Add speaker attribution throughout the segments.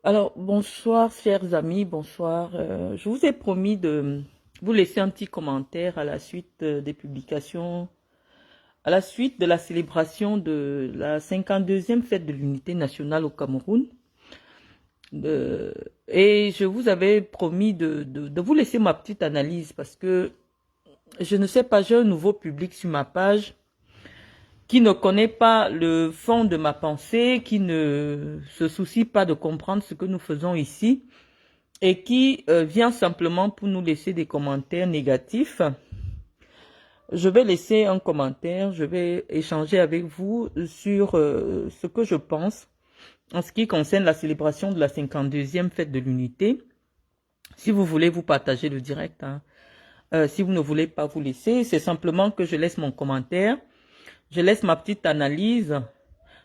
Speaker 1: Alors, bonsoir, chers amis, bonsoir. Je vous ai promis de vous laisser un petit commentaire à la suite des publications, à la suite de la célébration de la 52e fête de l'unité nationale au Cameroun. Euh, et je vous avais promis de vous laisser ma petite analyse parce que je ne sais pas, j'ai un nouveau public sur ma page qui ne connaît pas le fond de ma pensée, qui ne se soucie pas de comprendre ce que nous faisons ici, et qui vient simplement pour nous laisser des commentaires négatifs. Je vais laisser un commentaire, je vais échanger avec vous sur ce que je pense en ce qui concerne la célébration de la 52e fête de l'unité. Si vous voulez vous partager le direct, hein. Si vous ne voulez pas vous laisser, c'est simplement que je laisse mon commentaire, je laisse ma petite analyse.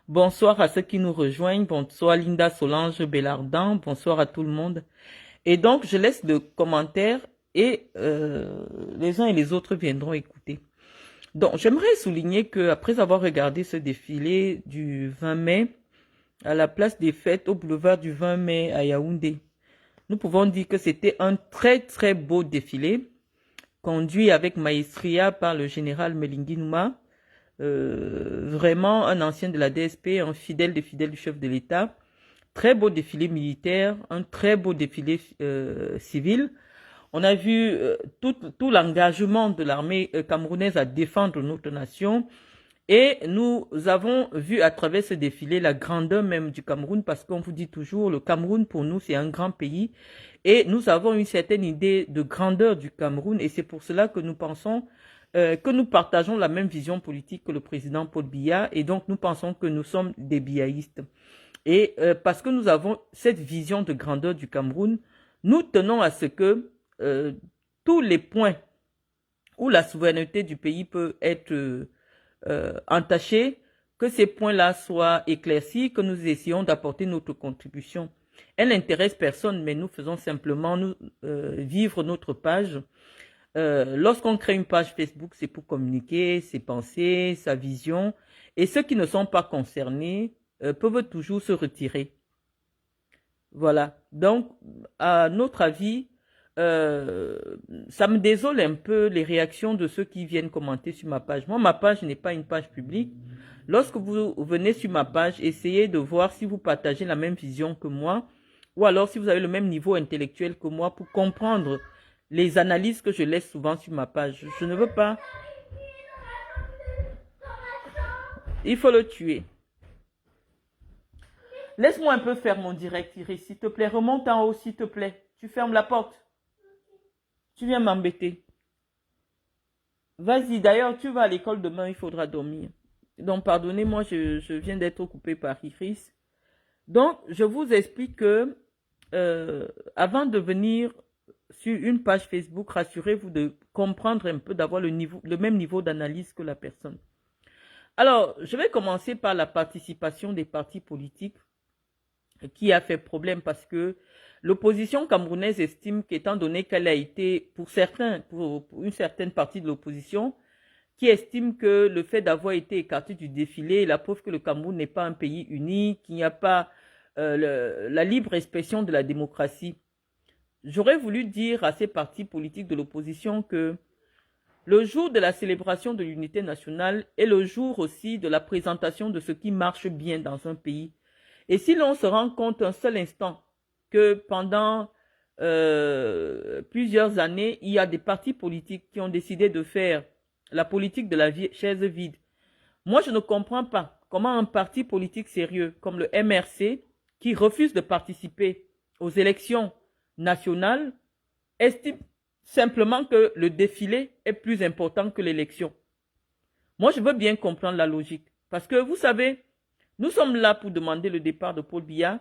Speaker 1: Bonsoir à ceux qui nous rejoignent, bonsoir Linda Solange Bellardan, bonsoir à tout le monde. Et donc, je laisse le commentaire et les uns et les autres viendront écouter. Donc, j'aimerais souligner que après avoir regardé ce défilé du 20 mai à la place des fêtes au boulevard du 20 mai à Yaoundé, nous pouvons dire que c'était un très très beau défilé conduit avec maestria par le général Melingi Nouma, vraiment un ancien de la DSP, un fidèle des fidèles du chef de l'État. Très beau défilé militaire, un très beau défilé civil. On a vu tout l'engagement de l'armée camerounaise à défendre notre nation. Et nous avons vu à travers ce défilé la grandeur même du Cameroun, parce qu'on vous dit toujours, le Cameroun pour nous c'est un grand pays. Et nous avons une certaine idée de grandeur du Cameroun, et c'est pour cela que nous pensons que nous partageons la même vision politique que le président Paul Biya, et donc nous pensons que nous sommes des biaïstes. Et parce que nous avons cette vision de grandeur du Cameroun, nous tenons à ce que tous les points où la souveraineté du pays peut être entachée, que ces points-là soient éclaircis, que nous essayons d'apporter notre contribution. Elle n'intéresse personne, mais nous faisons simplement vivre notre page. Lorsqu'on crée une page Facebook, c'est pour communiquer ses pensées, sa vision, et ceux qui ne sont pas concernés peuvent toujours se retirer. Voilà. Donc, à notre avis, euh, ça me désole un peu les réactions de ceux qui viennent commenter sur ma page. Moi, ma page n'est pas une page publique. Lorsque vous venez sur ma page, essayez de voir si vous partagez la même vision que moi, ou alors si vous avez le même niveau intellectuel que moi pour comprendre les analyses que je laisse souvent sur ma page. Je ne veux pas. Il faut le tuer. Laisse-moi un peu faire mon direct, Iris, s'il te plaît. Remonte en haut, s'il te plaît. Tu fermes la porte. Tu viens m'embêter. Vas-y, d'ailleurs, tu vas à l'école demain, il faudra dormir. Donc, pardonnez-moi, je viens d'être occupée par Iris. Donc, je vous explique que avant de venir sur une page Facebook, rassurez-vous de comprendre un peu, d'avoir le même niveau d'analyse que la personne. Alors, je vais commencer par la participation des partis politiques qui a fait problème parce que l'opposition camerounaise estime qu'étant donné qu'elle a été, pour certains, pour une certaine partie de l'opposition, qui estime que le fait d'avoir été écarté du défilé est la preuve que le Cameroun n'est pas un pays uni, qu'il n'y a pas la libre expression de la démocratie. J'aurais voulu dire à ces partis politiques de l'opposition que le jour de la célébration de l'unité nationale est le jour aussi de la présentation de ce qui marche bien dans un pays. Et si l'on se rend compte un seul instant que pendant plusieurs années, il y a des partis politiques qui ont décidé de faire la politique de la chaise vide. Moi, je ne comprends pas comment un parti politique sérieux comme le MRC, qui refuse de participer aux élections nationales, estime simplement que le défilé est plus important que l'élection. Moi, je veux bien comprendre la logique. Parce que vous savez, nous sommes là pour demander le départ de Paul Biya,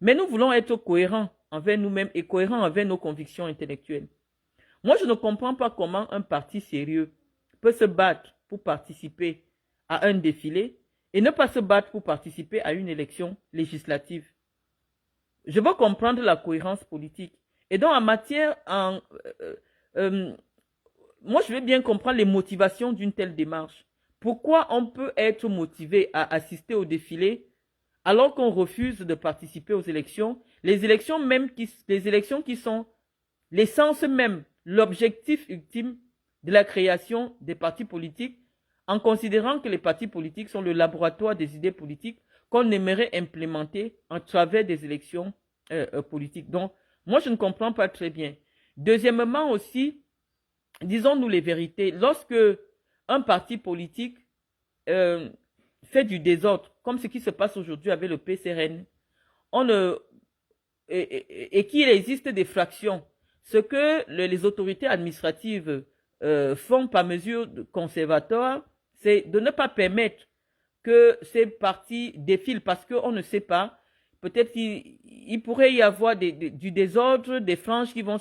Speaker 1: mais nous voulons être cohérents envers nous-mêmes et cohérents envers nos convictions intellectuelles. Moi, je ne comprends pas comment un parti sérieux peut se battre pour participer à un défilé et ne pas se battre pour participer à une élection législative. Je veux comprendre la cohérence politique. Et donc, en matière, moi, je veux bien comprendre les motivations d'une telle démarche. Pourquoi on peut être motivé à assister au défilé alors qu'on refuse de participer aux élections, les élections qui sont l'essence même, l'objectif ultime de la création des partis politiques, en considérant que les partis politiques sont le laboratoire des idées politiques qu'on aimerait implémenter en travers des élections politiques. Donc, moi, je ne comprends pas très bien. Deuxièmement aussi, disons-nous les vérités, lorsque un parti politique fait du désordre, comme ce qui se passe aujourd'hui avec le PCRN, et qu'il existe des fractions, ce que les autorités administratives font par mesure conservatoire, c'est de ne pas permettre que ces partis défilent parce qu'on ne sait pas. Peut-être qu'il pourrait y avoir du désordre, des franges qui vont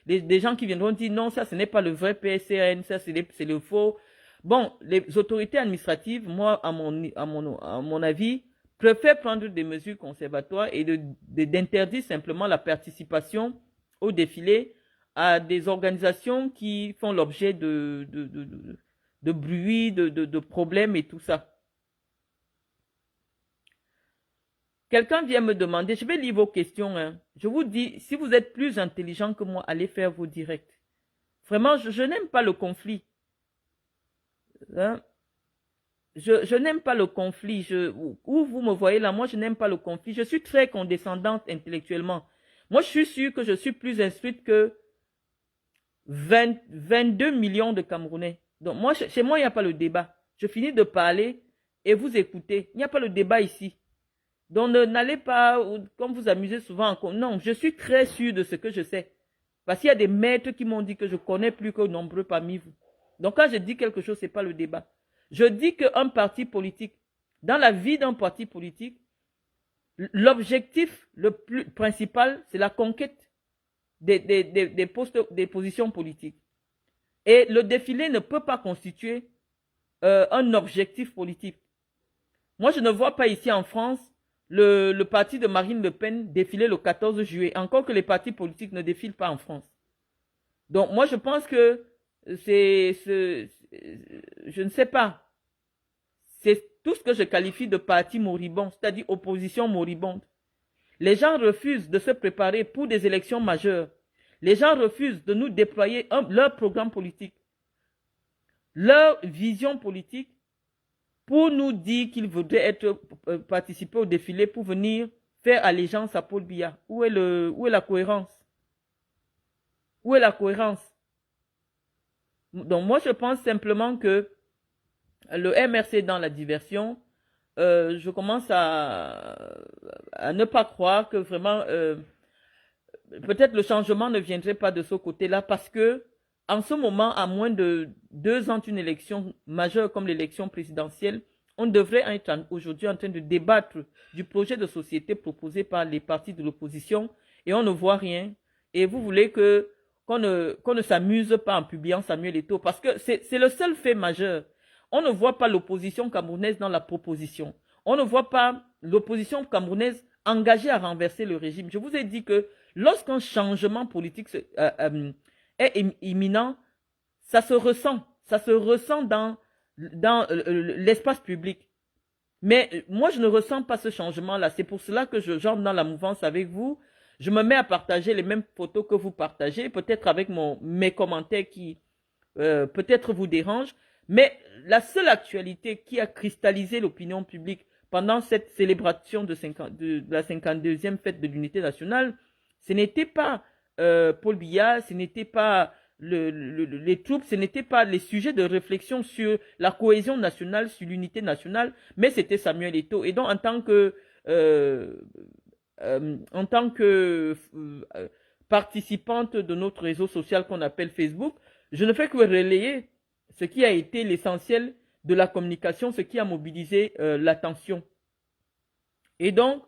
Speaker 1: des gens qui viendront dire non, ça ce n'est pas le vrai PCRN, ça c'est le faux. Bon, les autorités administratives, moi, à mon avis, préfèrent prendre des mesures conservatoires et d'interdire simplement la participation au défilé à des organisations qui font l'objet de bruit, de problèmes et tout ça. Quelqu'un vient me demander, je vais lire vos questions, hein. Je vous dis, si vous êtes plus intelligent que moi, allez faire vos directs. Vraiment, je n'aime pas le conflit. Hein? Je n'aime pas le conflit. Où vous me voyez là, moi je n'aime pas le conflit. Je suis très condescendante intellectuellement. Moi je suis sûre que je suis plus instruite que 22 millions de Camerounais. Donc moi, chez moi, il n'y a pas le débat. Je finis de parler et vous écoutez. Il n'y a pas le débat ici. Donc n'allez pas, comme vous amusez souvent, non, je suis très sûre de ce que je sais. Parce qu'il y a des maîtres qui m'ont dit que je connais plus que nombreux parmi vous. Donc quand je dis quelque chose, ce n'est pas le débat. Je dis qu'un parti politique, dans la vie d'un parti politique, l'objectif le plus principal, c'est la conquête des postes, des positions politiques. Et le défilé ne peut pas constituer un objectif politique. Moi, je ne vois pas ici en France le parti de Marine Le Pen défiler le 14 juillet, encore que les partis politiques ne défilent pas en France. Donc, moi, je pense que je ne sais pas. C'est tout ce que je qualifie de parti moribond, c'est-à-dire opposition moribonde. Les gens refusent de se préparer pour des élections majeures. Les gens refusent de nous déployer leur programme politique, leur vision politique, pour nous dire qu'ils voudraient participer au défilé pour venir faire allégeance à Paul Biya. Où est la cohérence? Où est la cohérence? Donc moi, je pense simplement que le MRC dans la diversion, je commence à ne pas croire que vraiment, peut-être le changement ne viendrait pas de ce côté-là parce que, en ce moment, à moins de 2 ans d'une élection majeure comme l'élection présidentielle, on devrait être aujourd'hui en train de débattre du projet de société proposé par les partis de l'opposition et on ne voit rien. Et vous voulez qu'on ne s'amuse pas en publiant Samuel Eto'o parce que c'est le seul fait majeur. On ne voit pas l'opposition camerounaise dans la proposition. On ne voit pas l'opposition camerounaise engagée à renverser le régime. Je vous ai dit que lorsqu'un changement politique est imminent, ça se ressent dans l'espace public. Mais moi, je ne ressens pas ce changement-là. C'est pour cela que j'entre dans la mouvance avec vous. Je me mets à partager les mêmes photos que vous partagez, peut-être avec mes commentaires qui peut-être vous dérangent. Mais la seule actualité qui a cristallisé l'opinion publique pendant cette célébration de la 52e fête de l'unité nationale, ce n'était pas Paul Biya, ce n'était pas les troupes, ce n'était pas les sujets de réflexion sur la cohésion nationale, sur l'unité nationale, mais c'était Samuel Eto'o. Et donc, en tant que participante de notre réseau social qu'on appelle Facebook, je ne fais que relayer ce qui a été l'essentiel de la communication, ce qui a mobilisé l'attention. Et donc,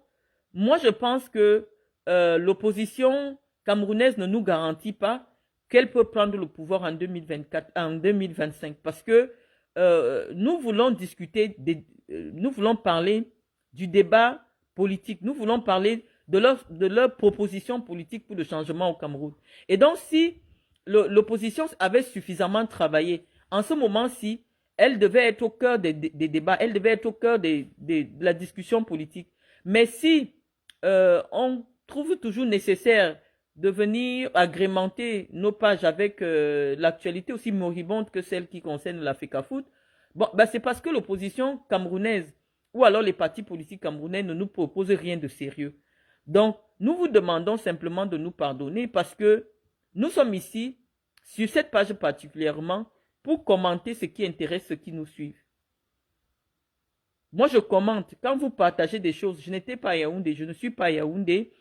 Speaker 1: moi je pense que l'opposition camerounaise ne nous garantit pas qu'elle peut prendre le pouvoir en 2025. Parce que nous voulons discuter, nous voulons parler du débat politique, nous voulons parler de leur proposition politique pour le changement au Cameroun. Et donc, si l'opposition avait suffisamment travaillé, en ce moment-ci, elle devait être au cœur des débats, elle devait être au cœur de la discussion politique. Mais si on trouve toujours nécessaire de venir agrémenter nos pages avec l'actualité aussi moribonde que celle qui concerne la FECAFOOT, bon, ben c'est parce que l'opposition camerounaise ou alors les partis politiques camerounais ne nous proposent rien de sérieux. Donc, nous vous demandons simplement de nous pardonner parce que nous sommes ici, sur cette page particulièrement, pour commenter ce qui intéresse ceux qui nous suivent. Moi, je commente. Quand vous partagez des choses, je n'étais pas à Yaoundé, je ne suis pas à Yaoundé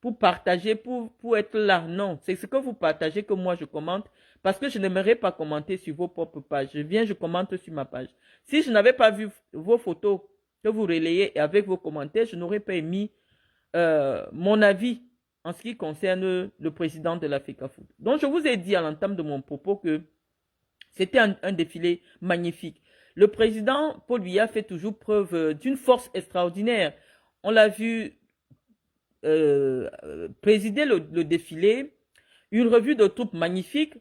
Speaker 1: pour partager, pour être là. Non, c'est ce que vous partagez que moi je commente parce que je n'aimerais pas commenter sur vos propres pages. Je viens, je commente sur ma page. Si je n'avais pas vu vos photos que vous relayez avec vos commentaires, je n'aurais pas émis mon avis en ce qui concerne le président de la FECAFOOT. Donc, je vous ai dit à l'entame de mon propos que c'était un défilé magnifique. Le président Paul Biya fait toujours preuve d'une force extraordinaire. On l'a vu présider le défilé, une revue de troupes magnifique.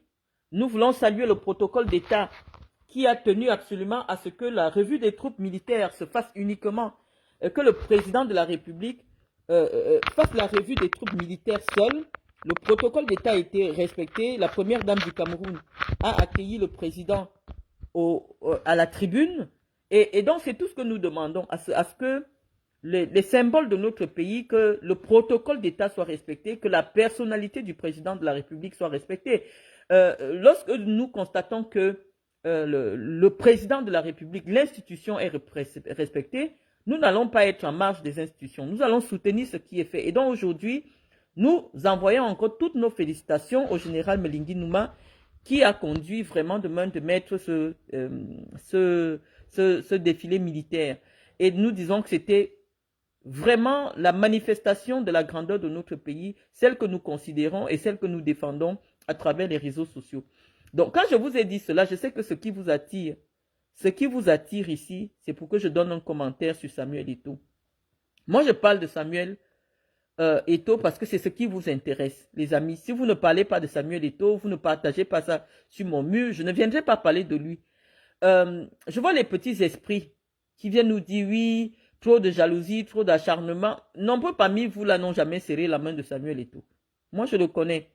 Speaker 1: Nous voulons saluer le protocole d'État qui a tenu absolument à ce que la revue des troupes militaires se fasse uniquement, que le président de la République fasse la revue des troupes militaires seul. Le protocole d'État a été respecté. La première dame du Cameroun a accueilli le président à la tribune. Et donc, c'est tout ce que nous demandons, à ce que les symboles de notre pays, que le protocole d'État soit respecté, que la personnalité du président de la République soit respectée. Lorsque nous constatons que le président de la République, l'institution est respectée, nous n'allons pas être en marge des institutions. Nous allons soutenir ce qui est fait. Et donc aujourd'hui, nous envoyons encore toutes nos félicitations au général Melingi Nouma qui a conduit vraiment de main de maître ce défilé militaire. Et nous disons que c'était vraiment la manifestation de la grandeur de notre pays, celle que nous considérons et celle que nous défendons à travers les réseaux sociaux. Donc, quand je vous ai dit cela, je sais que ce qui vous attire ici, c'est pour que je donne un commentaire sur Samuel Eto'o. Moi, je parle de Samuel Eto'o parce que c'est ce qui vous intéresse, les amis. Si vous ne parlez pas de Samuel Eto'o, vous ne partagez pas ça sur mon mur, je ne viendrai pas parler de lui. Je vois les petits esprits qui viennent nous dire oui, trop de jalousie, trop d'acharnement. Nombreux parmi vous là n'ont jamais serré la main de Samuel Eto'o. Moi, je le connais.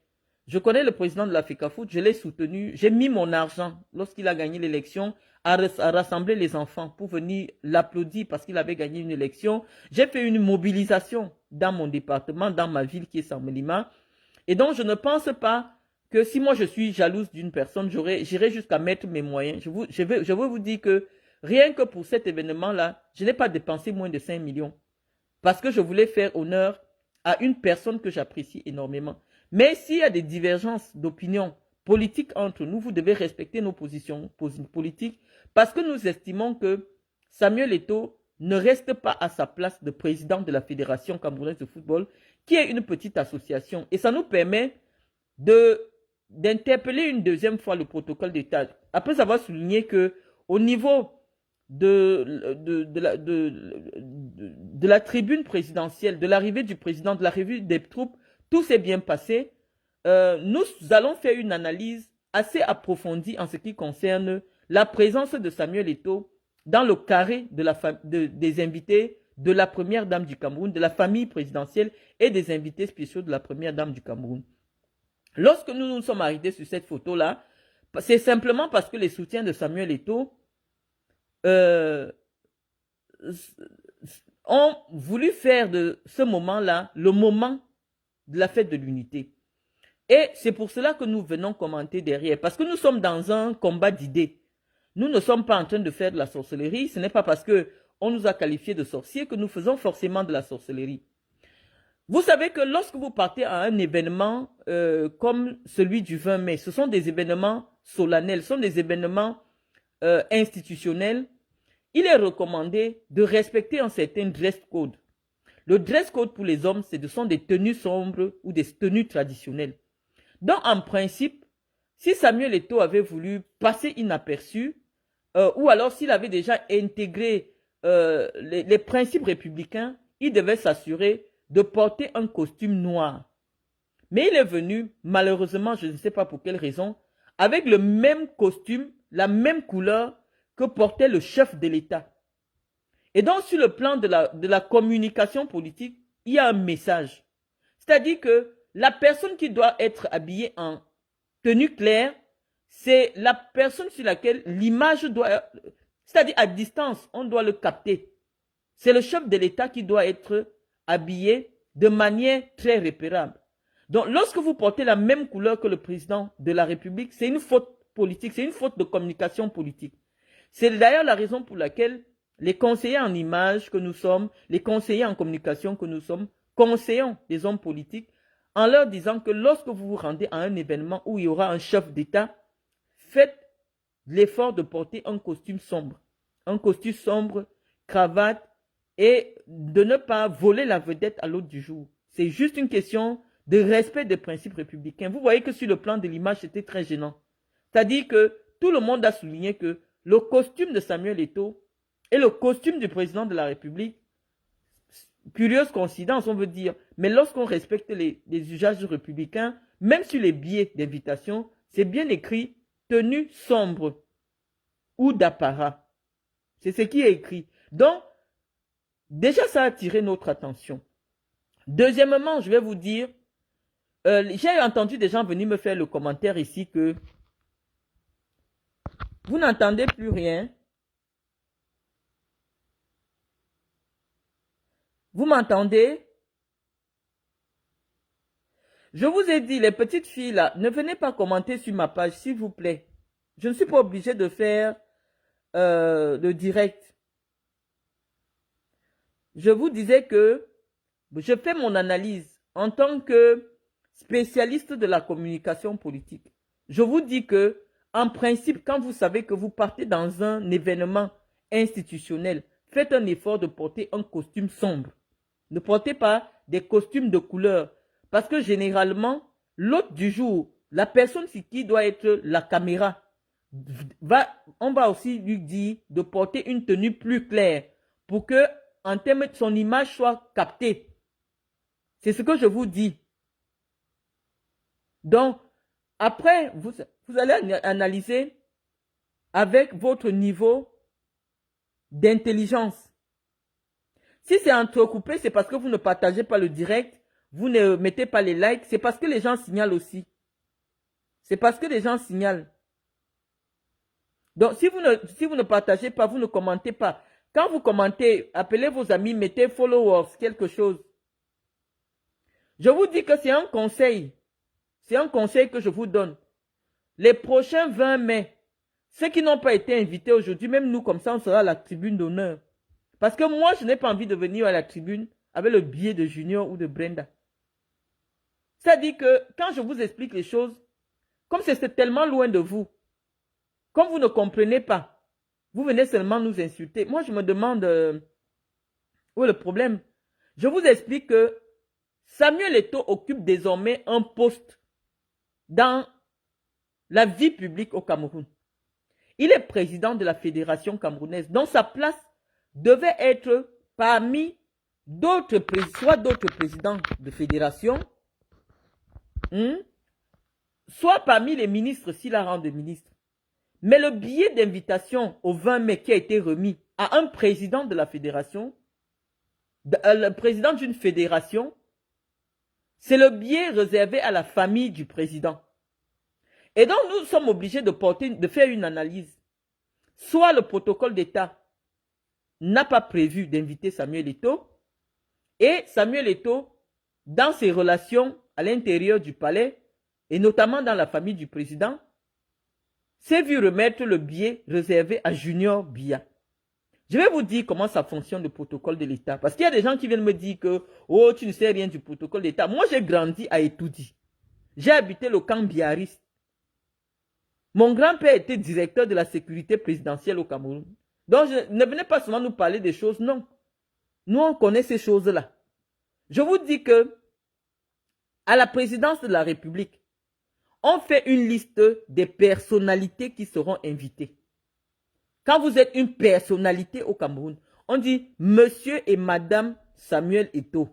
Speaker 1: Je connais le président de la FECAFOOT, je l'ai soutenu. J'ai mis mon argent lorsqu'il a gagné l'élection à rassembler les enfants pour venir l'applaudir parce qu'il avait gagné une élection. J'ai fait une mobilisation dans mon département, dans ma ville qui est Saint-Mélima. Et donc, je ne pense pas que si moi je suis jalouse d'une personne, j'irai jusqu'à mettre mes moyens. Je veux vous dire que rien que pour cet événement-là, je n'ai pas dépensé moins de 5 millions. Parce que je voulais faire honneur à une personne que j'apprécie énormément. Mais s'il y a des divergences d'opinion politique entre nous, vous devez respecter nos positions politiques parce que nous estimons que Samuel Eto'o ne reste pas à sa place de président de la Fédération camerounaise de football, qui est une petite association. Et ça nous permet d'interpeller une deuxième fois le protocole d'État. Après avoir souligné que au niveau de la tribune présidentielle, de l'arrivée du président, de la revue des troupes, tout s'est bien passé. Nous allons faire une analyse assez approfondie en ce qui concerne la présence de Samuel Eto'o dans le carré des invités de la première dame du Cameroun, de la famille présidentielle et des invités spéciaux de la première dame du Cameroun. Lorsque nous sommes arrêtés sur cette photo-là, c'est simplement parce que les soutiens de Samuel Eto'o ont voulu faire de ce moment-là le moment de la fête de l'unité. Et c'est pour cela que nous venons commenter derrière, parce que nous sommes dans un combat d'idées. Nous ne sommes pas en train de faire de la sorcellerie, ce n'est pas parce qu'on nous a qualifiés de sorciers que nous faisons forcément de la sorcellerie. Vous savez que lorsque vous partez à un événement comme celui du 20 mai, ce sont des événements solennels, ce sont des événements institutionnels, il est recommandé de respecter un certain dress code. Le dress code pour les hommes, ce sont des tenues sombres ou des tenues traditionnelles. Donc, en principe, si Samuel Eto'o avait voulu passer inaperçu, ou alors s'il avait déjà intégré les principes républicains, il devait s'assurer de porter un costume noir. Mais il est venu, malheureusement, je ne sais pas pour quelle raison, avec le même costume, la même couleur que portait le chef de l'État. Et donc, sur le plan de la communication politique, il y a un message. C'est-à-dire que la personne qui doit être habillée en tenue claire, c'est la personne sur laquelle l'image doit... C'est-à-dire à distance, on doit le capter. C'est le chef de l'État qui doit être habillé de manière très repérable. Donc, lorsque vous portez la même couleur que le président de la République, c'est une faute politique, c'est une faute de communication politique. C'est d'ailleurs la raison pour laquelle les conseillers en images que nous sommes, les conseillers en communication que nous sommes, conseillons des hommes politiques en leur disant que lorsque vous vous rendez à un événement où il y aura un chef d'État, faites l'effort de porter un costume sombre. Un costume sombre, cravate, et de ne pas voler la vedette à l'autre du jour. C'est juste une question de respect des principes républicains. Vous voyez que sur le plan de l'image, c'était très gênant. C'est-à-dire que tout le monde a souligné que le costume de Samuel Eto'o et le costume du président de la République, curieuse coïncidence, on veut dire, mais lorsqu'on respecte les usages républicains, même sur les billets d'invitation, c'est bien écrit tenue sombre ou d'apparat. C'est ce qui est écrit. Donc, déjà, ça a attiré notre attention. Deuxièmement, je vais vous dire, j'ai entendu des gens venir me faire le commentaire ici que vous n'entendez plus rien. Vous m'entendez? Je vous ai dit, les petites filles là, ne venez pas commenter sur ma page, s'il vous plaît. Je ne suis pas obligé de faire le direct. Je vous disais que je fais mon analyse en tant que spécialiste de la communication politique. Je vous dis que, en principe, quand vous savez que vous partez dans un événement institutionnel, faites un effort de porter un costume sombre. Ne portez pas des costumes de couleur. Parce que généralement, l'hôte du jour, la personne sur qui doit être la caméra, on va aussi lui dire de porter une tenue plus claire pour que, en termes de son image, soit captée. C'est ce que je vous dis. Donc, après, vous allez analyser avec votre niveau d'intelligence. Si c'est entrecoupé, c'est parce que vous ne partagez pas le direct, vous ne mettez pas les likes, c'est parce que les gens signalent aussi. C'est parce que les gens signalent. Donc, si vous ne partagez pas, vous ne commentez pas. Quand vous commentez, appelez vos amis, mettez followers, quelque chose. Je vous dis que c'est un conseil. C'est un conseil que je vous donne. Les prochains 20 mai, ceux qui n'ont pas été invités aujourd'hui, même nous, comme ça, on sera à la tribune d'honneur. Parce que moi, je n'ai pas envie de venir à la tribune avec le billet de Junior ou de Brenda. C'est-à-dire que quand je vous explique les choses, comme c'est tellement loin de vous, comme vous ne comprenez pas, vous venez seulement nous insulter. Moi, je me demande où est le problème. Je vous explique que Samuel Eto'o occupe désormais un poste dans la vie publique au Cameroun. Il est président de la fédération camerounaise, dont sa place devait être parmi d'autres présidents de fédération, soit parmi les ministres s'il a rang de ministre. Mais le billet d'invitation au 20 mai qui a été remis à un président de la fédération, le président d'une fédération, c'est le billet réservé à la famille du président. Et donc, nous sommes obligés de faire une analyse. Soit le protocole d'État n'a pas prévu d'inviter Samuel Eto'o, et Samuel Eto'o, dans ses relations à l'intérieur du palais, et notamment dans la famille du président, s'est vu remettre le billet réservé à Junior Biya. Je vais vous dire comment ça fonctionne le protocole de l'État. Parce qu'il y a des gens qui viennent me dire que « Oh, tu ne sais rien du protocole d'État ». Moi, j'ai grandi à Etoudi. J'ai habité le camp biariste. Mon grand-père était directeur de la sécurité présidentielle au Cameroun. Donc, ne venez pas seulement nous parler des choses, non. Nous, on connaît ces choses-là. Je vous dis que, à la présidence de la République, on fait une liste des personnalités qui seront invitées. Quand vous êtes une personnalité au Cameroun, on dit Monsieur et Madame Samuel Eto'o,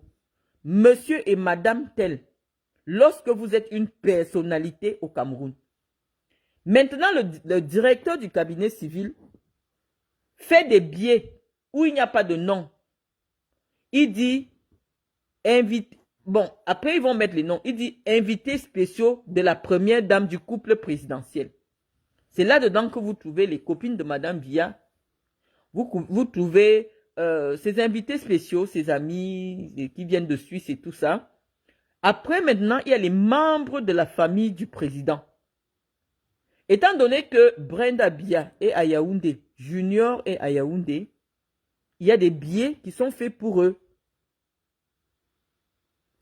Speaker 1: Monsieur et Madame tel. Lorsque vous êtes une personnalité au Cameroun. Maintenant, le directeur du cabinet civil fait des billets où il n'y a pas de nom, il dit invite. Bon, après ils vont mettre les noms. Il dit invités spéciaux de la première dame du couple présidentiel. C'est là-dedans que vous trouvez les copines de Madame Biya. Vous trouvez ses invités spéciaux, ses amis qui viennent de Suisse et tout ça. Après, maintenant, il y a les membres de la famille du président. Étant donné que Brenda Biya est à Yaoundé, Junior est à Yaoundé, il y a des billets qui sont faits pour eux.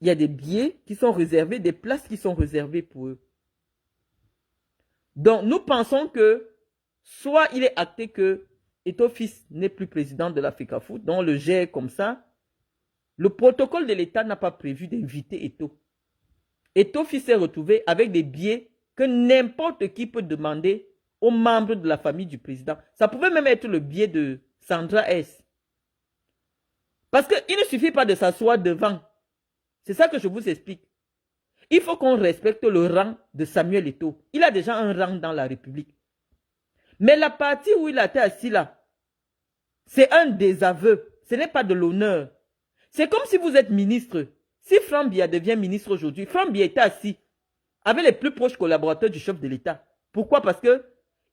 Speaker 1: Il y a des billets qui sont réservés, des places qui sont réservées pour eux. Donc, nous pensons que soit il est acté que Eto'o fils n'est plus président de l'Africafoot, donc on le gère comme ça. Le protocole de l'État n'a pas prévu d'inviter Eto'o. Eto'o fils s'est retrouvé avec des billets que n'importe qui peut demander aux membres de la famille du président. Ça pouvait même être le billet de Sandra S. Parce qu'il ne suffit pas de s'asseoir devant. C'est ça que je vous explique. Il faut qu'on respecte le rang de Samuel Eto'o. Il a déjà un rang dans la République. Mais la partie où il a été assis là, c'est un désaveu. Ce n'est pas de l'honneur. C'est comme si vous êtes ministre. Si Franck Biya devient ministre aujourd'hui, Franck Biya était assis avec les plus proches collaborateurs du chef de l'État. Pourquoi? Parce que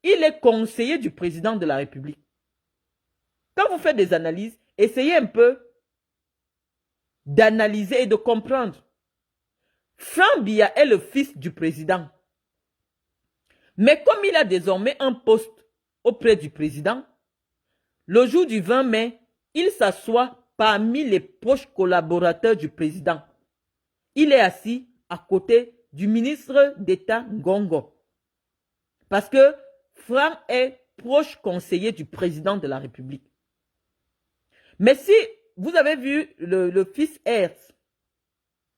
Speaker 1: il est conseiller du président de la République. Quand vous faites des analyses, essayez un peu d'analyser et de comprendre. Franck Biya est le fils du président. Mais comme il a désormais un poste auprès du président, le jour du 20 mai, il s'assoit parmi les proches collaborateurs du président. Il est assis à côté du ministre d'État Ngongo. Parce que Franck est proche conseiller du président de la République. Mais si vous avez vu le fils Hertz,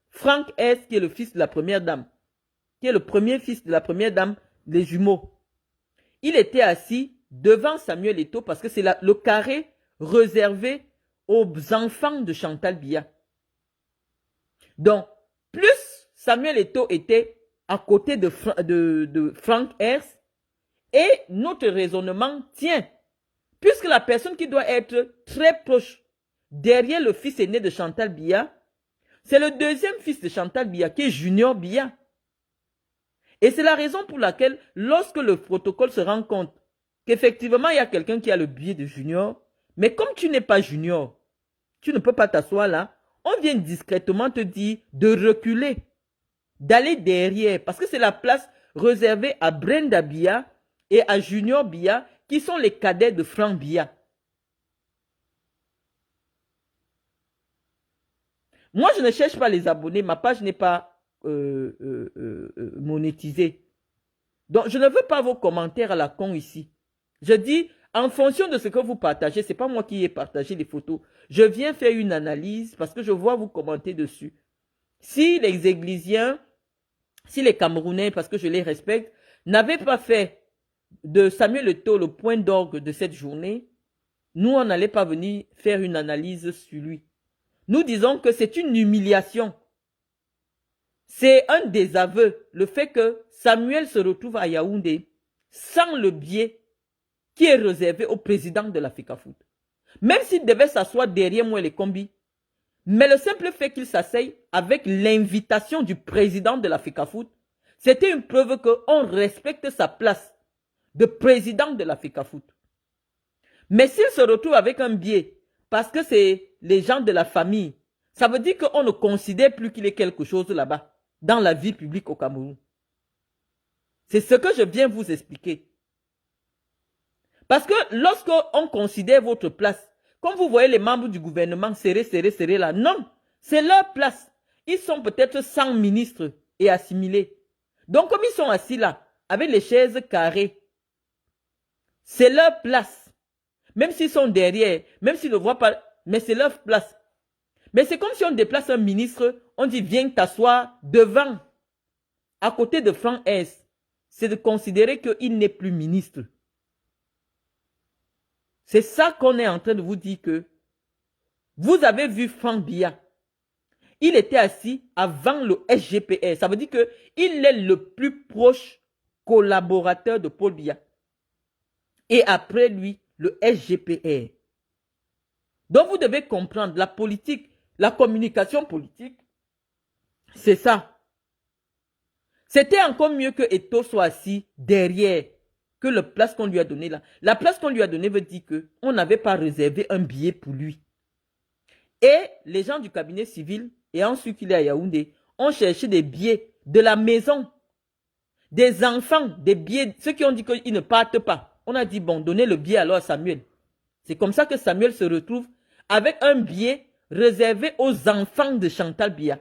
Speaker 1: Franck Hertz, qui est le fils de la première dame, qui est le premier fils de la première dame, les jumeaux, il était assis devant Samuel Eto'o parce que c'est le carré réservé aux enfants de Chantal Biya. Donc, plus Samuel Eto'o était à côté de Franck Hertz, et notre raisonnement tient. Puisque la personne qui doit être très proche derrière le fils aîné de Chantal Biya, c'est le deuxième fils de Chantal Biya qui est Junior Biya. Et c'est la raison pour laquelle, lorsque le protocole se rend compte qu'effectivement il y a quelqu'un qui a le billet de Junior, mais comme tu n'es pas Junior, tu ne peux pas t'asseoir là, on vient discrètement te dire de reculer, d'aller derrière, parce que c'est la place réservée à Brenda Biya et à Junior Biya, qui sont les cadets de Franck Biya. Moi, je ne cherche pas les abonnés, ma page n'est pas monétisée. Donc, je ne veux pas vos commentaires à la con ici. Je dis, en fonction de ce que vous partagez, ce n'est pas moi qui ai partagé les photos. Je viens faire une analyse parce que je vois vous commenter dessus. Si les Églisiens, si les Camerounais, parce que je les respecte, n'avaient pas fait de Samuel Eto'o le point d'orgue de cette journée, nous, on n'allait pas venir faire une analyse sur lui. Nous disons que c'est une humiliation. C'est un désaveu, le fait que Samuel se retrouve à Yaoundé sans le biais qui est réservé au président de l'Africafoot. Même s'il devait s'asseoir derrière moi les combis, mais le simple fait qu'il s'asseye avec l'invitation du président de l'Africafoot, c'était une preuve qu'on respecte sa place de président de l'Africafoot. Mais s'il se retrouve avec un biais, parce que c'est les gens de la famille, ça veut dire qu'on ne considère plus qu'il est quelque chose là-bas, dans la vie publique au Cameroun. C'est ce que je viens vous expliquer. Parce que lorsqu'on considère votre place, comme vous voyez les membres du gouvernement serrés là, non, c'est leur place. Ils sont peut-être 100 ministres et assimilés. Donc comme ils sont assis là, avec les chaises carrées, c'est leur place. Même s'ils sont derrière, même s'ils ne voient pas, mais c'est leur place. Mais c'est comme si on déplace un ministre, on dit viens t'asseoir devant, à côté de Franck S. C'est de considérer qu'il n'est plus ministre. C'est ça qu'on est en train de vous dire que vous avez vu Franck Biya. Il était assis avant le SGPR. Ça veut dire qu'il est le plus proche collaborateur de Paul Biya. Et après lui, le SGPR. Donc vous devez comprendre, la politique, la communication politique, c'est ça. C'était encore mieux que Eto'o soit assis derrière que la place qu'on lui a donnée là. La place qu'on lui a donnée veut dire qu'on n'avait pas réservé un billet pour lui. Et les gens du cabinet civil, et ensuite qu'il est à Yaoundé, ont cherché des billets de la maison, des enfants, des billets, ceux qui ont dit qu'ils ne partent pas. On a dit, bon, donnez le billet alors à Samuel. C'est comme ça que Samuel se retrouve avec un billet réservé aux enfants de Chantal Biya.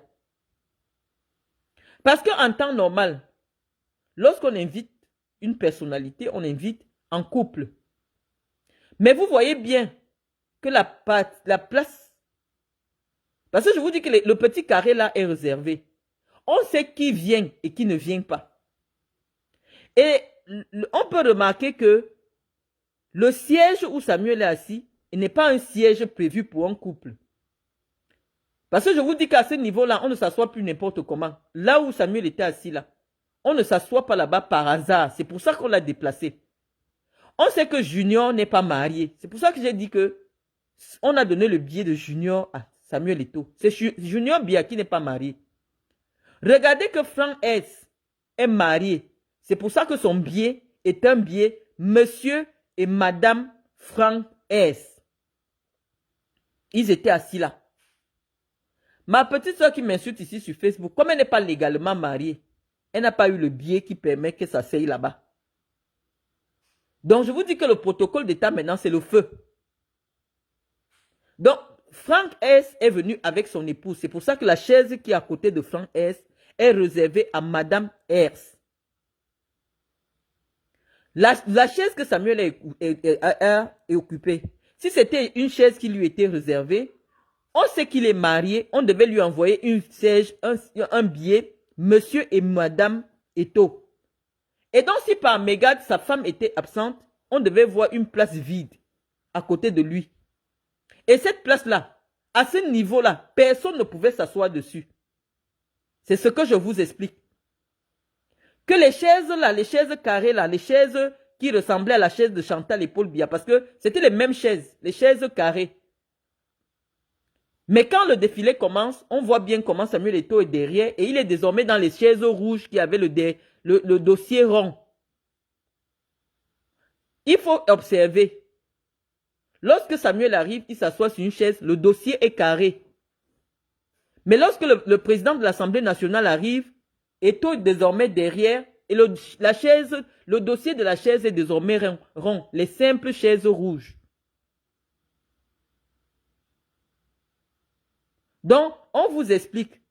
Speaker 1: Parce qu'en temps normal, lorsqu'on invite une personnalité, on invite en couple. Mais vous voyez bien que la place, parce que je vous dis que le petit carré là est réservé. On sait qui vient et qui ne vient pas. Et on peut remarquer que le siège où Samuel est assis n'est pas un siège prévu pour un couple. Parce que je vous dis qu'à ce niveau-là, on ne s'assoit plus n'importe comment. Là où Samuel était assis là, on ne s'assoit pas là-bas par hasard. C'est pour ça qu'on l'a déplacé. On sait que Junior n'est pas marié. C'est pour ça que j'ai dit que on a donné le billet de Junior à Samuel Eto'o. C'est Junior Biya qui n'est pas marié. Regardez que Frank S est marié. C'est pour ça que son billet est un billet Monsieur et Madame Frank S. Ils étaient assis là. Ma petite soeur qui m'insulte ici sur Facebook, comme elle n'est pas légalement mariée, elle n'a pas eu le billet qui permet que ça s'aille là-bas. Donc, je vous dis que le protocole d'État maintenant, c'est le feu. Donc, Frank S est venu avec son épouse. C'est pour ça que la chaise qui est à côté de Frank S est réservée à Madame Hers. La chaise que Samuel a occupée, si c'était une chaise qui lui était réservée, on sait qu'il est marié, on devait lui envoyer une siège, un billet, Monsieur et Madame Eto'o. Et donc, si par mégarde, sa femme était absente, on devait voir une place vide à côté de lui. Et cette place-là, à ce niveau-là, personne ne pouvait s'asseoir dessus. C'est ce que je vous explique. Que les chaises là, les chaises carrées là, les chaises qui ressemblaient à la chaise de Chantal et Paul Biya, parce que c'était les mêmes chaises, les chaises carrées. Mais quand le défilé commence, on voit bien comment Samuel Eto'o est derrière et il est désormais dans les chaises rouges qui avaient le dossier rond. Il faut observer. Lorsque Samuel arrive, il s'assoit sur une chaise, le dossier est carré. Mais lorsque le président de l'Assemblée nationale arrive, Eto'o est désormais derrière et le dossier de la chaise est désormais rond, les simples chaises rouges. Donc, on vous explique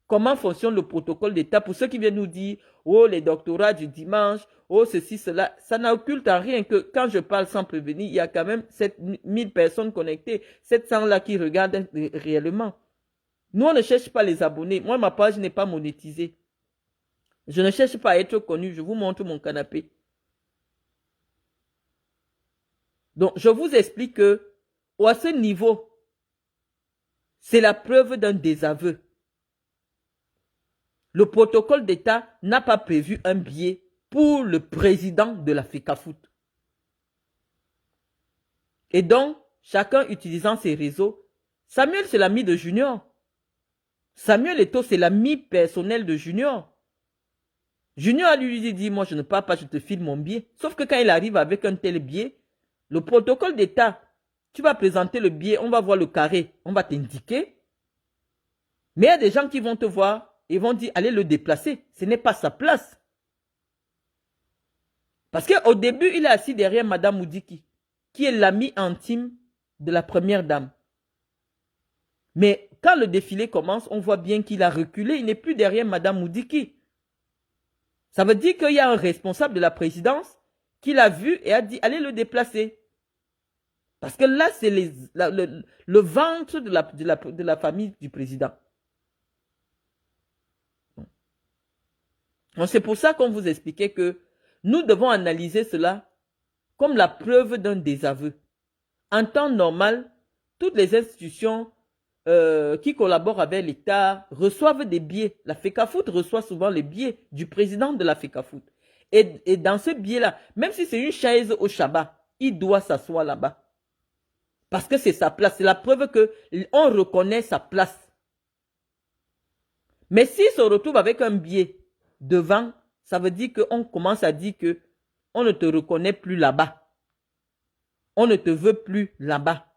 Speaker 1: comment fonctionne le protocole d'État. Pour ceux qui viennent nous dire, oh, les doctorats du dimanche, oh, ceci, cela, ça n'occulte en rien que quand je parle sans prévenir, il y a quand même 7000 personnes connectées, 700 là qui regardent réellement. Nous, on ne cherche pas les abonnés. Moi, ma page n'est pas monétisée. Je ne cherche pas à être connu. Je vous montre mon canapé. Donc, je vous explique que, à ce niveau, c'est la preuve d'un désaveu. Le protocole d'État n'a pas prévu un billet pour le président de la FECAFOOT. Et donc, chacun utilisant ses réseaux, Samuel c'est l'ami de Junior. Samuel Eto'o c'est l'ami personnel de Junior. Junior lui dit, moi je ne pars pas, je te file mon billet. Sauf que quand il arrive avec un tel billet, le protocole d'État, tu vas présenter le billet, on va voir le carré, on va t'indiquer. Mais il y a des gens qui vont te voir et vont dire, allez le déplacer. Ce n'est pas sa place. Parce qu'au début, il est assis derrière Madame Moudiki, qui est l'amie intime de la première dame. Mais quand le défilé commence, on voit bien qu'il a reculé. Il n'est plus derrière Madame Moudiki. Ça veut dire qu'il y a un responsable de la présidence qui l'a vu et a dit, allez le déplacer. Parce que là, c'est le ventre de la famille du président. C'est pour ça qu'on vous expliquait que nous devons analyser cela comme la preuve d'un désaveu. En temps normal, toutes les institutions qui collaborent avec l'État reçoivent des billets. La FECAFOOT reçoit souvent les billets du président de la FECAFOOT. Et dans ce billet-là, même si c'est une chaise au Shabbat, il doit s'asseoir là-bas. Parce que c'est sa place. C'est la preuve qu'on reconnaît sa place. Mais s'il se retrouve avec un biais devant, ça veut dire qu'on commence à dire qu'on ne te reconnaît plus là-bas. On ne te veut plus là-bas.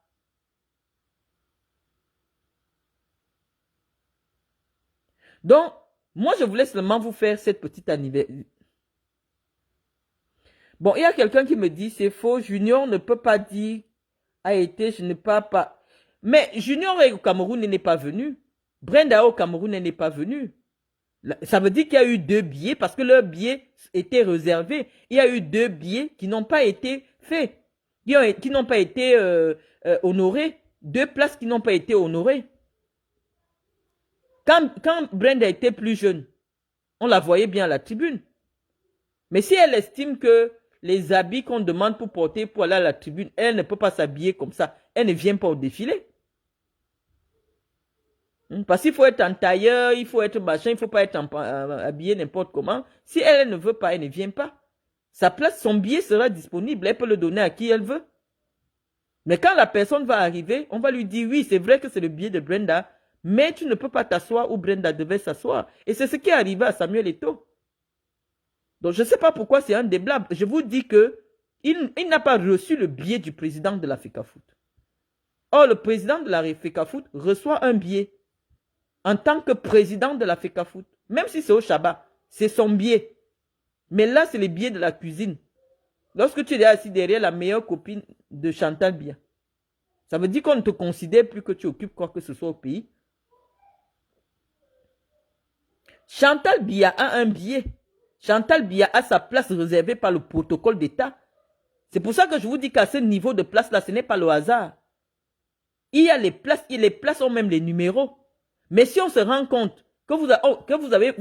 Speaker 1: Donc, moi, je voulais seulement vous faire cette petite anniversaire. Bon, il y a quelqu'un qui me dit, c'est faux, Junior ne peut pas dire, a été, je ne peux pas. Mais Junior au Cameroun n'est pas venu. Brenda au Cameroun n'est pas venu. Ça veut dire qu'il y a eu 2 billets parce que leur billet était réservé. Il y a eu 2 billets qui n'ont pas été faits, qui n'ont pas été honorés. 2 places qui n'ont pas été honorées. Quand Brenda était plus jeune, on la voyait bien à la tribune. Mais si elle estime que les habits qu'on demande pour porter pour aller à la tribune, elle ne peut pas s'habiller comme ça. Elle ne vient pas au défilé. Parce qu'il faut être en tailleur, il faut être machin, il ne faut pas être habillé n'importe comment. Si elle ne veut pas, elle ne vient pas. Sa place, son billet sera disponible. Elle peut le donner à qui elle veut. Mais quand la personne va arriver, on va lui dire, oui, c'est vrai que c'est le billet de Brenda, mais tu ne peux pas t'asseoir où Brenda devait s'asseoir. Et c'est ce qui est arrivé à Samuel Eto'o. Donc, je ne sais pas pourquoi c'est un débat. Je vous dis qu'il n'a pas reçu le billet du président de la FECAFOOT. Or, le président de la FECAFOOT reçoit un billet en tant que président de la FECAFOOT. Même si c'est au Shabbat, c'est son billet. Mais là, c'est les billets de la cuisine. Lorsque tu es assis derrière la meilleure copine de Chantal Biya, ça veut dire qu'on ne te considère plus que tu occupes quoi que ce soit au pays. Chantal Biya a un billet. Chantal Biya a sa place réservée par le protocole d'État. C'est pour ça que je vous dis qu'à ce niveau de place-là, ce n'est pas le hasard. Il y a les places, et les places ont même les numéros. Mais si on se rend compte que vous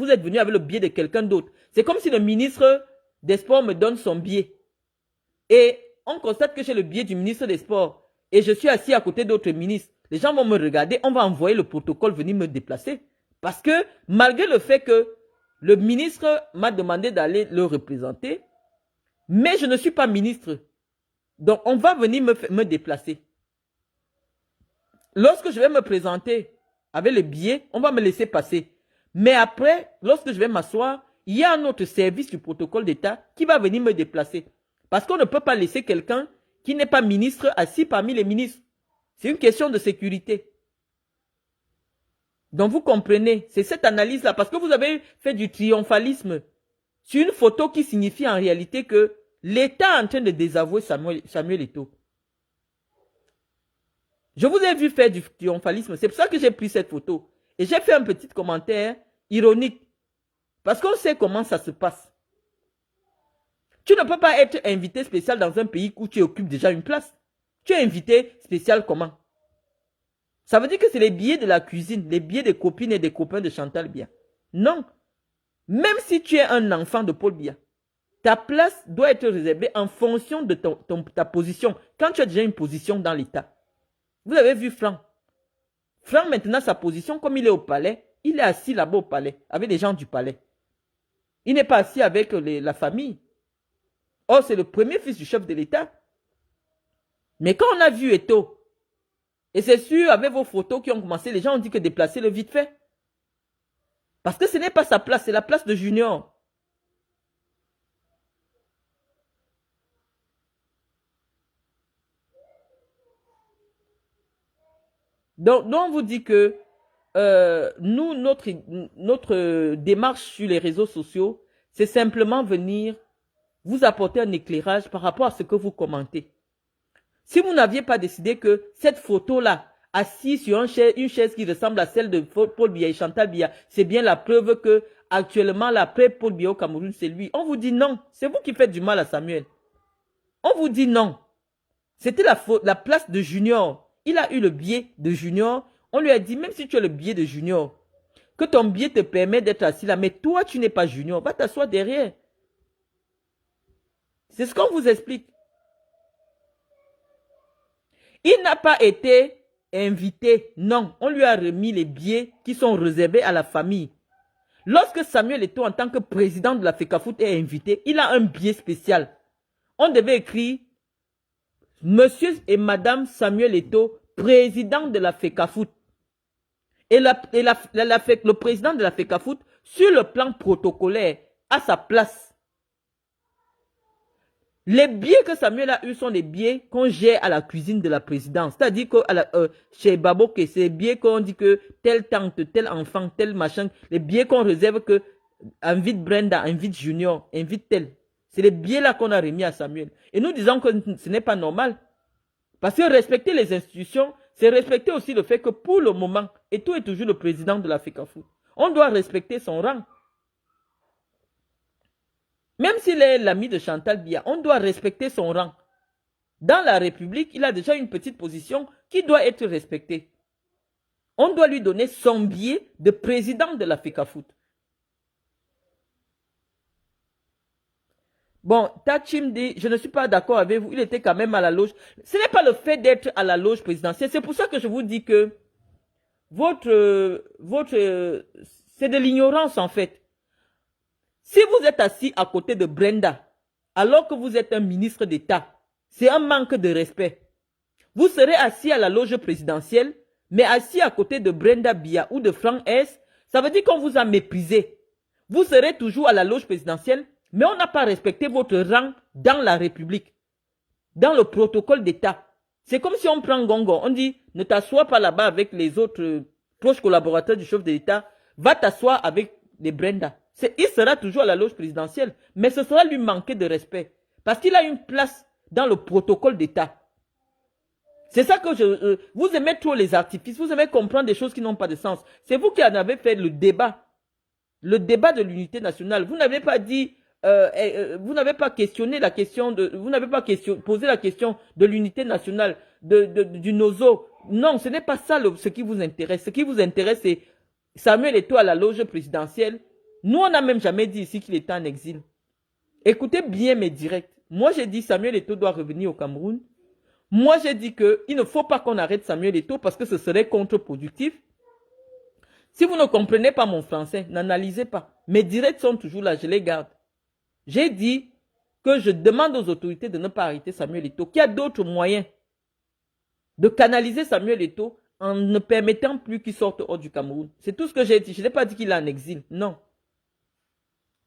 Speaker 1: êtes venu avec le billet de quelqu'un d'autre, c'est comme si le ministre des Sports me donne son billet. Et on constate que j'ai le billet du ministre des Sports et je suis assis à côté d'autres ministres. Les gens vont me regarder, on va envoyer le protocole venir me déplacer. Parce que malgré le fait que le ministre m'a demandé d'aller le représenter, mais je ne suis pas ministre. Donc on va venir me déplacer. Lorsque je vais me présenter avec le billet, on va me laisser passer. Mais après, lorsque je vais m'asseoir, il y a un autre service du protocole d'État qui va venir me déplacer. Parce qu'on ne peut pas laisser quelqu'un qui n'est pas ministre assis parmi les ministres. C'est une question de sécurité. Donc vous comprenez, c'est cette analyse-là. Parce que vous avez fait du triomphalisme sur une photo qui signifie en réalité que l'État est en train de désavouer Samuel Eto'o. Je vous ai vu faire du triomphalisme. C'est pour ça que j'ai pris cette photo. Et j'ai fait un petit commentaire ironique. Parce qu'on sait comment ça se passe. Tu ne peux pas être invité spécial dans un pays où tu occupes déjà une place. Tu es invité spécial comment? Ça veut dire que c'est les billets de la cuisine, les billets des copines et des copains de Chantal Biya. Non. Même si tu es un enfant de Paul Biya, ta place doit être réservée en fonction de ta position. Quand tu as déjà une position dans l'État. Vous avez vu Franck. Franck, maintenant, sa position, comme il est au palais, il est assis là-bas au palais, avec les gens du palais. Il n'est pas assis avec la famille. Or, c'est le premier fils du chef de l'État. Mais quand on a vu Eto'o, et c'est sûr, avec vos photos qui ont commencé, les gens ont dit que déplacer-le vite fait. Parce que ce n'est pas sa place, c'est la place de Junior. Donc on vous dit que nous, notre démarche sur les réseaux sociaux, c'est simplement venir vous apporter un éclairage par rapport à ce que vous commentez. Si vous n'aviez pas décidé que cette photo-là, assise sur une chaise qui ressemble à celle de Paul Biya et Chantal Biya, c'est bien la preuve que actuellement, l'après Paul Biya au Cameroun, c'est lui. On vous dit non, c'est vous qui faites du mal à Samuel. On vous dit non. C'était la place de Junior. Il a eu le billet de Junior. On lui a dit, même si tu as le billet de Junior, que ton billet te permet d'être assis là, mais toi, tu n'es pas Junior, va t'asseoir derrière. C'est ce qu'on vous explique. Il n'a pas été invité, non. On lui a remis les billets qui sont réservés à la famille. Lorsque Samuel Eto'o, en tant que président de la FECAFOOT, est invité, il a un billet spécial. On devait écrire Monsieur et Madame Samuel Eto'o, président de la FECAFOOT. Et le président de la FECAFOOT, sur le plan protocolaire, a sa place. Les billets que Samuel a eus sont des billets qu'on gère à la cuisine de la présidence. C'est-à-dire que chez Baboke, c'est des billets qu'on dit que telle tante, tel enfant, tel machin, les billets qu'on réserve que invite Brenda, invite Junior, invite tel. C'est les billets là qu'on a remis à Samuel. Et nous disons que ce n'est pas normal. Parce que respecter les institutions, c'est respecter aussi le fait que pour le moment, Eto'o est toujours le président de la FECAFOOT. On doit respecter son rang. Même s'il est l'ami de Chantal Biya, on doit respecter son rang. Dans la République, il a déjà une petite position qui doit être respectée. On doit lui donner son billet de président de la FECAFOOT. Bon, Tachim dit, je ne suis pas d'accord avec vous, il était quand même à la loge. Ce n'est pas le fait d'être à la loge présidentielle, c'est pour ça que je vous dis que c'est de l'ignorance en fait. Si vous êtes assis à côté de Brenda, alors que vous êtes un ministre d'État, c'est un manque de respect. Vous serez assis à la loge présidentielle, mais assis à côté de Brenda Biya ou de Franck S, ça veut dire qu'on vous a méprisé. Vous serez toujours à la loge présidentielle, mais on n'a pas respecté votre rang dans la République, dans le protocole d'État. C'est comme si on prend Gongo, on dit, ne t'assois pas là-bas avec les autres proches collaborateurs du chef de l'État, va t'asseoir avec les Brenda. Il sera toujours à la loge présidentielle, mais ce sera lui manquer de respect. Parce qu'il a une place dans le protocole d'État. C'est ça que vous aimez trop les artifices, vous aimez comprendre des choses qui n'ont pas de sens. C'est vous qui en avez fait le débat de l'unité nationale. Vous n'avez pas dit, vous n'avez pas questionné la question vous n'avez pas posé la question de l'unité nationale, du NOZO. Non, ce n'est pas ça ce qui vous intéresse. Ce qui vous intéresse, c'est Samuel Eto'o à la loge présidentielle. Nous, on n'a même jamais dit ici qu'il était en exil. Écoutez bien mes directs. Moi, j'ai dit Samuel Eto'o doit revenir au Cameroun. Moi, j'ai dit qu'il ne faut pas qu'on arrête Samuel Eto'o parce que ce serait contre-productif. Si vous ne comprenez pas mon français, n'analysez pas. Mes directs sont toujours là, je les garde. J'ai dit que je demande aux autorités de ne pas arrêter Samuel Eto'o, qu'il y a d'autres moyens de canaliser Samuel Eto'o en ne permettant plus qu'il sorte hors du Cameroun. C'est tout ce que j'ai dit. Je n'ai pas dit qu'il est en exil. Non.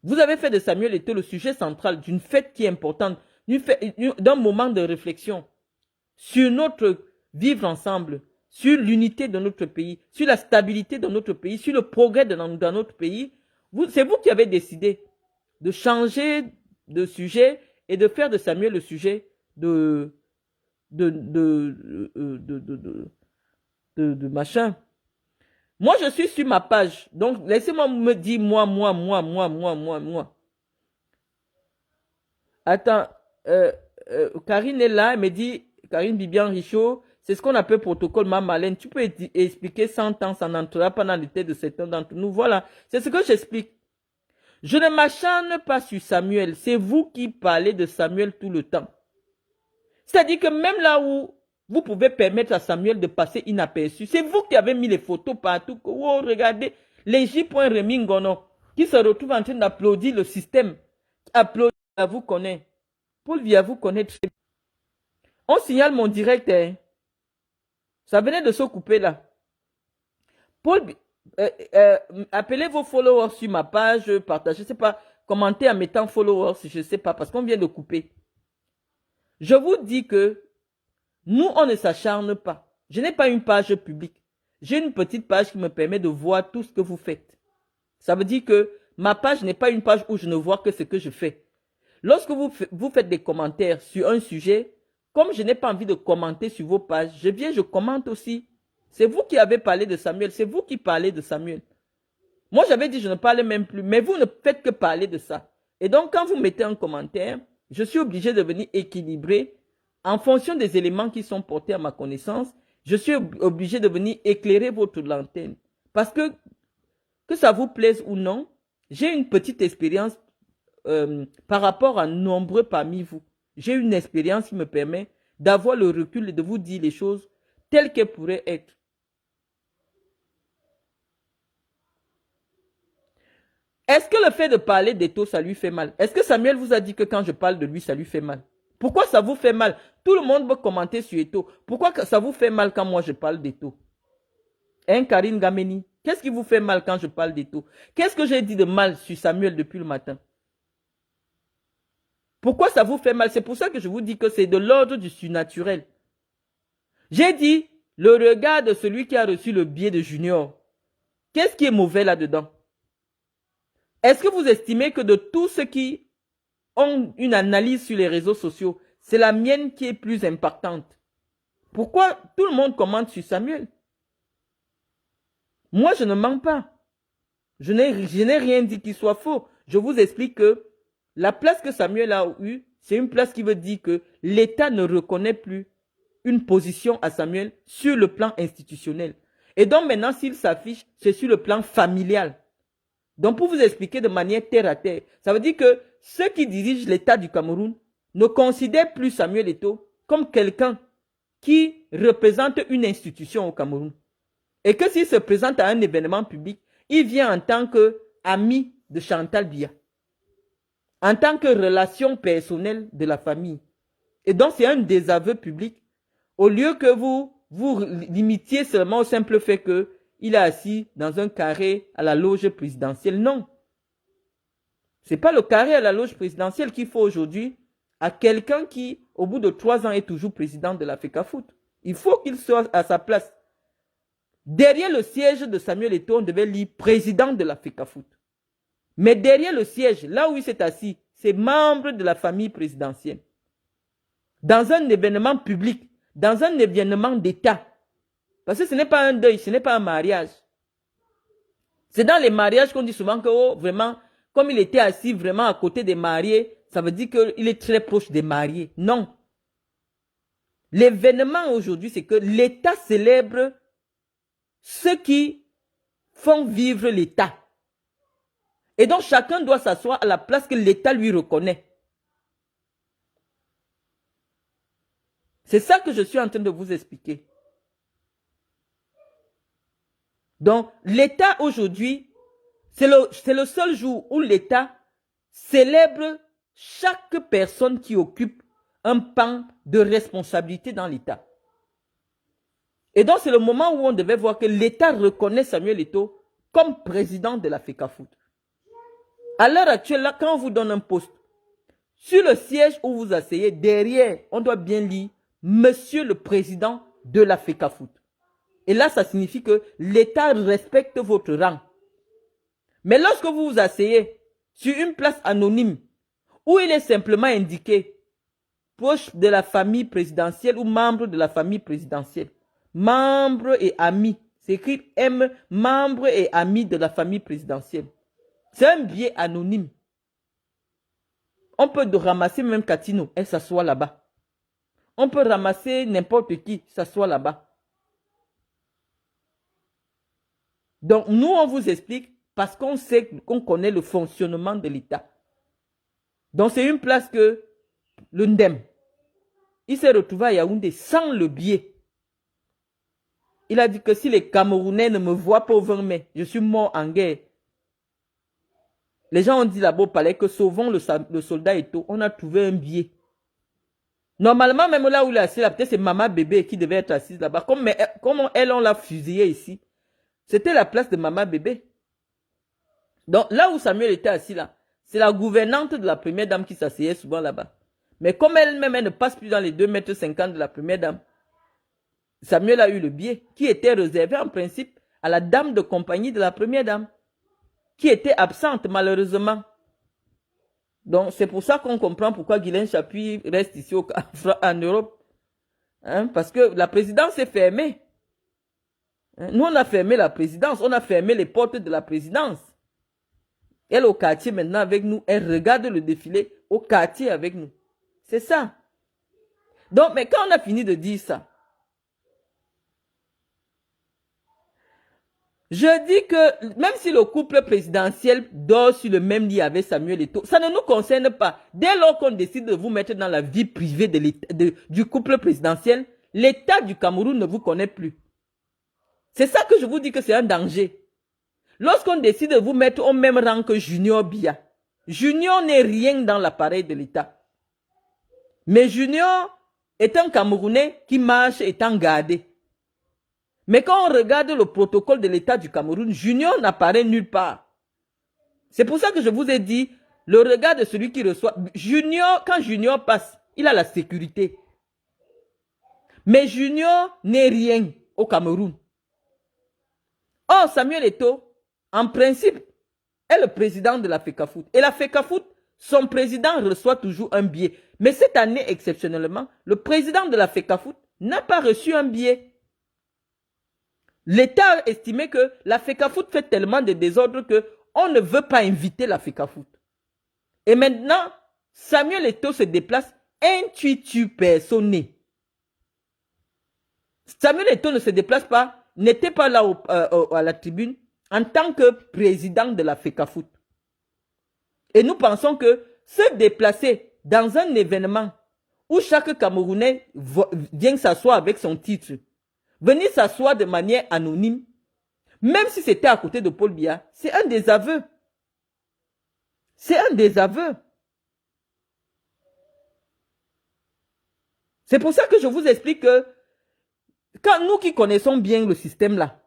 Speaker 1: Vous avez fait de Samuel Eto'o le sujet central d'une fête qui est importante, d'un moment de réflexion sur notre vivre ensemble, sur l'unité de notre pays, sur la stabilité de notre pays, sur le progrès dans notre pays. C'est vous qui avez décidé de changer de sujet et de faire de Samuel le sujet de machin. Moi, je suis sur ma page. Donc, laissez-moi me dire moi. Attends, Karine est là, elle me dit, Karine Bibian Richaud, c'est ce qu'on appelle protocole Mamalène. Tu peux expliquer 100 ans, ça n'entrera pas dans les têtes de certains d'entre nous. Voilà, c'est ce que j'explique. Je ne m'acharne pas sur Samuel. C'est vous qui parlez de Samuel tout le temps. C'est-à-dire que même là où vous pouvez permettre à Samuel de passer inaperçu, c'est vous qui avez mis les photos partout. Oh, regardez, les J.Remingono qui se retrouvent en train d'applaudir le système. Applaudir, vous connaît. Paul Biya vous connaît très bien. On signale mon direct. Hein. Ça venait de se couper là. Paul, appelez vos followers sur ma page, partagez, je ne sais pas, commentez en mettant followers, je ne sais pas, parce qu'on vient de couper. Je vous dis que nous, on ne s'acharne pas. Je n'ai pas une page publique. J'ai une petite page qui me permet de voir tout ce que vous faites. Ça veut dire que ma page n'est pas une page où je ne vois que ce que je fais. Lorsque vous faites des commentaires sur un sujet, comme je n'ai pas envie de commenter sur vos pages, je commente aussi. C'est vous qui avez parlé de Samuel, c'est vous qui parlez de Samuel. Moi, j'avais dit je ne parlais même plus, mais vous ne faites que parler de ça. Et donc, quand vous mettez un commentaire, je suis obligé de venir équilibrer en fonction des éléments qui sont portés à ma connaissance. Je suis obligé de venir éclairer votre lanterne. Parce que ça vous plaise ou non, j'ai une petite expérience par rapport à nombreux parmi vous. J'ai une expérience qui me permet d'avoir le recul et de vous dire les choses telles qu'elles pourraient être. Est-ce que le fait de parler d'Eto'o, ça lui fait mal? Est-ce que Samuel vous a dit que quand je parle de lui, ça lui fait mal? Pourquoi ça vous fait mal? Tout le monde peut commenter sur Eto'o. Pourquoi ça vous fait mal quand moi je parle d'Eto'o? Hein, Karine Gameni? Qu'est-ce qui vous fait mal quand je parle d'Eto'o? Qu'est-ce que j'ai dit de mal sur Samuel depuis le matin? Pourquoi ça vous fait mal? C'est pour ça que je vous dis que c'est de l'ordre du surnaturel. J'ai dit le regard de celui qui a reçu le billet de Junior. Qu'est-ce qui est mauvais là-dedans? Est-ce que vous estimez que de tous ceux qui ont une analyse sur les réseaux sociaux, c'est la mienne qui est plus impactante? Pourquoi tout le monde commente sur Samuel? Moi, je ne mens pas. Je n'ai rien dit qui soit faux. Je vous explique que la place que Samuel a eue, c'est une place qui veut dire que l'État ne reconnaît plus une position à Samuel sur le plan institutionnel. Et donc maintenant, s'il s'affiche, c'est sur le plan familial. Donc pour vous expliquer de manière terre à terre, ça veut dire que ceux qui dirigent l'État du Cameroun ne considèrent plus Samuel Eto'o comme quelqu'un qui représente une institution au Cameroun. Et que s'il se présente à un événement public, il vient en tant qu'ami de Chantal Biya, en tant que relation personnelle de la famille. Et donc c'est un désaveu public. Au lieu que vous limitiez seulement au simple fait qu'il est assis dans un carré à la loge présidentielle. Non. Ce n'est pas le carré à la loge présidentielle qu'il faut aujourd'hui à quelqu'un qui, au bout de 3 ans, est toujours président de la FECAFOOT. Il faut qu'il soit à sa place. Derrière le siège de Samuel Eto'o, on devait lire président de la FECAFOOT. Mais derrière le siège, là où il s'est assis, c'est membre de la famille présidentielle. Dans un événement public, dans un événement d'État. Parce que ce n'est pas un deuil, ce n'est pas un mariage. C'est dans les mariages qu'on dit souvent que, oh, vraiment, comme il était assis vraiment à côté des mariés, ça veut dire qu'il est très proche des mariés. Non. L'événement aujourd'hui, c'est que l'État célèbre ceux qui font vivre l'État. Et donc, chacun doit s'asseoir à la place que l'État lui reconnaît. C'est ça que je suis en train de vous expliquer. Donc, l'État aujourd'hui, c'est le seul jour où l'État célèbre chaque personne qui occupe un pan de responsabilité dans l'État. Et donc, c'est le moment où on devait voir que l'État reconnaît Samuel Eto'o comme président de la FECAFOOT. À l'heure actuelle, là, quand on vous donne un poste, sur le siège où vous asseyez, derrière, on doit bien lire Monsieur le Président de la FECAFOOT. Et là, ça signifie que l'État respecte votre rang. Mais lorsque vous vous asseyez sur une place anonyme, où il est simplement indiqué proche de la famille présidentielle ou membre de la famille présidentielle, membre et ami, c'est écrit M, membre et ami de la famille présidentielle. C'est un billet anonyme. On peut ramasser même Katino, elle s'assoit là-bas. On peut ramasser n'importe qui, s'assoit là-bas. Donc, nous, on vous explique parce qu'on sait, qu'on connaît le fonctionnement de l'État. Donc, c'est une place que le Ndem, il s'est retrouvé à Yaoundé sans le billet. Il a dit que si les Camerounais ne me voient pas au 20 mai, je suis mort en guerre. Les gens ont dit là-bas au palais que sauvons le soldat Eto'o, on a trouvé un billet. Normalement, même là où il est assis, peut-être c'est Maman Bébé qui devait être assise là-bas. Comment elle, on l'a fusillé ici. C'était la place de Maman Bébé. Donc là où Samuel était assis là, c'est la gouvernante de la première dame qui s'asseyait souvent là-bas. Mais comme elle-même, elle ne passe plus dans les 2,50 m de la première dame, Samuel a eu le billet qui était réservé en principe à la dame de compagnie de la première dame, qui était absente malheureusement. Donc c'est pour ça qu'on comprend pourquoi Guylaine Chapuis reste ici en Europe. Hein, parce que la présidence est fermée. Hein, nous on a fermé la présidence, on a fermé les portes de la présidence. Elle au quartier maintenant avec nous, elle regarde le défilé au quartier avec nous. C'est ça. Donc, mais quand on a fini de dire ça, je dis que même si le couple présidentiel dort sur le même lit avec Samuel Eto'o, ça ne nous concerne pas. Dès lors qu'on décide de vous mettre dans la vie privée du couple présidentiel, l'État du Cameroun ne vous connaît plus. C'est ça que je vous dis que c'est un danger. Lorsqu'on décide de vous mettre au même rang que Junior Biya, Junior n'est rien dans l'appareil de l'État. Mais Junior est un Camerounais qui marche étant gardé. Mais quand on regarde le protocole de l'État du Cameroun, Junior n'apparaît nulle part. C'est pour ça que je vous ai dit, le regard de celui qui reçoit. Junior, quand Junior passe, il a la sécurité. Mais Junior n'est rien au Cameroun. Or, Samuel Eto'o, en principe, est le président de la FECAFOOT. Et la FECAFOOT, son président reçoit toujours un billet. Mais cette année, exceptionnellement, le président de la FECAFOOT n'a pas reçu un billet. L'État a estimé que la FECAFOOT fait tellement de désordre qu'on ne veut pas inviter la FECAFOOT. Et maintenant, Samuel Eto'o se déplace intuitu personné. Samuel Eto'o ne se déplace pas, n'était pas là à la tribune en tant que président de la FECAFOOT. Et nous pensons que se déplacer dans un événement où chaque Camerounais vient s'asseoir avec son titre, venir s'asseoir de manière anonyme, même si c'était à côté de Paul Biya, c'est un désaveu. C'est un désaveu. C'est pour ça que je vous explique que quand nous qui connaissons bien le système là,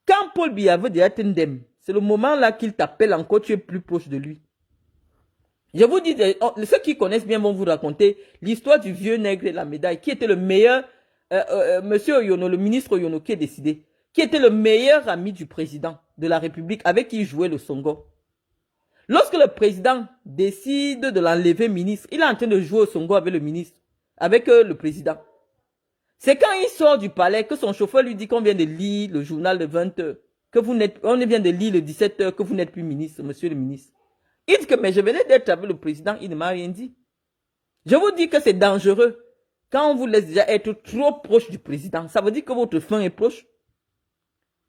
Speaker 1: quand Paul Biya veut dire Tendem, c'est le moment là qu'il t'appelle encore, tu es plus proche de lui. Je vous dis, ceux qui connaissent bien vont vous raconter l'histoire du vieux nègre et la médaille, qui était le meilleur, monsieur Oyono, le ministre Oyono qui est décidé, qui était le meilleur ami du président de la République avec qui il jouait le songo. Lorsque le président décide de l'enlever ministre, il est en train de jouer au songo avec le ministre, avec le président. C'est quand il sort du palais que son chauffeur lui dit qu'on vient de lire le journal de 20 h, on vient de lire le 17 h, que vous n'êtes plus ministre, monsieur le ministre. Il dit que mais je venais d'être avec le président, il ne m'a rien dit. Je vous dis que c'est dangereux quand on vous laisse déjà être trop proche du président. Ça veut dire que votre fin est proche.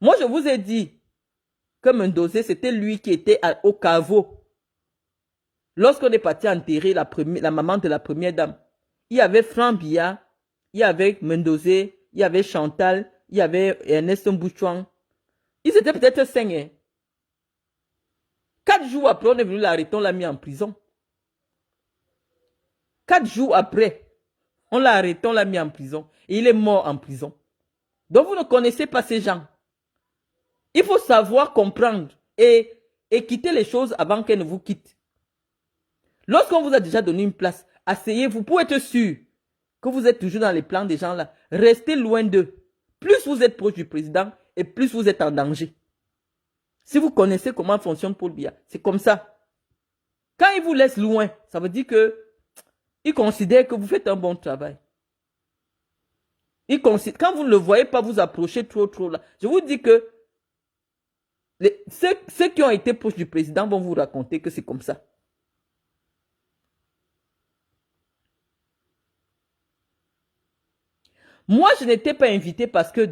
Speaker 1: Moi, je vous ai dit que Mendozé, c'était lui qui était au caveau. Lorsqu'on est parti enterrer la maman de la première dame, il y avait Franck Biya, il y avait Mendozé, il y avait Chantal, il y avait Ernest Mbouchouang. Ils étaient peut-être 5. Hein. 4 jours après, on est venu l'arrêter, on l'a mis en prison. 4 jours après, on l'a arrêté, on l'a mis en prison. Et il est mort en prison. Donc vous ne connaissez pas ces gens. Il faut savoir comprendre et quitter les choses avant qu'elles ne vous quittent. Lorsqu'on vous a déjà donné une place, asseyez-vous pour être sûr que vous êtes toujours dans les plans des gens là. Restez loin d'eux. Plus vous êtes proche du président et plus vous êtes en danger. Si vous connaissez comment fonctionne Paul Biya, c'est comme ça. Quand il vous laisse loin, ça veut dire que il considère que vous faites un bon travail. Quand vous ne le voyez pas vous approcher trop là, je vous dis que ceux qui ont été proches du président vont vous raconter que c'est comme ça. Moi, je n'étais pas invité parce que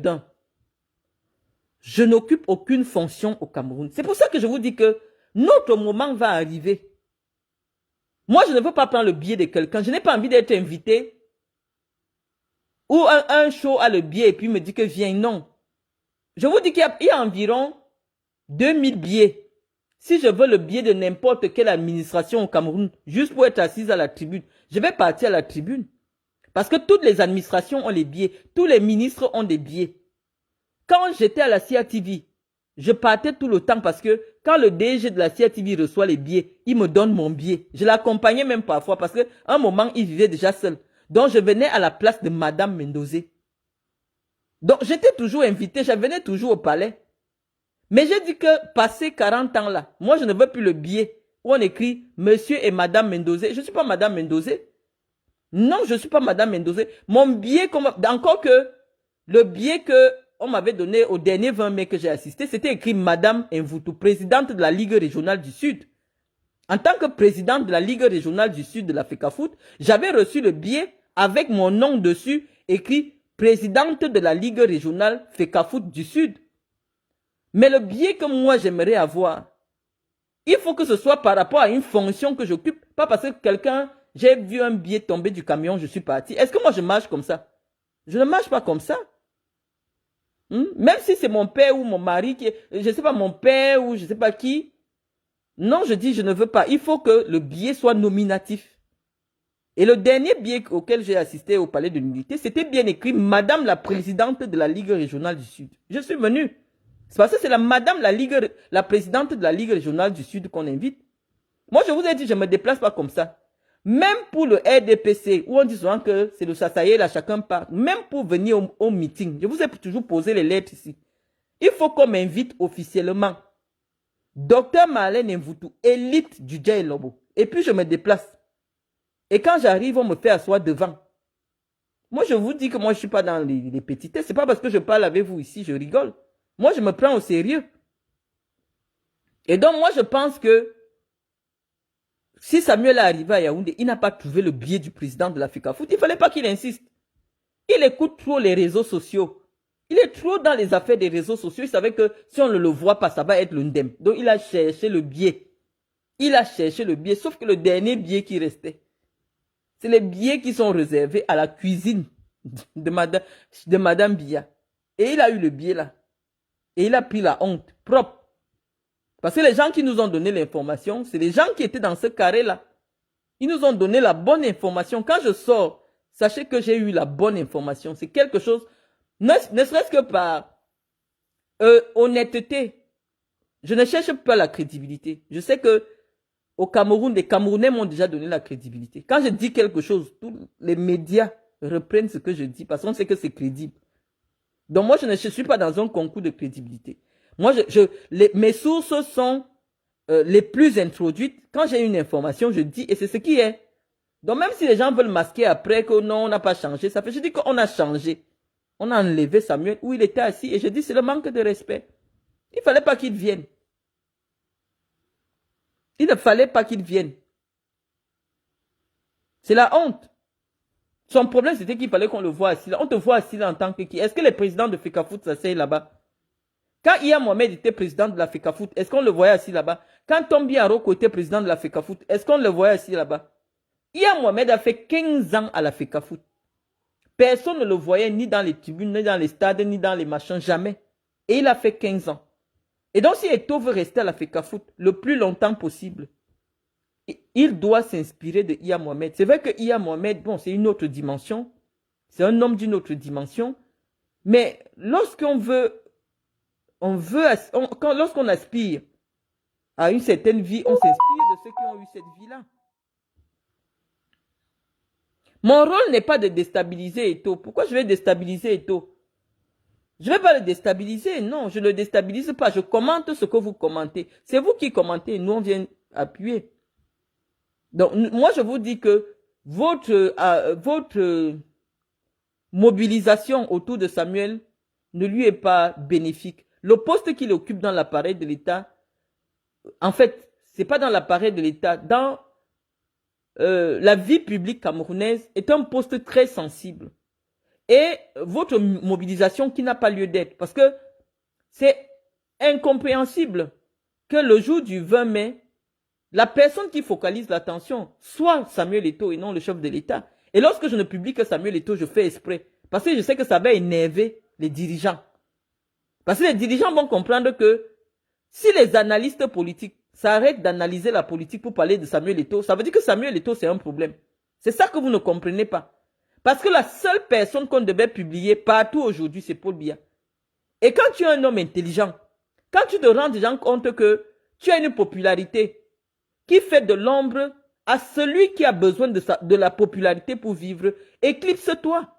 Speaker 1: je n'occupe aucune fonction au Cameroun. C'est pour ça que je vous dis que notre moment va arriver. Moi, je ne veux pas prendre le billet de quelqu'un. Je n'ai pas envie d'être invité. Ou un show a le billet et puis me dit que viens. Non. Je vous dis qu'il y a environ 2000 billets. Si je veux le billet de n'importe quelle administration au Cameroun, juste pour être assise à la tribune, je vais partir à la tribune. Parce que toutes les administrations ont les billets. Tous les ministres ont des billets. Quand j'étais à la CIATV, je partais tout le temps parce que quand le DG de la CIATV reçoit les billets, il me donne mon billet. Je l'accompagnais même parfois parce qu'à un moment, il vivait déjà seul. Donc, je venais à la place de Madame Mendozé. Donc, j'étais toujours invité, je venais toujours au palais. Mais j'ai dit que, passé 40 ans là, moi, je ne veux plus le billet où on écrit Monsieur et Madame Mendozé. Je ne suis pas Madame Mendozé. Non, je ne suis pas Madame Mendozé. Mon billet, encore que le billet que on m'avait donné au dernier 20 mai que j'ai assisté, c'était écrit Madame Mvoutou, présidente de la Ligue régionale du Sud. En tant que présidente de la Ligue régionale du Sud de la FECAFOOT, j'avais reçu le billet avec mon nom dessus, écrit présidente de la Ligue régionale FECAFOOT du Sud. Mais le billet que moi j'aimerais avoir, il faut que ce soit par rapport à une fonction que j'occupe, pas parce que quelqu'un, j'ai vu un billet tomber du camion, je suis parti. Est-ce que moi je marche comme ça? Je ne marche pas comme ça. Même si c'est mon père ou mon mari, je ne sais pas, mon père ou je ne sais pas qui. Non, je dis je ne veux pas. Il faut que le billet soit nominatif. Et le dernier billet auquel j'ai assisté au palais de l'Unité, c'était bien écrit Madame la présidente de la Ligue régionale du Sud. Je suis venu. C'est parce que c'est la Madame la présidente de la Ligue régionale du Sud qu'on invite. Moi, je vous ai dit, je ne me déplace pas comme ça. Même pour le RDPC, où on dit souvent que c'est le chassaillé, là, chacun part. Même pour venir au meeting, je vous ai toujours posé les lettres ici. Il faut qu'on m'invite officiellement. Docteur Marlène Mvoutou, élite du Djaï Lobo. Et puis, je me déplace. Et quand j'arrive, on me fait asseoir devant. Moi, je vous dis que moi, je ne suis pas dans les petitesses. Ce n'est pas parce que je parle avec vous ici, je rigole. Moi, je me prends au sérieux. Et donc, moi, je pense que si Samuel est arrivé à Yaoundé, il n'a pas trouvé le biais du président de l'Africa Foot. Il ne fallait pas qu'il insiste. Il écoute trop les réseaux sociaux. Il est trop dans les affaires des réseaux sociaux. Il savait que si on ne le voit pas, ça va être le ndem. Donc, il a cherché le biais. Il a cherché le biais, sauf que le dernier biais qui restait, c'est les billets qui sont réservés à la cuisine de Madame Biya. Et il a eu le billet là. Et il a pris la honte propre. Parce que les gens qui nous ont donné l'information, c'est les gens qui étaient dans ce carré-là. Ils nous ont donné la bonne information. Quand je sors, sachez que j'ai eu la bonne information. C'est quelque chose, ne serait-ce que par honnêteté. Je ne cherche pas la crédibilité. Je sais que au Cameroun, les Camerounais m'ont déjà donné la crédibilité. Quand je dis quelque chose, tous les médias reprennent ce que je dis parce qu'on sait que c'est crédible. Donc moi, je ne suis pas dans un concours de crédibilité. Moi, mes sources sont les plus introduites. Quand j'ai une information, je dis, et c'est ce qui est. Donc même si les gens veulent masquer après que non, on n'a pas changé, ça fait, je dis qu'on a changé. On a enlevé Samuel où il était assis et je dis, c'est le manque de respect. Il ne fallait pas qu'il vienne. Il ne fallait pas qu'il vienne. C'est la honte. Son problème, c'était qu'il fallait qu'on le voie assis là. On te voit assis là en tant que qui? Est-ce que les présidents de FECAFOOT s'asseyent là-bas? Quand Iya Mohamed était président de la FECAFOOT, est-ce qu'on le voyait assis là-bas? Quand Tombi Aroko était président de la FECAFOOT, est-ce qu'on le voyait assis là-bas? Iya Mohamed a fait 15 ans à la FECAFOOT. Personne ne le voyait ni dans les tribunes, ni dans les stades, ni dans les machins, jamais. Et il a fait 15 ans. Et donc, si Eto'o veut rester à la FECAFOOT le plus longtemps possible, il doit s'inspirer de Iya Mohamed. C'est vrai que Iya Mohamed, bon, c'est une autre dimension. C'est un homme d'une autre dimension. Mais lorsqu'on lorsqu'on aspire à une certaine vie, on s'inspire de ceux qui ont eu cette vie-là. Mon rôle n'est pas de déstabiliser Eto'o. Pourquoi je vais déstabiliser Eto'o? Je ne vais pas le déstabiliser. Non, je ne le déstabilise pas. Je commente ce que vous commentez. C'est vous qui commentez. Nous, on vient appuyer. Donc, moi, je vous dis que votre mobilisation autour de Samuel ne lui est pas bénéfique. Le poste qu'il occupe dans l'appareil de l'État, en fait, ce n'est pas dans l'appareil de l'État, dans la vie publique camerounaise, est un poste très sensible. Et votre mobilisation qui n'a pas lieu d'être, parce que c'est incompréhensible que le jour du 20 mai, la personne qui focalise l'attention soit Samuel Eto'o et non le chef de l'État. Et lorsque je ne publie que Samuel Eto'o, je fais exprès. Parce que je sais que ça va énerver les dirigeants. Parce que les dirigeants vont comprendre que si les analystes politiques s'arrêtent d'analyser la politique pour parler de Samuel Eto'o, ça veut dire que Samuel Eto'o, c'est un problème. C'est ça que vous ne comprenez pas. Parce que la seule personne qu'on devait publier partout aujourd'hui, c'est Paul Biya. Et quand tu es un homme intelligent, quand tu te rends déjà compte que tu as une popularité qui fait de l'ombre à celui qui a besoin de la popularité pour vivre, éclipse-toi.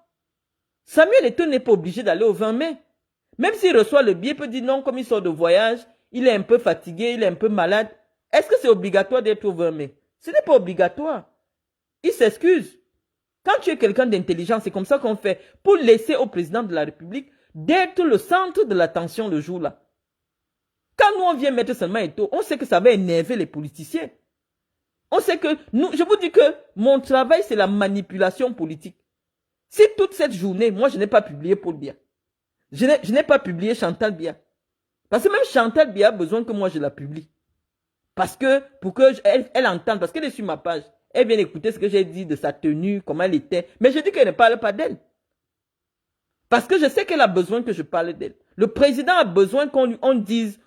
Speaker 1: Samuel Eto'o n'est pas obligé d'aller au 20 mai. Même s'il reçoit le billet, il peut dire non, comme il sort de voyage, il est un peu fatigué, il est un peu malade. Est-ce que c'est obligatoire d'être au 20 mai? Ce n'est pas obligatoire. Il s'excuse. Quand tu es quelqu'un d'intelligent, c'est comme ça qu'on fait pour laisser au président de la République d'être le centre de l'attention le jour-là. Quand nous, on vient mettre seulement Eto'o, on sait que ça va énerver les politiciens. On sait que, je vous dis que mon travail, c'est la manipulation politique. Si toute cette journée, moi, je n'ai pas publié Paul Biya, je n'ai pas publié Chantal Biya. Parce que même Chantal Biya a besoin que moi, je la publie. Parce que, pour qu'elle entende, parce qu'elle est sur ma page, elle vient écouter ce que j'ai dit de sa tenue, comment elle était. Mais je dis qu'elle ne parle pas d'elle. Parce que je sais qu'elle a besoin que je parle d'elle. Le président a besoin qu'on dise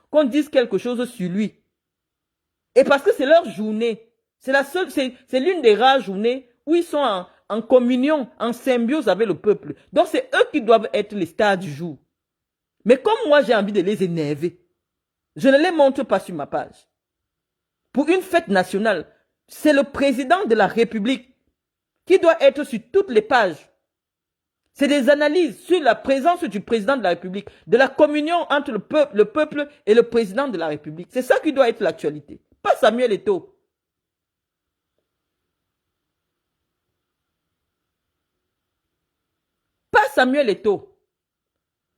Speaker 1: quelque chose sur lui. Et parce que c'est leur journée. C'est l'une des rares journées où ils sont en communion, en symbiose avec le peuple. Donc c'est eux qui doivent être les stars du jour. Mais comme moi j'ai envie de les énerver, je ne les montre pas sur ma page. Pour une fête nationale, c'est le président de la République qui doit être sur toutes les pages. C'est des analyses sur la présence du président de la République, de la communion entre le peuple et le président de la République. C'est ça qui doit être l'actualité. Pas Samuel Eto'o. Pas Samuel Eto'o.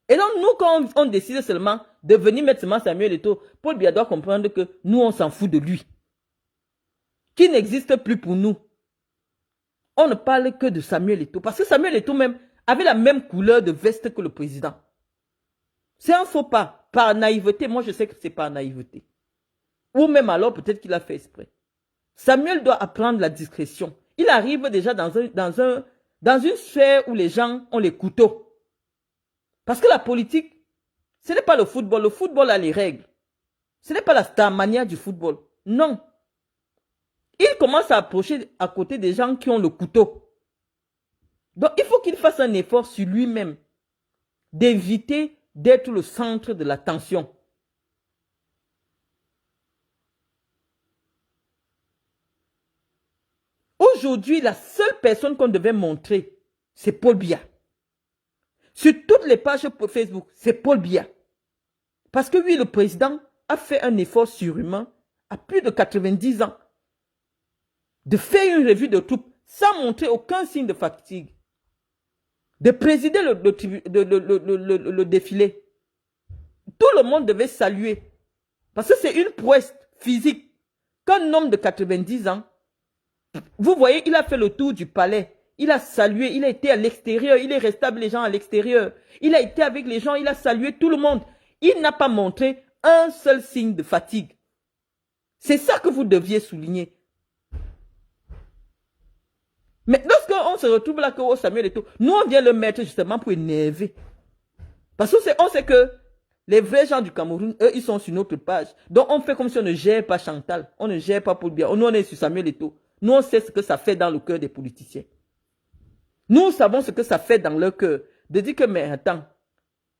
Speaker 1: Et donc, nous, quand on décide seulement de venir mettre seulement Samuel Eto'o, Paul Biya doit comprendre que nous, on s'en fout de lui. Qui n'existe plus pour nous. On ne parle que de Samuel Eto'o. Parce que Samuel Eto'o même avait la même couleur de veste que le président. C'est un faux pas. Par naïveté, moi je sais que c'est par naïveté. Ou même alors, peut-être qu'il a fait exprès. Samuel doit apprendre la discrétion. Il arrive déjà dans une sphère où les gens ont les couteaux. Parce que la politique, ce n'est pas le football. Le football a les règles. Ce n'est pas la starmania du football. Non. Il commence à approcher à côté des gens qui ont le couteau. Donc, il faut qu'il fasse un effort sur lui-même d'éviter d'être le centre de l'attention. Aujourd'hui, la seule personne qu'on devait montrer, c'est Paul Biya. Sur toutes les pages Facebook, c'est Paul Biya. Parce que oui, le président a fait un effort surhumain à plus de 90 ans de faire une revue de troupes sans montrer aucun signe de fatigue, de présider le défilé. Tout le monde devait saluer. Parce que c'est une prouesse physique qu'un homme de 90 ans, vous voyez, il a fait le tour du palais. Il a salué, il a été à l'extérieur, il est resté avec les gens à l'extérieur. Il a été avec les gens, il a salué tout le monde. Il n'a pas montré un seul signe de fatigue. C'est ça que vous deviez souligner. Mais lorsqu'on se retrouve là, que oh, Samuel Eto'o, nous on vient le mettre justement pour énerver. Parce qu'on sait que les vrais gens du Cameroun, eux, ils sont sur notre page. Donc on fait comme si on ne gère pas Chantal, on ne gère pas Paul Biya. Nous on est sur Samuel Eto'o. Nous on sait ce que ça fait dans le cœur des politiciens. Nous savons ce que ça fait dans leur cœur. De dire que, mais attends,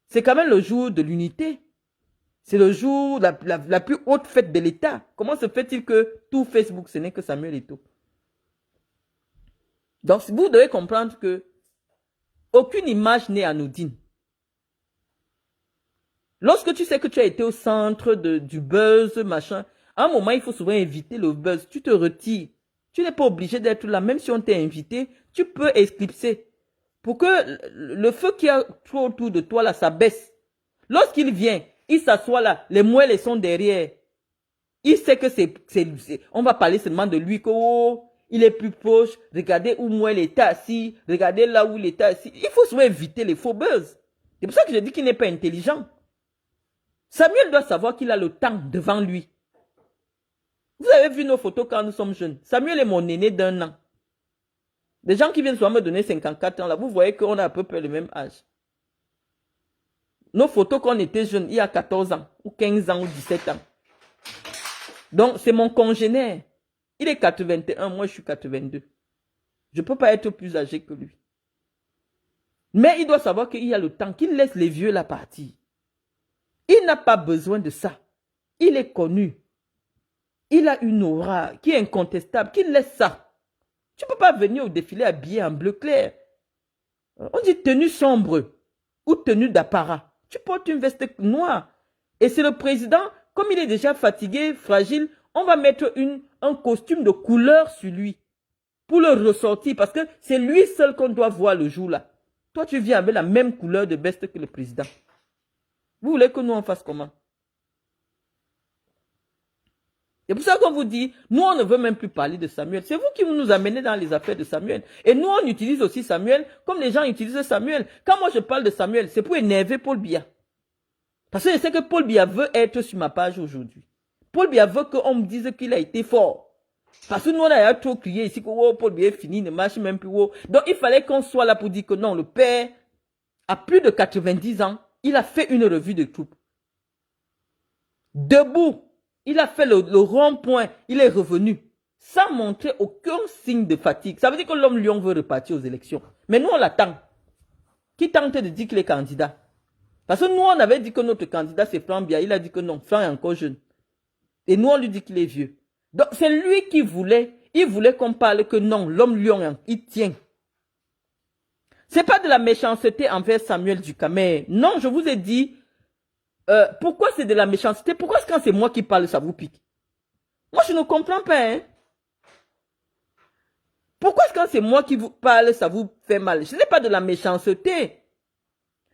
Speaker 1: c'est quand même le jour de l'unité. C'est le jour, la plus haute fête de l'État. Comment se fait-il que tout Facebook, ce n'est que Samuel Eto'o? Donc, vous devez comprendre que aucune image n'est anodine. Lorsque tu sais que tu as été au centre du buzz, machin, à un moment, il faut souvent éviter le buzz. Tu te retires. Tu n'es pas obligé d'être là. Même si on t'a invité, tu peux éclipser. Pour que le feu qui a trop autour de toi, là, ça baisse. Lorsqu'il vient, il s'assoit là, les moelles sont derrière. Il sait que on va parler seulement de lui, que oh, il est plus proche. Regardez où Moelle était assis. Regardez là où il était assis. Il faut souvent éviter les faux buzz. C'est pour ça que je dis qu'il n'est pas intelligent. Samuel doit savoir qu'il a le temps devant lui. Vous avez vu nos photos quand nous sommes jeunes. Samuel est mon aîné d'1 an. Les gens qui viennent souvent me donner 54 ans, là, vous voyez qu'on a à peu près le même âge. Nos photos quand on était jeunes, il y a 14 ans, ou 15 ans, ou 17 ans. Donc, c'est mon congénère. Il est 81, moi je suis 82. Je ne peux pas être plus âgé que lui. Mais il doit savoir qu'il y a le temps, qu'il laisse les vieux là partir. Il n'a pas besoin de ça. Il est connu. Il a une aura qui est incontestable, qu'il laisse ça. Tu ne peux pas venir au défilé habillé en bleu clair. On dit tenue sombre ou tenue d'apparat. Tu portes une veste noire. Et c'est le président, comme il est déjà fatigué, fragile, on va mettre un costume de couleur sur lui pour le ressortir parce que c'est lui seul qu'on doit voir le jour là. Toi, tu viens avec la même couleur de veste que le président. Vous voulez que nous on fasse comment? C'est pour ça qu'on vous dit, nous on ne veut même plus parler de Samuel. C'est vous qui nous amenez dans les affaires de Samuel. Et nous on utilise aussi Samuel comme les gens utilisent Samuel. Quand moi je parle de Samuel, c'est pour énerver Paul Biya. Parce que je sais que Paul Biya veut être sur ma page aujourd'hui. Paul Biya veut qu'on me dise qu'il a été fort. Parce que nous on a trop crié ici que oh, Paul Biya est fini, ne marche même plus. Oh. Donc il fallait qu'on soit là pour dire que non, le père a plus de 90 ans, il a fait une revue de troupes. Debout. Il a fait le rond-point, il est revenu. sans montrer aucun signe de fatigue. Ça veut dire que l'homme lion veut repartir aux élections. Mais nous, on l'attend. Qui tente de dire qu'il est candidat? Parce que nous, on avait dit que notre candidat, c'est Franck Biya. Il a dit que non, Franck est encore jeune. Et nous, on lui dit qu'il est vieux. Donc, c'est lui qui voulait, il voulait qu'on parle que non, l'homme lion, il tient. C'est pas de la méchanceté envers Samuel Ducamel. Non, je vous ai dit, pourquoi c'est de la méchanceté? Pourquoi quand c'est moi qui parle, ça vous pique? Moi, je ne comprends pas, hein. Pourquoi quand c'est moi qui vous parle, ça vous fait mal? Ce n'est pas de la méchanceté.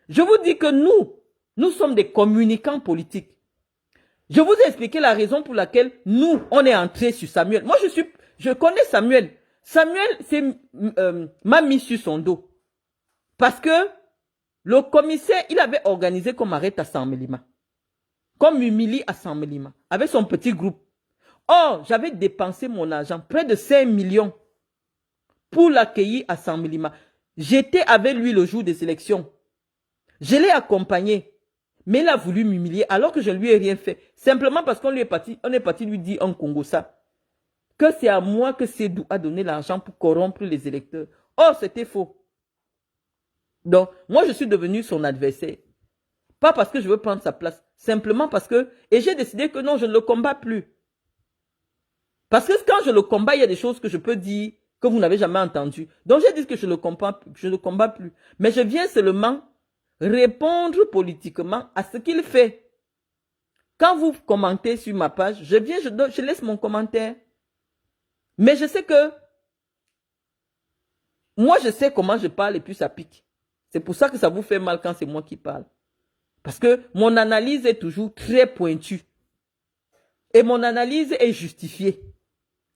Speaker 1: Je vous dis que nous sommes des communicants politiques. Je vous ai expliqué la raison pour laquelle nous, on est entré sur Samuel. Moi, je connais Samuel. Samuel m'a mis sur son dos. Parce que le commissaire, il avait organisé qu'on m'arrête à Saint-Mélima. Qu'on m'humilie à Saint-Mélima. Avec son petit groupe. Or, j'avais dépensé mon argent, près de 5 millions, pour l'accueillir à Saint-Mélima. J'étais avec lui le jour des élections. Je l'ai accompagné. Mais il a voulu m'humilier alors que je ne lui ai rien fait. Simplement parce qu'on est parti lui dire en Congo ça. Que c'est à moi que Sédou a donné l'argent pour corrompre les électeurs. Or, c'était faux. Donc, moi, je suis devenu son adversaire. Pas parce que je veux prendre sa place. Simplement parce que... Et j'ai décidé que non, je ne le combats plus. Parce que quand je le combats, il y a des choses que je peux dire que vous n'avez jamais entendues. Donc, j'ai dit que je ne le combats plus. Mais je viens seulement répondre politiquement à ce qu'il fait. Quand vous commentez sur ma page, je laisse mon commentaire. Mais je sais que moi, je sais comment je parle et puis ça pique. C'est pour ça que ça vous fait mal quand c'est moi qui parle. Parce que mon analyse est toujours très pointue. Et mon analyse est justifiée.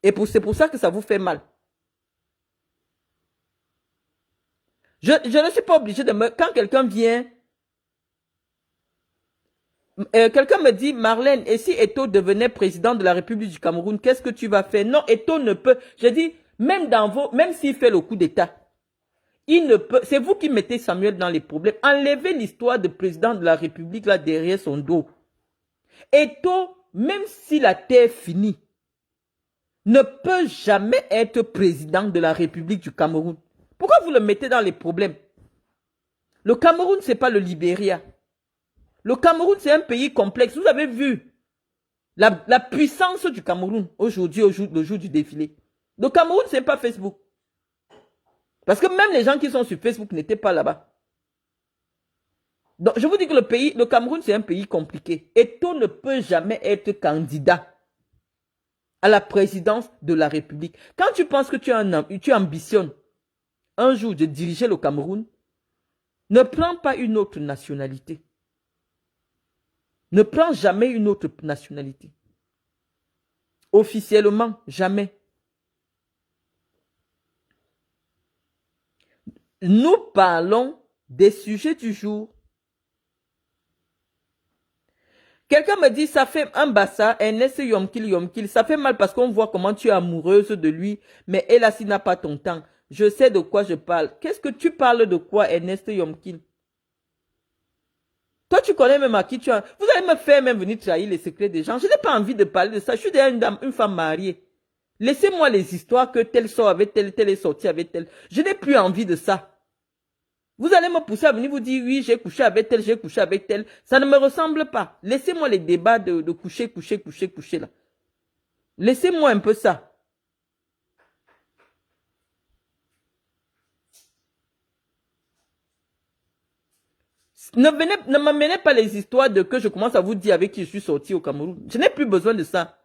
Speaker 1: Et c'est pour ça que ça vous fait mal. Je ne suis pas obligé de me... Quand quelqu'un vient... quelqu'un me dit, Marlène, et si Eto'o devenait président de la République du Cameroun, qu'est-ce que tu vas faire? Non, Eto'o ne peut... Je dis, même s'il fait le coup d'État, il ne peut... C'est vous qui mettez Samuel dans les problèmes. Enlevez l'histoire de président de la République là derrière son dos. Eto'o, même si la terre finit, ne peut jamais être président de la République du Cameroun. Pourquoi vous le mettez dans les problèmes? Le Cameroun, ce n'est pas le Libéria. Le Cameroun, c'est un pays complexe. Vous avez vu la puissance du Cameroun aujourd'hui, le jour du défilé. Le Cameroun, ce n'est pas Facebook. Parce que même les gens qui sont sur Facebook n'étaient pas là-bas. Donc, je vous dis que le Cameroun, c'est un pays compliqué. Eto'o ne peut jamais être candidat à la présidence de la République. Quand tu penses que tu ambitionnes un jour de diriger le Cameroun, ne prends pas une autre nationalité. Ne prends jamais une autre nationalité. Officiellement, jamais. Nous parlons des sujets du jour. Quelqu'un me dit, ça fait un bassa, Ernest Yomkil, ça fait mal parce qu'on voit comment tu es amoureuse de lui, mais Elassi n'a pas ton temps. Je sais de quoi je parle. Qu'est-ce que tu parles de quoi, Ernest Yomkil? Toi, tu connais même à qui tu as... Vous allez me faire même venir trahir les secrets des gens. Je n'ai pas envie de parler de ça. Je suis déjà une femme mariée. Laissez-moi les histoires que tel sort avec tel est sorti avec tel. Je n'ai plus envie de ça. Vous allez me pousser à venir vous dire, oui, j'ai couché avec tel, j'ai couché avec tel. Ça ne me ressemble pas. Laissez-moi les débats de coucher là. Laissez-moi un peu ça. Ne m'amenez pas les histoires de que je commence à vous dire avec qui je suis sorti au Cameroun. Je n'ai plus besoin de ça.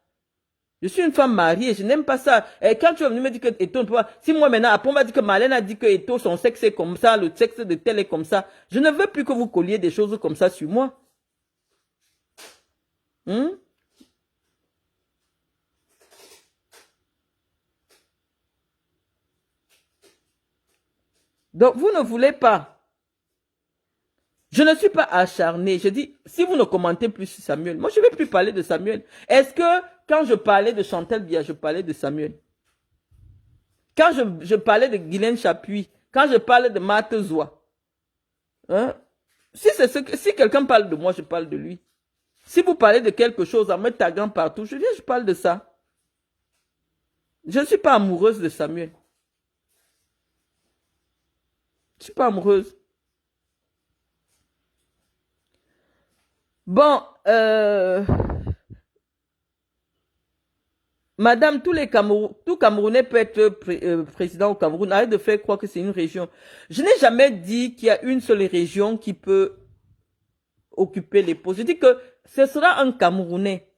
Speaker 1: Je suis une femme mariée, je n'aime pas ça. Et quand tu vas venir me dire que Eto'o ne peut pas... Si moi maintenant, après on m'a dit que Marlène a dit que Eto'o, son sexe est comme ça, le sexe de tel est comme ça. Je ne veux plus que vous colliez des choses comme ça sur moi. Donc vous ne voulez pas. Je ne suis pas acharné. Je dis, si vous ne commentez plus sur Samuel, moi je ne vais plus parler de Samuel. Est-ce que quand je parlais de Chantal Biya, je parlais de Samuel? Quand je parlais de Guylaine Chapuis, quand je parlais de Marthe Zoua, hein? Si quelqu'un parle de moi, je parle de lui. Si vous parlez de quelque chose en me taguant partout, je parle de ça. Je ne suis pas amoureuse de Samuel. Je ne suis pas amoureuse. Bon, madame, tout Camerounais peut être président au Cameroun. Arrête de faire croire que c'est une région. Je n'ai jamais dit qu'il y a une seule région qui peut occuper les postes. Je dis que ce sera un Camerounais,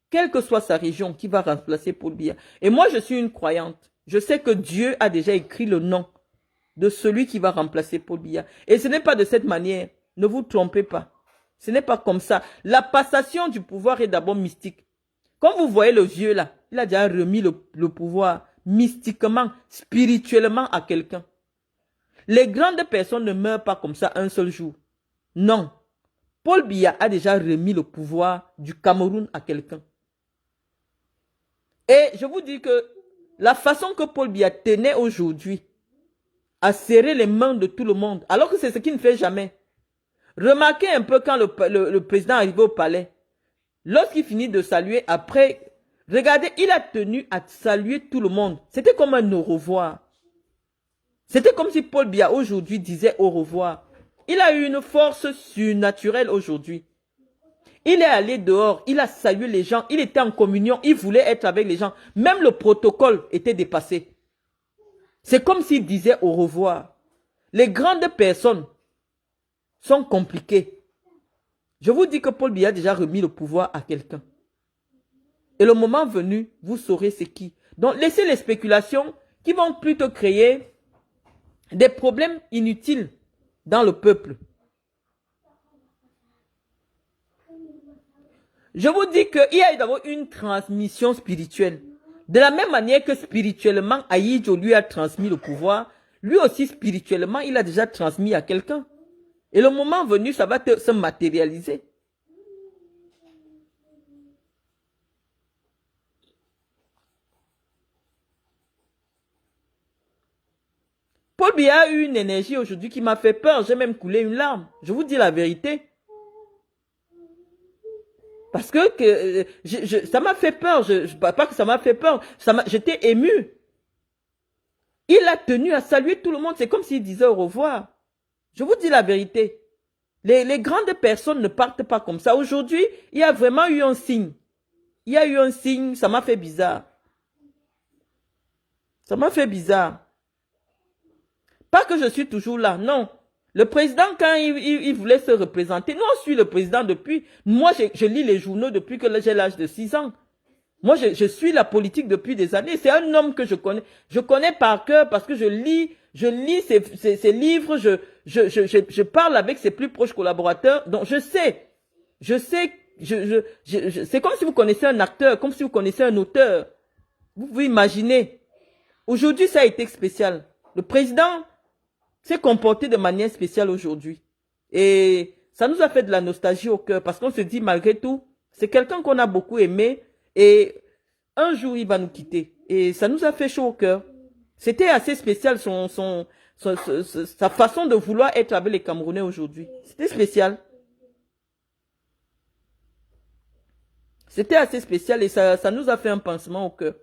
Speaker 1: quelle que soit sa région, qui va remplacer Paul Biya. Et moi, je suis une croyante. Je sais que Dieu a déjà écrit le nom de celui qui va remplacer Paul Biya. Et ce n'est pas de cette manière. Ne vous trompez pas. Ce n'est pas comme ça. La passation du pouvoir est d'abord mystique. Comme vous voyez le vieux là, il a déjà remis le pouvoir mystiquement, spirituellement à quelqu'un. Les grandes personnes ne meurent pas comme ça un seul jour. Non. Paul Biya a déjà remis le pouvoir du Cameroun à quelqu'un. Et je vous dis que la façon que Paul Biya tenait aujourd'hui à serrer les mains de tout le monde, alors que c'est ce qu'il ne fait jamais. Remarquez un peu quand le président est arrivé au palais. Lorsqu'il finit de saluer, après, regardez, il a tenu à saluer tout le monde. C'était comme un au revoir. C'était comme si Paul Biya aujourd'hui disait au revoir. Il a eu une force surnaturelle aujourd'hui. Il est allé dehors, il a salué les gens, il était en communion, il voulait être avec les gens. Même le protocole était dépassé. C'est comme s'il disait au revoir. Les grandes personnes sont compliquées. Je vous dis que Paul Biya a déjà remis le pouvoir à quelqu'un. Et le moment venu, vous saurez c'est qui. Donc, laissez les spéculations qui vont plutôt créer des problèmes inutiles dans le peuple. Je vous dis qu'il y a d'abord une transmission spirituelle. De la même manière que spirituellement, Aïdjo lui a transmis le pouvoir, lui aussi spirituellement, il a déjà transmis à quelqu'un. Et le moment venu, ça va se matérialiser. Paul Biya a eu une énergie aujourd'hui qui m'a fait peur. J'ai même coulé une larme. Je vous dis la vérité. Parce que ça m'a fait peur. Pas que ça m'a fait peur. J'étais ému. Il a tenu à saluer tout le monde. C'est comme s'il disait au revoir. Je vous dis la vérité. Les grandes personnes ne partent pas comme ça. Aujourd'hui, il y a vraiment eu un signe. Il y a eu un signe. Ça m'a fait bizarre. Ça m'a fait bizarre. Pas que je suis toujours là, non. Le président, quand il voulait se représenter, nous on suit le président depuis. Moi, je lis les journaux depuis que j'ai l'âge de 6 ans. Moi, je suis la politique depuis des années. C'est un homme que je connais. Je connais par cœur parce que je lis ses livres, je parle avec ses plus proches collaborateurs. Donc, je sais, c'est comme si vous connaissez un acteur, comme si vous connaissez un auteur. Vous pouvez imaginer. Aujourd'hui, ça a été spécial. Le président s'est comporté de manière spéciale aujourd'hui. Et ça nous a fait de la nostalgie au cœur parce qu'on se dit malgré tout, c'est quelqu'un qu'on a beaucoup aimé et un jour il va nous quitter. Et ça nous a fait chaud au cœur. C'était assez spécial sa façon de vouloir être avec les Camerounais aujourd'hui. C'était spécial. C'était assez spécial et ça nous a fait un pansement au cœur.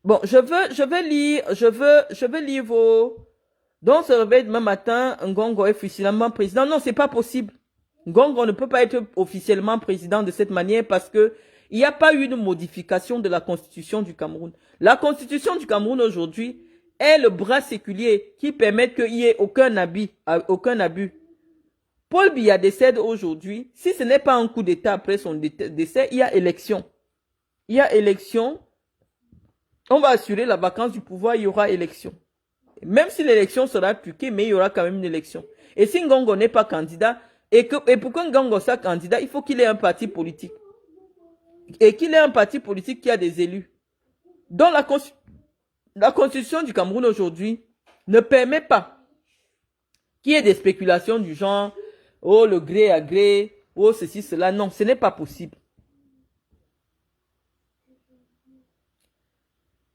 Speaker 1: Bon, je veux lire vos. Donc, on se réveille demain matin, Ngongo est officiellement président. Non, c'est pas possible. Ngongo ne peut pas être officiellement président de cette manière parce que il n'y a pas eu de modification de la constitution du Cameroun. La constitution du Cameroun aujourd'hui est le bras séculier qui permet qu'il n'y ait aucun abus. Paul Biya décède aujourd'hui. Si ce n'est pas un coup d'État après son décès, il y a élection. Il y a élection. On va assurer la vacance du pouvoir, il y aura élection. Même si l'élection sera truquée, mais il y aura quand même une élection. Et si Ngongo n'est pas candidat, et pour qu'un Ngongo soit candidat, il faut qu'il ait un parti politique. Et qu'il ait un parti politique qui a des élus. Donc la constitution du Cameroun aujourd'hui ne permet pas qu'il y ait des spéculations du genre, oh le gré à gré, oh ceci, cela. Non, ce n'est pas possible.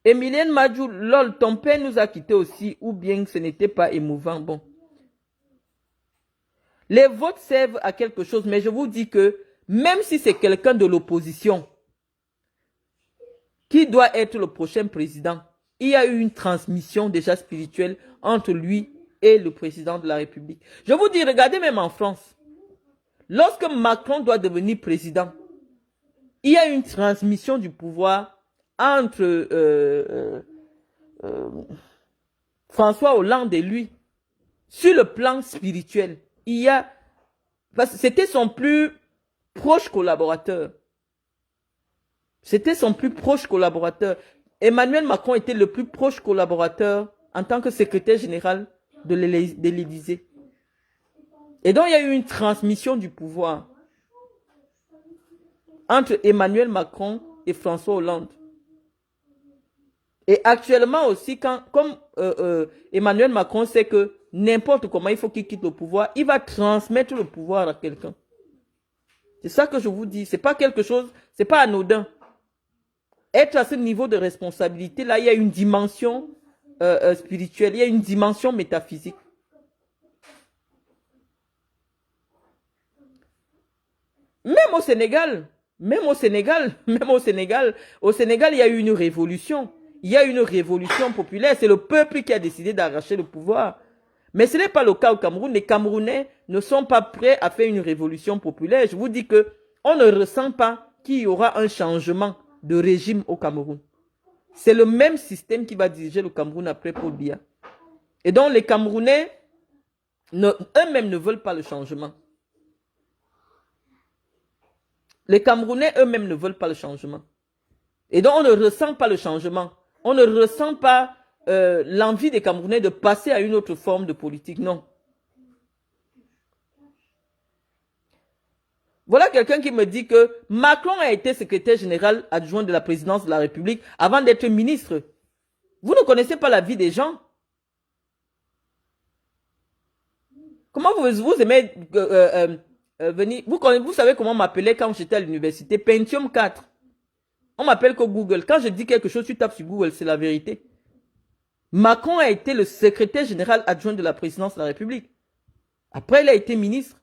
Speaker 1: Emilienne Madjou, lol, ton père nous a quittés aussi, ou bien ce n'était pas émouvant. Bon. Les votes servent à quelque chose, mais je vous dis que même si c'est quelqu'un de l'opposition qui doit être le prochain président, il y a eu une transmission déjà spirituelle entre lui et le président de la République. Je vous dis, regardez même en France, lorsque Macron doit devenir président, il y a une transmission du pouvoir entre François Hollande et lui. Sur le plan spirituel, il y a... Parce que c'était son plus proche collaborateur. C'était son plus proche collaborateur. Emmanuel Macron était le plus proche collaborateur en tant que secrétaire général de l'Élysée. Et donc, il y a eu une transmission du pouvoir entre Emmanuel Macron et François Hollande. Et actuellement aussi, comme Emmanuel Macron sait que n'importe comment il faut qu'il quitte le pouvoir, il va transmettre le pouvoir à quelqu'un. C'est ça que je vous dis. C'est pas quelque chose, c'est pas anodin. Être à ce niveau de responsabilité, là, il y a une dimension spirituelle, il y a une dimension métaphysique. Même au Sénégal, au Sénégal, il y a eu une révolution. Il y a une révolution populaire. C'est le peuple qui a décidé d'arracher le pouvoir. Mais ce n'est pas le cas au Cameroun. Les Camerounais ne sont pas prêts à faire une révolution populaire. Je vous dis que on ne ressent pas qu'il y aura un changement de régime au Cameroun. C'est le même système qui va diriger le Cameroun après Paul Biya. Et donc les Camerounais, eux-mêmes ne veulent pas le changement. Les Camerounais eux-mêmes ne veulent pas le changement. Et donc on ne ressent pas le changement. On ne ressent pas l'envie des Camerounais de passer à une autre forme de politique. Non. Voilà quelqu'un qui me dit que Macron a été secrétaire général adjoint de la présidence de la République avant d'être ministre. Vous ne connaissez pas la vie des gens. Comment vous aimez venir... Vous savez comment on m'appelait quand j'étais à l'université? Pentium 4. On m'appelle que Google. Quand je dis quelque chose, tu tapes sur Google, c'est la vérité. Macron a été le secrétaire général adjoint de la présidence de la République. Après, il a été ministre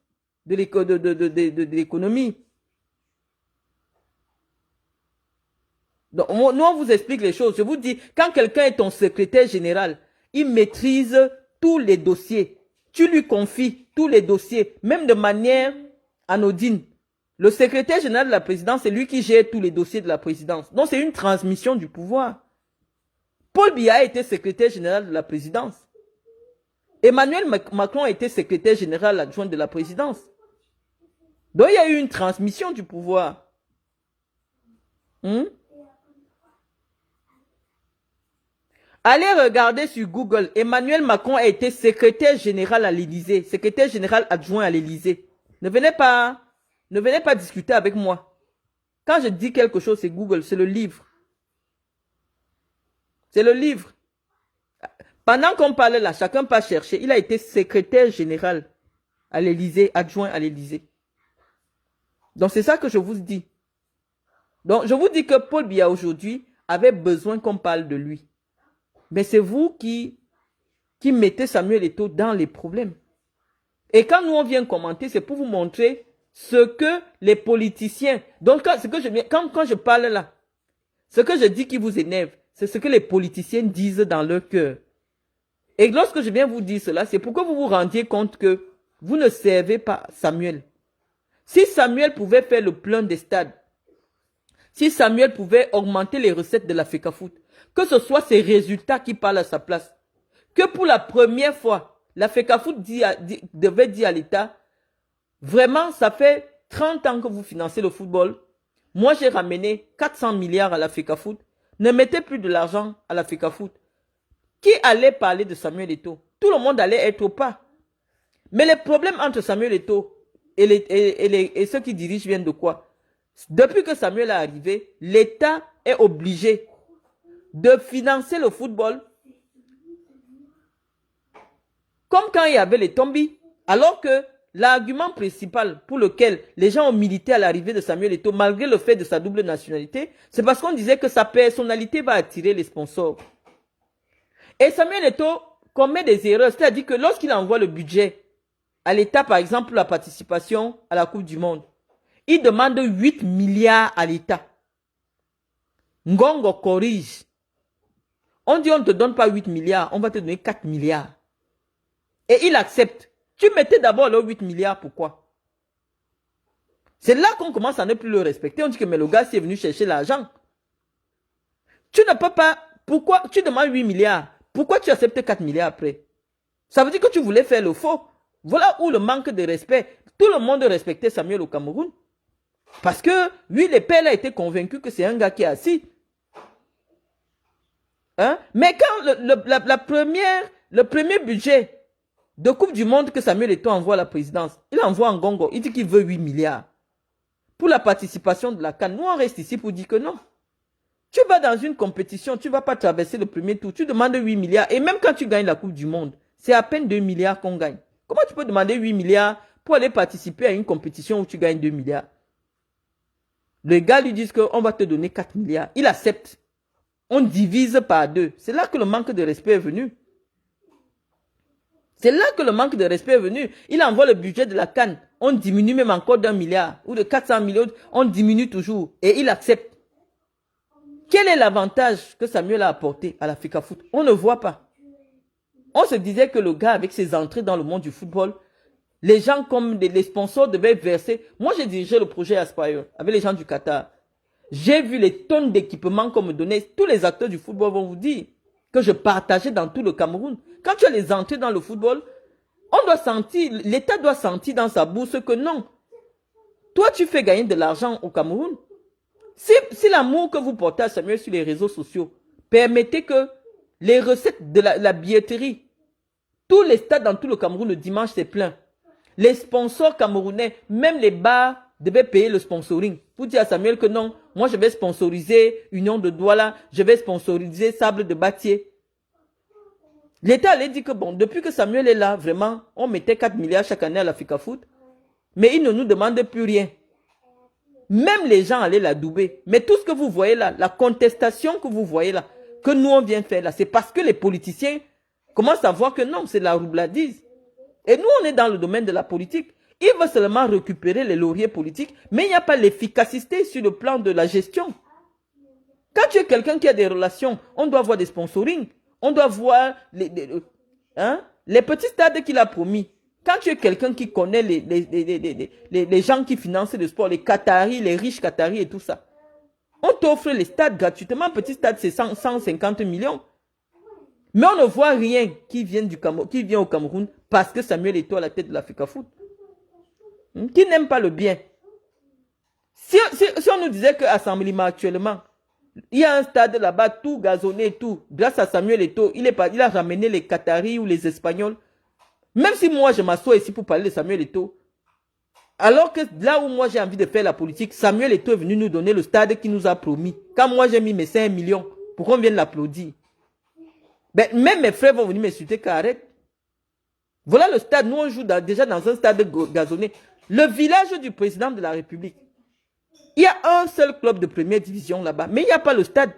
Speaker 1: de l'économie. Donc, nous, on vous explique les choses. Je vous dis, quand quelqu'un est ton secrétaire général, il maîtrise tous les dossiers. Tu lui confies tous les dossiers, même de manière anodine. Le secrétaire général de la présidence, c'est lui qui gère tous les dossiers de la présidence. Donc, c'est une transmission du pouvoir. Paul Biya a été secrétaire général de la présidence. Emmanuel Macron a été secrétaire général adjoint de la présidence. Donc, il y a eu une transmission du pouvoir. Allez regarder sur Google. Emmanuel Macron a été secrétaire général à l'Élysée. Secrétaire général adjoint à l'Élysée. Ne venez pas discuter avec moi. Quand je dis quelque chose, c'est Google, c'est le livre. C'est le livre. Pendant qu'on parlait là, chacun peut chercher. Il a été secrétaire général à l'Élysée, adjoint à l'Élysée. Donc c'est ça que je vous dis. Donc je vous dis que Paul Biya aujourd'hui avait besoin qu'on parle de lui. Mais c'est vous qui mettez Samuel Eto'o dans les problèmes. Et quand nous on vient commenter, c'est pour vous montrer ce que les politiciens... Donc quand je parle là, ce que je dis qui vous énerve, c'est ce que les politiciens disent dans leur cœur. Et lorsque je viens vous dire cela, c'est pour que vous vous rendiez compte que vous ne servez pas Samuel. Si Samuel pouvait faire le plein des stades, si Samuel pouvait augmenter les recettes de la FECAFOOT, que ce soit ses résultats qui parlent à sa place, que pour la première fois, la FECAFOOT devait dire à l'État, vraiment, ça fait 30 ans que vous financez le football. Moi, j'ai ramené 400 milliards à la FECAFOOT. Ne mettez plus de l'argent à la FECAFOOT. Qui allait parler de Samuel Eto'o? Tout le monde allait être au pas. Mais les problèmes entre Samuel Eto'o et ceux qui dirigent viennent de quoi? Depuis que Samuel est arrivé, l'État est obligé de financer le football comme quand il y avait les tombis. Alors que l'argument principal pour lequel les gens ont milité à l'arrivée de Samuel Eto'o, malgré le fait de sa double nationalité, c'est parce qu'on disait que sa personnalité va attirer les sponsors. Et Samuel Eto'o commet des erreurs, c'est-à-dire que lorsqu'il envoie le budget à l'État, par exemple, la participation à la Coupe du Monde. Il demande 8 milliards à l'État. Ngongo corrige. On dit on ne te donne pas 8 milliards, on va te donner 4 milliards. Et il accepte. Tu mettais d'abord les 8 milliards, pourquoi? C'est là qu'on commence à ne plus le respecter. On dit que mais le gars, s'il est venu chercher l'argent. Tu ne peux pas... Pourquoi tu demandes 8 milliards? Pourquoi tu acceptes 4 milliards après? Ça veut dire que tu voulais faire le faux. Voilà où le manque de respect. Tout le monde respectait Samuel au Cameroun. Parce que, lui, le père a été convaincu que c'est un gars qui est assis. Hein? Mais quand le premier budget de Coupe du Monde que Samuel Eto'o envoie à la présidence, il envoie en Ngongo, il dit qu'il veut 8 milliards. Pour la participation de la CAN, nous on reste ici pour dire que non. Tu vas dans une compétition, tu ne vas pas traverser le premier tour, tu demandes 8 milliards. Et même quand tu gagnes la Coupe du Monde, c'est à peine 2 milliards qu'on gagne. Comment tu peux demander 8 milliards pour aller participer à une compétition où tu gagnes 2 milliards? Les gars lui disent qu'on va te donner 4 milliards. Il accepte. On divise par 2. C'est là que le manque de respect est venu. C'est là que le manque de respect est venu. Il envoie le budget de la CAN. On diminue même encore d'1 milliard ou de 400 millions. On diminue toujours. Et il accepte. Quel est l'avantage que Samuel a apporté à l'Africa Foot? On ne voit pas. On se disait que le gars, avec ses entrées dans le monde du football, les gens comme les sponsors devaient verser. Moi, j'ai dirigé le projet Aspire avec les gens du Qatar. J'ai vu les tonnes d'équipements qu'on me donnait. Tous les acteurs du football vont vous dire que je partageais dans tout le Cameroun. Quand tu as les entrées dans le football, on doit sentir, l'État doit sentir dans sa bourse que non. Toi, tu fais gagner de l'argent au Cameroun. Si l'amour que vous portez à Samuel sur les réseaux sociaux permettait que les recettes de la billetterie, tous les stades dans tout le Cameroun, le dimanche, c'est plein. Les sponsors camerounais, même les bars, devaient payer le sponsoring. Pour dire à Samuel que non, moi je vais sponsoriser Union de Douala, je vais sponsoriser Sable de Batier. L'État allait dire que bon, depuis que Samuel est là, vraiment, on mettait 4 milliards chaque année à l'Africa Foot, mais il ne nous demande plus rien. Même les gens allaient la doubler. Mais tout ce que vous voyez là, la contestation que vous voyez là, que nous on vient faire là, c'est parce que les politiciens commencent à voir que non, c'est la roubladise. Et nous, on est dans le domaine de la politique. Il veut seulement récupérer les lauriers politiques, mais il n'y a pas l'efficacité sur le plan de la gestion. Quand tu es quelqu'un qui a des relations, on doit voir des sponsorings, on doit voir les petits stades qu'il a promis. Quand tu es quelqu'un qui connaît les gens qui financent le sport, les Qataris, les riches Qataris et tout ça, on t'offre les stades gratuitement. Petit stade, c'est 150 millions. Mais on ne voit rien qui vient au Cameroun parce que Samuel Eto'o à la tête de l'Africa Foot. Qui n'aime pas le bien. Si on nous disait qu'Assemblement actuellement, il y a un stade là-bas, tout gazonné et tout, grâce à Samuel Eto'o, il a ramené les Qataris ou les Espagnols. Même si moi je m'assois ici pour parler de Samuel Eto'o, alors que là où moi j'ai envie de faire la politique, Samuel Eto'o est venu nous donner le stade qu'il nous a promis. Quand moi j'ai mis mes 5 millions, pour qu'on vienne l'applaudir. Ben, même mes frères vont venir m'insulter qu'arrête. Voilà le stade, nous on joue déjà dans un stade gazonné. Le village du président de la République. Il y a un seul club de première division là-bas, mais il n'y a pas le stade.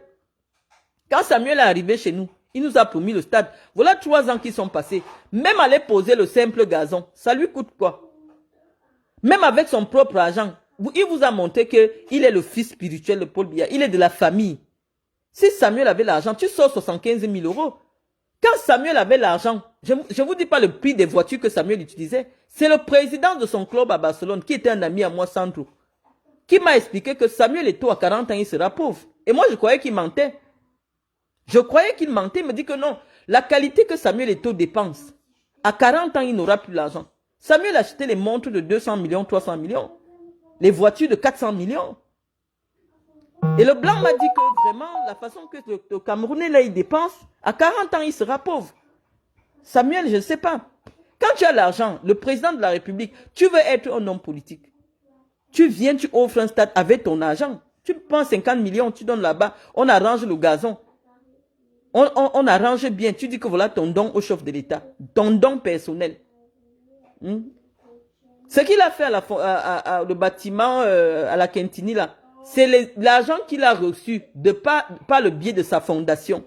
Speaker 1: Quand Samuel est arrivé chez nous, il nous a promis le stade. Voilà 3 ans qui sont passés. Même aller poser le simple gazon, ça lui coûte quoi? Même avec son propre argent, il vous a montré qu'il est le fils spirituel de Paul Biya. Il est de la famille. Si Samuel avait l'argent, tu sors 75 000 euros. Quand Samuel avait l'argent, je ne vous dis pas le prix des voitures que Samuel utilisait. C'est le président de son club à Barcelone, qui était un ami à moi, Sandro, qui m'a expliqué que Samuel Eto'o à 40 ans, il sera pauvre. Et moi, je croyais qu'il mentait. Je croyais qu'il mentait. Il me dit que non. La qualité que Samuel Eto'o dépense, à 40 ans, il n'aura plus l'argent. Samuel achetait les montres de 200 millions, 300 millions. Les voitures de 400 millions. Et le blanc m'a dit que vraiment, la façon que le Camerounais là, il dépense, à 40 ans, il sera pauvre. Samuel, je ne sais pas. Quand tu as l'argent, le président de la République, tu veux être un homme politique. Tu viens, tu offres un stade avec ton argent. Tu prends 50 millions, tu donnes là-bas, on arrange le gazon. On arrange bien. Tu dis que voilà ton don au chef de l'État. Ton don personnel. Ce qu'il a fait le bâtiment, à la Quintini là, c'est l'argent qu'il a reçu par le biais de sa fondation.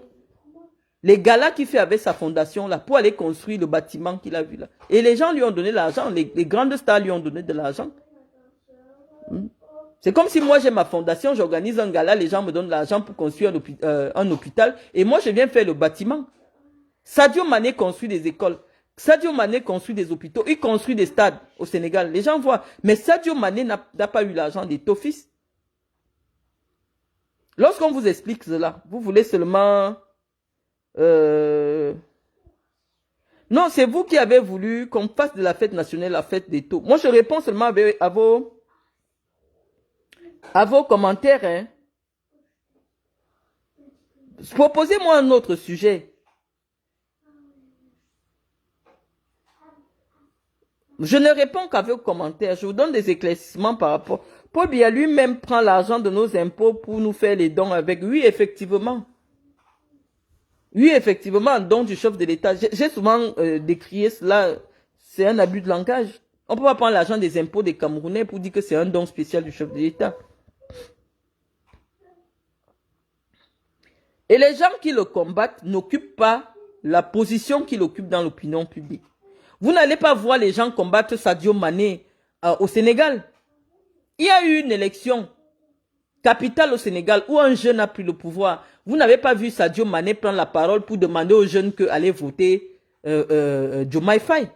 Speaker 1: Les galas qu'il fait avec sa fondation là pour aller construire le bâtiment qu'il a vu là. Et les gens lui ont donné l'argent, les grandes stars lui ont donné de l'argent. C'est comme si moi j'ai ma fondation, j'organise un gala, les gens me donnent l'argent pour construire un hôpital et moi je viens faire le bâtiment. Sadio Mané construit des écoles. Sadio Mané construit des hôpitaux, il construit des stades au Sénégal. Les gens voient. Mais Sadio Mané n'a pas eu l'argent des Tofis. Lorsqu'on vous explique cela, vous voulez seulement... Non, c'est vous qui avez voulu qu'on fasse de la fête nationale la fête des taux. Moi, je réponds seulement à vos commentaires. Hein. Proposez-moi un autre sujet. Je ne réponds qu'à vos commentaires. Je vous donne des éclaircissements par rapport. Paul Biya lui-même prend l'argent de nos impôts pour nous faire les dons avec. Oui, effectivement. Oui, effectivement, un don du chef de l'État. J'ai souvent décrié cela. C'est un abus de langage. On ne peut pas prendre l'argent des impôts des Camerounais pour dire que c'est un don spécial du chef de l'État. Et les gens qui le combattent n'occupent pas la position qu'il occupe dans l'opinion publique. Vous n'allez pas voir les gens combattre Sadio Mané au Sénégal. Il y a eu une élection capitale au Sénégal où un jeune a pris le pouvoir. Vous n'avez pas vu Sadio Mané prendre la parole pour demander aux jeunes qu'aller voter Diomaye Faye.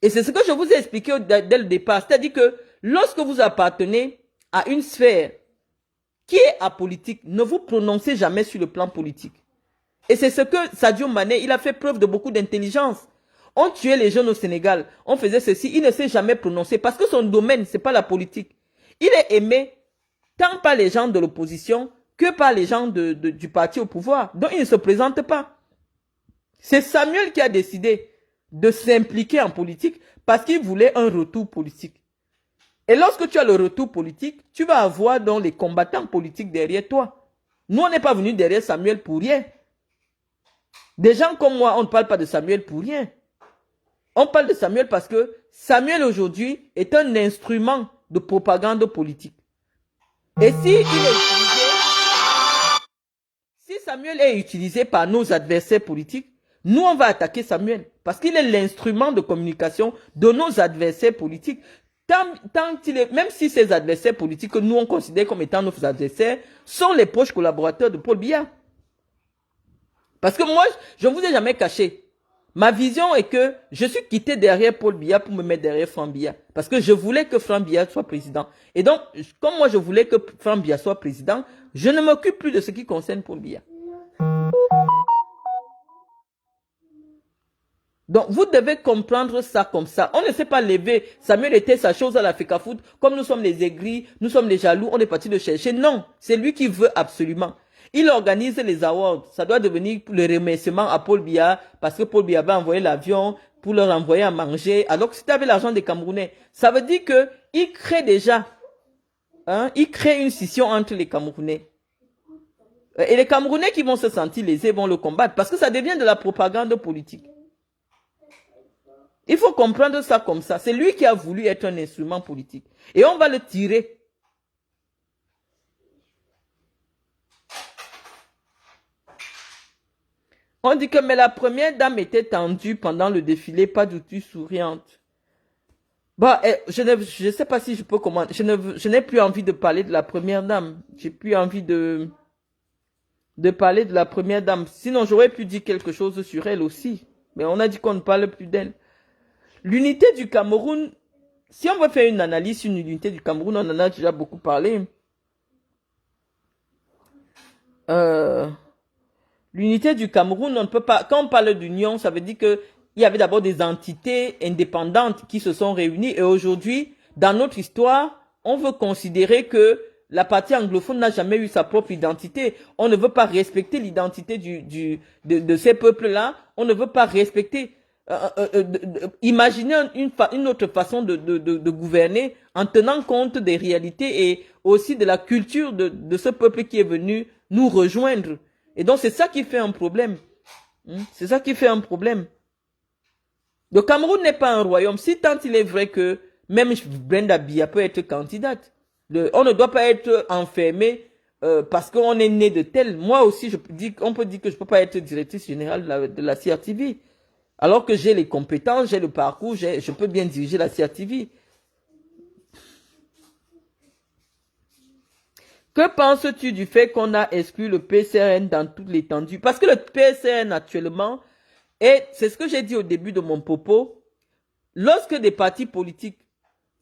Speaker 1: Et c'est ce que je vous ai expliqué dès le départ. C'est-à-dire que lorsque vous appartenez à une sphère qui est apolitique, ne vous prononcez jamais sur le plan politique. Et c'est ce que Sadio Mané, il a fait preuve de beaucoup d'intelligence. On tuait les jeunes au Sénégal, on faisait ceci, il ne s'est jamais prononcé parce que son domaine, c'est pas la politique. Il est aimé tant par les gens de l'opposition que par les gens du parti au pouvoir. Donc il ne se présente pas. C'est Samuel qui a décidé de s'impliquer en politique parce qu'il voulait un retour politique. Et lorsque tu as le retour politique, tu vas avoir donc les combattants politiques derrière toi. Nous, on n'est pas venus derrière Samuel pour rien. Des gens comme moi, on ne parle pas de Samuel pour rien. On parle de Samuel parce que Samuel aujourd'hui est un instrument de propagande politique. Et si Samuel est utilisé par nos adversaires politiques, nous on va attaquer Samuel parce qu'il est l'instrument de communication de nos adversaires politiques. Même si ces adversaires politiques que nous on considère comme étant nos adversaires sont les proches collaborateurs de Paul Biya. Parce que moi, je ne vous ai jamais caché. Ma vision est que je suis quitté derrière Paul Biya pour me mettre derrière Franck Biya. Parce que je voulais que Franck Biya soit président. Et donc, comme moi je voulais que Franck Biya soit président, je ne m'occupe plus de ce qui concerne Paul Biya. Donc, vous devez comprendre ça comme ça. On ne s'est pas levé. Samuel était sa chose à la FECAFOOT. Comme nous sommes les aigris, nous sommes les jaloux, on est parti le chercher. Non, c'est lui qui veut absolument. Il organise les awards. Ça doit devenir le remerciement à Paul Biya parce que Paul Biya avait envoyé l'avion pour leur envoyer à manger. Alors que c'était avec l'argent des Camerounais. Ça veut dire que il crée déjà, il crée une scission entre les Camerounais. Et les Camerounais qui vont se sentir lésés vont le combattre parce que ça devient de la propagande politique. Il faut comprendre ça comme ça. C'est lui qui a voulu être un instrument politique. Et on va le tirer. On dit que mais la première dame était tendue pendant le défilé, pas du tout souriante. Bah, je ne sais pas si je peux commenter. Je n'ai plus envie de parler de la première dame. J'ai plus envie de parler de la première dame. Sinon, j'aurais pu dire quelque chose sur elle aussi. Mais on a dit qu'on ne parle plus d'elle. L'unité du Cameroun, si on veut faire une analyse sur l'unité du Cameroun, on en a déjà beaucoup parlé. L'unité du Cameroun, on ne peut pas... Quand on parle d'union, ça veut dire qu'il y avait d'abord des entités indépendantes qui se sont réunies. Et aujourd'hui, dans notre histoire, on veut considérer que la partie anglophone n'a jamais eu sa propre identité. On ne veut pas respecter l'identité de ces peuples-là. On ne veut pas respecter... imaginer une autre façon de gouverner en tenant compte des réalités et aussi de la culture de ce peuple qui est venu nous rejoindre. Et donc, c'est ça qui fait un problème. C'est ça qui fait un problème. Le Cameroun n'est pas un royaume. Si tant il est vrai que même Brenda Biya peut être candidate, on ne doit pas être enfermé parce qu'on est né de tel. Moi aussi, on peut dire que je ne peux pas être directrice générale de la CRTV. Alors que j'ai les compétences, j'ai le parcours, je peux bien diriger la CRTV. Que penses-tu du fait qu'on a exclu le PCRN dans toute l'étendue? Parce que le PCRN actuellement, et c'est ce que j'ai dit au début de mon propos, lorsque des partis politiques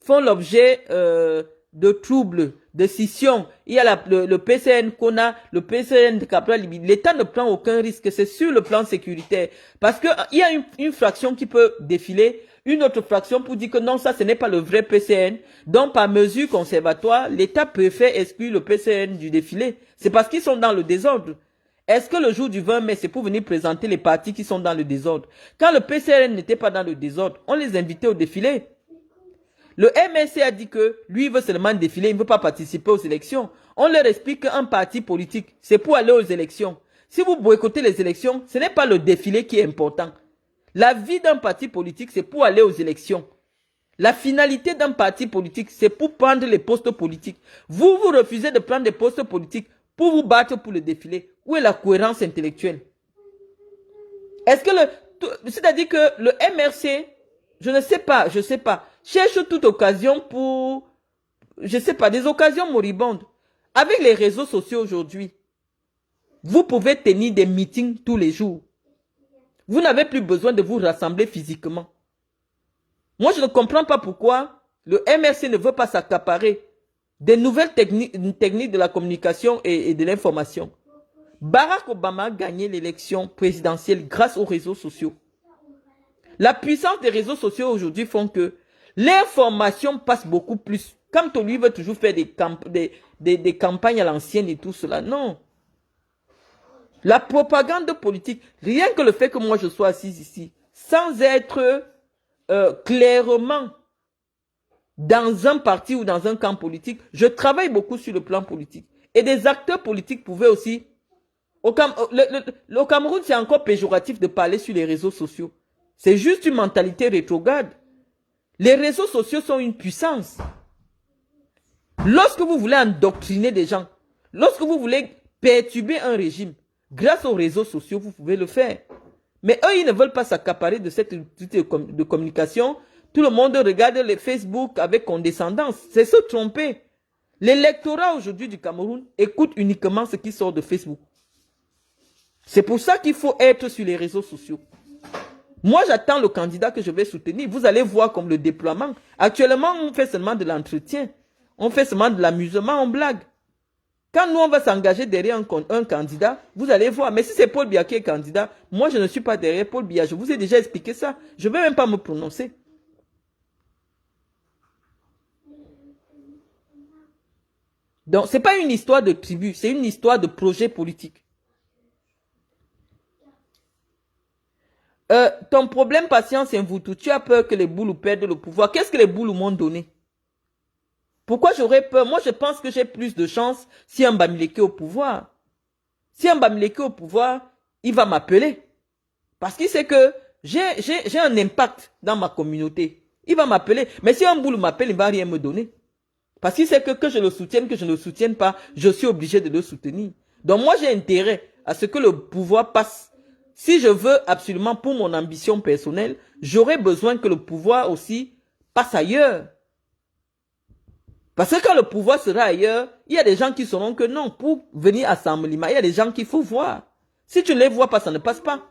Speaker 1: font l'objet de troubles, de scissions, il y a le PCN qu'on a, le PCN de Capitale Libye, l'État ne prend aucun risque, c'est sur le plan sécuritaire. Parce qu'il y a une fraction qui peut défiler, une autre fraction pour dire que non, ça ce n'est pas le vrai PCN. Donc par mesure conservatoire, l'État préfère exclure le PCN du défilé. C'est parce qu'ils sont dans le désordre. Est-ce que le jour du 20 mai, c'est pour venir présenter les partis qui sont dans le désordre? Quand le PCN n'était pas dans le désordre, on les invitait au défilé. Le MSC a dit que lui il veut seulement défiler, il ne veut pas participer aux élections. On leur explique qu'un parti politique, c'est pour aller aux élections. Si vous boycottez les élections, ce n'est pas le défilé qui est important. La vie d'un parti politique, c'est pour aller aux élections. La finalité d'un parti politique, c'est pour prendre les postes politiques. Vous refusez de prendre des postes politiques pour vous battre pour le défilé. Où est la cohérence intellectuelle? Est-ce que c'est-à-dire que le MRC, je ne sais pas, cherche toute occasion pour, je ne sais pas, des occasions moribondes. Avec les réseaux sociaux aujourd'hui, vous pouvez tenir des meetings tous les jours. Vous n'avez plus besoin de vous rassembler physiquement. Moi, je ne comprends pas pourquoi le MRC ne veut pas s'accaparer des nouvelles techniques de la communication et de l'information. Barack Obama a gagné l'élection présidentielle grâce aux réseaux sociaux. La puissance des réseaux sociaux aujourd'hui font que l'information passe beaucoup plus. Comme lui veut toujours faire des campagnes à l'ancienne et tout cela. Non. La propagande politique, rien que le fait que moi je sois assise ici, sans être clairement dans un parti ou dans un camp politique, je travaille beaucoup sur le plan politique. Et des acteurs politiques pouvaient aussi... Au Cameroun, c'est encore péjoratif de parler sur les réseaux sociaux. C'est juste une mentalité rétrograde. Les réseaux sociaux sont une puissance. Lorsque vous voulez endoctriner des gens, lorsque vous voulez perturber un régime, grâce aux réseaux sociaux, vous pouvez le faire. Mais eux, ils ne veulent pas s'accaparer de cette unité de communication. Tout le monde regarde les Facebook avec condescendance. C'est se tromper. L'électorat aujourd'hui du Cameroun écoute uniquement ce qui sort de Facebook. C'est pour ça qu'il faut être sur les réseaux sociaux. Moi, j'attends le candidat que je vais soutenir. Vous allez voir comme le déploiement. Actuellement, on fait seulement de l'entretien. On fait seulement de l'amusement, on blague. Quand nous, on va s'engager derrière un candidat, vous allez voir. Mais si c'est Paul Biya qui est candidat, moi, je ne suis pas derrière Paul Biya. Je vous ai déjà expliqué ça. Je ne vais même pas me prononcer. Donc, ce n'est pas une histoire de tribu, c'est une histoire de projet politique. Ton problème, patience, c'est vous tout. Tu as peur que les Boulous perdent le pouvoir. Qu'est-ce que les Boulous m'ont donné? Pourquoi j'aurais peur? Moi, je pense que j'ai plus de chance si un Bamileke est au pouvoir. Si un Bamileke est au pouvoir, il va m'appeler. Parce qu'il sait que j'ai un impact dans ma communauté. Il va m'appeler. Mais si un Boulou m'appelle, il ne va rien me donner. Parce qu'il sait que je le soutienne, que je ne le soutienne pas, je suis obligé de le soutenir. Donc moi, j'ai intérêt à ce que le pouvoir passe. Si je veux absolument pour mon ambition personnelle, j'aurai besoin que le pouvoir aussi passe ailleurs. Parce que quand le pouvoir sera ailleurs, il y a des gens qui sauront que non, pour venir à Samlima, il y a des gens qu'il faut voir. Si tu ne les vois pas, ça ne passe pas.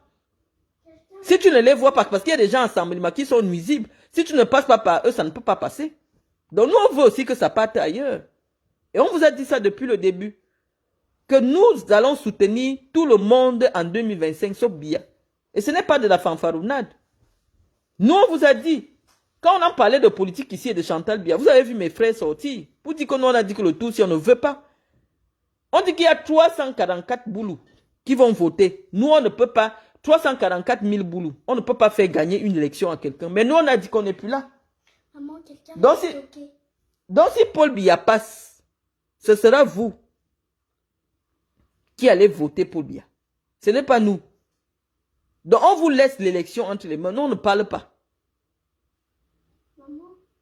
Speaker 1: Si tu ne les vois pas, parce qu'il y a des gens à Samlima qui sont nuisibles, si tu ne passes pas par eux, ça ne peut pas passer. Donc nous, on veut aussi que ça parte ailleurs. Et on vous a dit ça depuis le début. Que nous allons soutenir tout le monde en 2025, sauf Biya. Et ce n'est pas de la fanfarounade. Nous, on vous a dit, quand on en parlait de politique ici et de Chantal Biya, vous avez vu mes frères sortir pour dire que nous, on a dit que le tout, si on ne veut pas. On dit qu'il y a 344 boulous qui vont voter. Nous, on ne peut pas, 344 000 boulous, on ne peut pas faire gagner une élection à quelqu'un. Mais nous, on a dit qu'on n'est plus là. Maman, donc si Paul Biya passe, ce sera vous qui allez voter Paul Biya. Ce n'est pas nous. Donc on vous laisse l'élection entre les mains. Nous, on ne parle pas.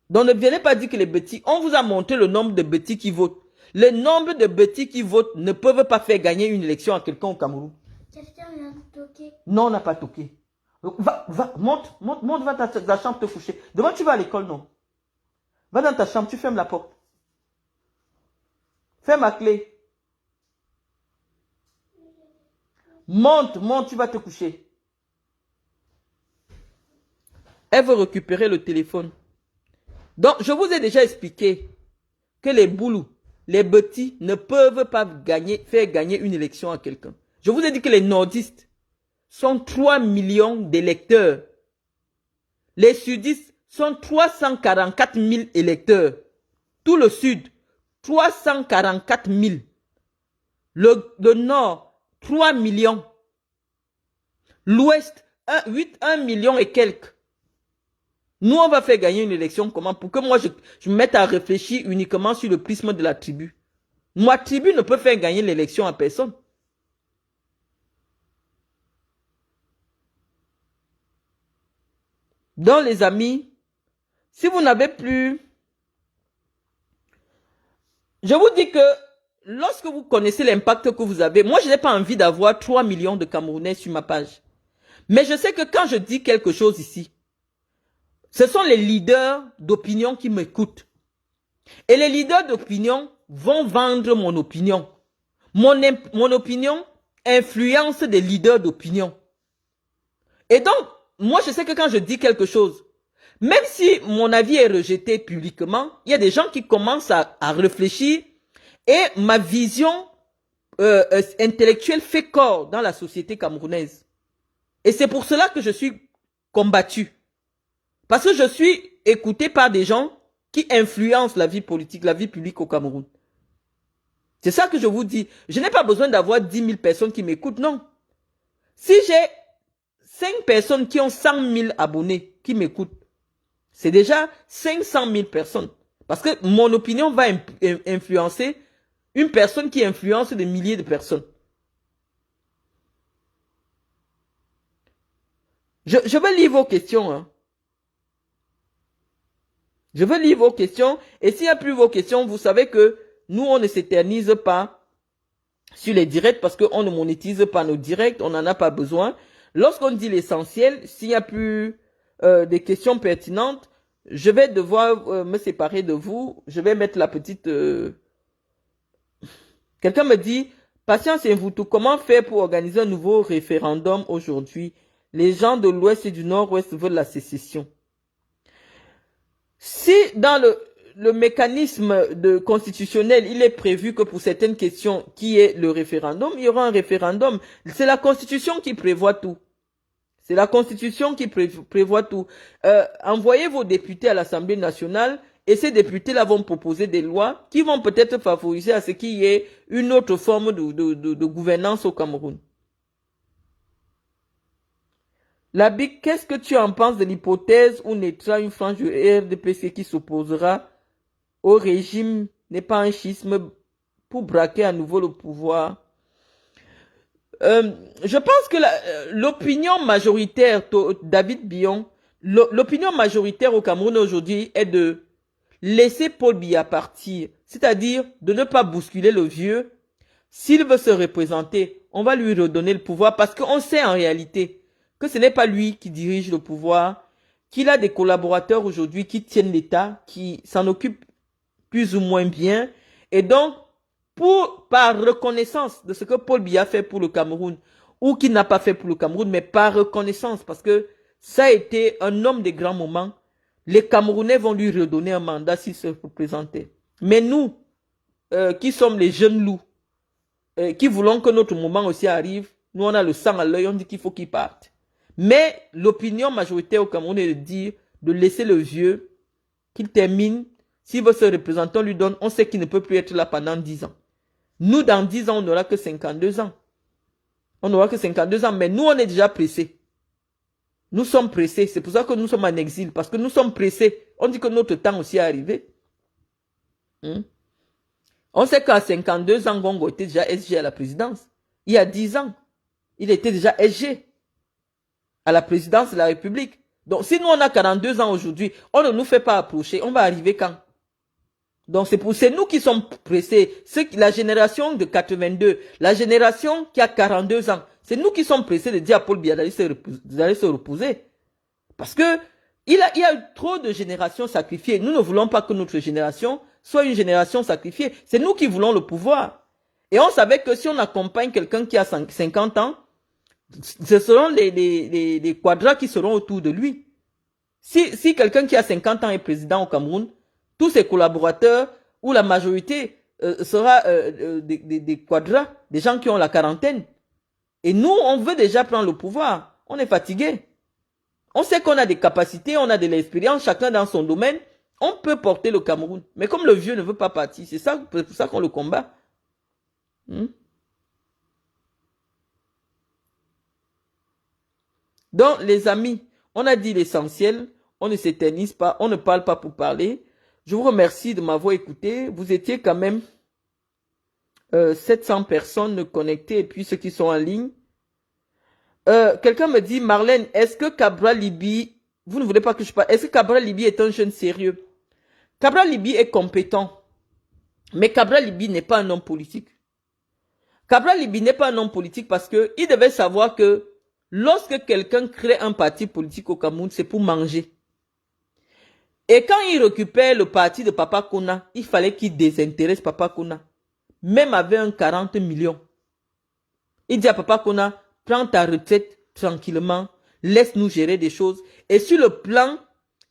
Speaker 1: Donc ne venez pas dire que les petits, on vous a montré le nombre de petits qui votent. le nombre de petits qui votent ne peuvent pas faire gagner une élection à quelqu'un au Cameroun.
Speaker 2: Quelqu'un vient de toquer.
Speaker 1: Non, on n'a pas toqué. Monte, va dans ta chambre te coucher. Demain, tu vas à l'école, non? Va dans ta chambre, tu fermes la porte. Ferme ma clé. Monte, tu vas te coucher. Elle veut récupérer le téléphone. Donc, je vous ai déjà expliqué que les boulous, les petits ne peuvent pas faire gagner une élection à quelqu'un. Je vous ai dit que les nordistes sont 3 millions d'électeurs. Les sudistes sont 344 000 électeurs. Tout le sud, 344 000. Le nord, 3 millions. L'ouest, 1 million et quelques. Nous, on va faire gagner une élection comment? Pour que moi, je me mette à réfléchir uniquement sur le prisme de la tribu. Ma tribu ne peut faire gagner l'élection à personne. Donc, les amis, si vous n'avez plus... Je vous dis que lorsque vous connaissez l'impact que vous avez, moi, je n'ai pas envie d'avoir 3 millions de Camerounais sur ma page. Mais je sais que quand je dis quelque chose ici, ce sont les leaders d'opinion qui m'écoutent. Et les leaders d'opinion vont vendre mon opinion. Mon opinion influence des leaders d'opinion. Et donc, moi, je sais que quand je dis quelque chose, même si mon avis est rejeté publiquement, il y a des gens qui commencent à réfléchir et ma vision intellectuelle fait corps dans la société camerounaise. Et c'est pour cela que je suis combattu. Parce que je suis écouté par des gens qui influencent la vie politique, la vie publique au Cameroun. C'est ça que je vous dis. Je n'ai pas besoin d'avoir 10 000 personnes qui m'écoutent, non. Si j'ai 5 personnes qui ont 100 000 abonnés qui m'écoutent, c'est déjà 500 000 personnes. Parce que mon opinion va influencer une personne qui influence des milliers de personnes. Je vais lire vos questions. Hein. Je veux lire vos questions. Et s'il n'y a plus vos questions, vous savez que nous, on ne s'éternise pas sur les directs parce qu'on ne monétise pas nos directs. On n'en a pas besoin. Lorsqu'on dit l'essentiel, s'il n'y a plus des questions pertinentes, je vais devoir me séparer de vous. Je vais mettre la petite... Quelqu'un me dit, patience et vous tout, comment faire pour organiser un nouveau référendum aujourd'hui? Les gens de l'Ouest et du Nord-Ouest veulent la sécession. Si dans le mécanisme constitutionnel, il est prévu que pour certaines questions qui est le référendum, il y aura un référendum. C'est la Constitution qui prévoit tout. C'est la Constitution qui prévoit tout. Envoyez vos députés à l'Assemblée nationale et ces députés-là vont proposer des lois qui vont peut-être favoriser à ce qu'il y ait une autre forme de gouvernance au Cameroun. Labic, qu'est-ce que tu en penses de l'hypothèse où naîtra une frange du RDPC qui s'opposera au régime n'est pas un schisme pour braquer à nouveau le pouvoir? Je pense que l'opinion majoritaire, David Bion, l'opinion majoritaire au Cameroun aujourd'hui est de laisser Paul Biya partir, c'est-à-dire de ne pas bousculer le vieux. S'il veut se représenter, on va lui redonner le pouvoir parce qu'on sait en réalité que ce n'est pas lui qui dirige le pouvoir, qu'il a des collaborateurs aujourd'hui qui tiennent l'État, qui s'en occupent plus ou moins bien. Et donc, par reconnaissance de ce que Paul Biya fait pour le Cameroun, ou qu'il n'a pas fait pour le Cameroun, mais par reconnaissance, parce que ça a été un homme de grands moments, les Camerounais vont lui redonner un mandat s'il se présentait. Mais nous, qui sommes les jeunes loups, qui voulons que notre moment aussi arrive, nous on a le sang à l'œil, on dit qu'il faut qu'il parte. Mais l'opinion majoritaire au Cameroun est de dire, de laisser le vieux, qu'il termine, s'il veut se représenter, on lui donne, on sait qu'il ne peut plus être là pendant 10 ans. Nous, dans 10 ans, on n'aura que 52 ans. On n'aura que 52 ans, mais nous, on est déjà pressés. Nous sommes pressés, c'est pour ça que nous sommes en exil, parce que nous sommes pressés. On dit que notre temps aussi est arrivé. On sait qu'à 52 ans, Gongo était déjà SG à la présidence. Il y a 10 ans, il était déjà SG à la présidence de la République. Donc, si nous, on a 42 ans aujourd'hui, on ne nous fait pas approcher. On va arriver quand? Donc c'est nous qui sommes pressés. La génération de 82, la génération qui a 42 ans, c'est nous qui sommes pressés de dire à Paul Biya d'aller se reposer. Parce que il y a eu trop de générations sacrifiées. Nous ne voulons pas que notre génération soit une génération sacrifiée. C'est nous qui voulons le pouvoir. Et on savait que si on accompagne quelqu'un qui a 50 ans, ce seront les quadras qui seront autour de lui. Si quelqu'un qui a 50 ans est président au Cameroun, tous ses collaborateurs ou la majorité sera des quadras, des gens qui ont la quarantaine. Et nous, on veut déjà prendre le pouvoir. On est fatigué. On sait qu'on a des capacités, on a de l'expérience, chacun dans son domaine. On peut porter le Cameroun. Mais comme le vieux ne veut pas partir, c'est pour ça qu'on le combat. Donc, les amis, on a dit l'essentiel. On ne s'éternise pas, on ne parle pas pour parler. Je vous remercie de m'avoir écouté. Vous étiez quand même 700 personnes connectées et puis ceux qui sont en ligne. Quelqu'un me dit, Marlène, est-ce que Cabral Libby, vous ne voulez pas que je parle, est-ce que Cabral Libby est un jeune sérieux? Cabral Libby est compétent, mais Cabral Libby n'est pas un homme politique. Cabral Libby n'est pas un homme politique parce que il devait savoir que lorsque quelqu'un crée un parti politique au Cameroun, c'est pour manger. Et quand il récupère le parti de Papa Kouna, il fallait qu'il désintéresse Papa Kouna. Même avec un 40 millions. Il dit à Papa Kouna, prends ta retraite tranquillement, laisse-nous gérer des choses. Et sur le plan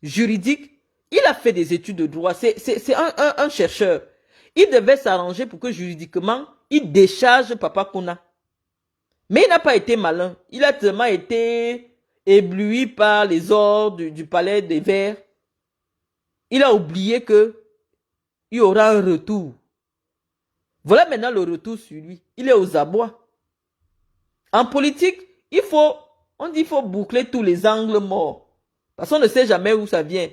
Speaker 1: juridique, il a fait des études de droit. C'est un chercheur. Il devait s'arranger pour que juridiquement, il décharge Papa Kouna. Mais il n'a pas été malin. Il a tellement été ébloui par les ordres du palais des Verts. Il a oublié que il y aura un retour. Voilà maintenant le retour sur lui. Il est aux abois. En politique, on dit qu'il faut boucler tous les angles morts. Parce qu'on ne sait jamais où ça vient.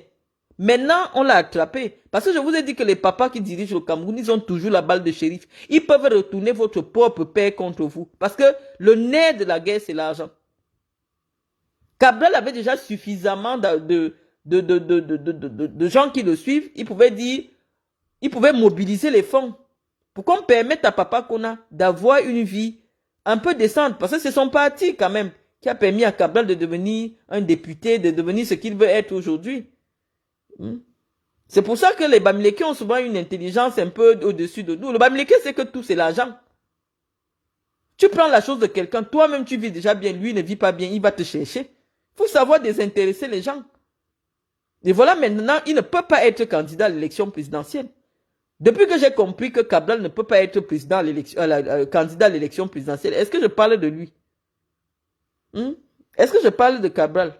Speaker 1: Maintenant, on l'a attrapé. Parce que je vous ai dit que les papas qui dirigent le Cameroun, ils ont toujours la balle de shérif. Ils peuvent retourner votre propre père contre vous. Parce que le nerf de la guerre, c'est l'argent. Cabral avait déjà suffisamment de gens qui le suivent. Il pouvait mobiliser les fonds pour qu'on permette à Papa Kouna d'avoir une vie un peu décente. Parce que c'est son parti quand même qui a permis à Cabral de devenir un député, de devenir ce qu'il veut être aujourd'hui. C'est pour ça que les Bamileke ont souvent une intelligence un peu au-dessus de nous. Le Bamileke, c'est que tout, c'est l'argent. Tu prends la chose de quelqu'un, toi-même tu vis déjà bien, lui ne vit pas bien, il va te chercher. Il faut savoir désintéresser les gens. Et voilà maintenant, il ne peut pas être candidat à l'élection présidentielle. Depuis que j'ai compris que Cabral ne peut pas être candidat à l'élection présidentielle, est-ce que je parle de lui? Est-ce que je parle de Cabral?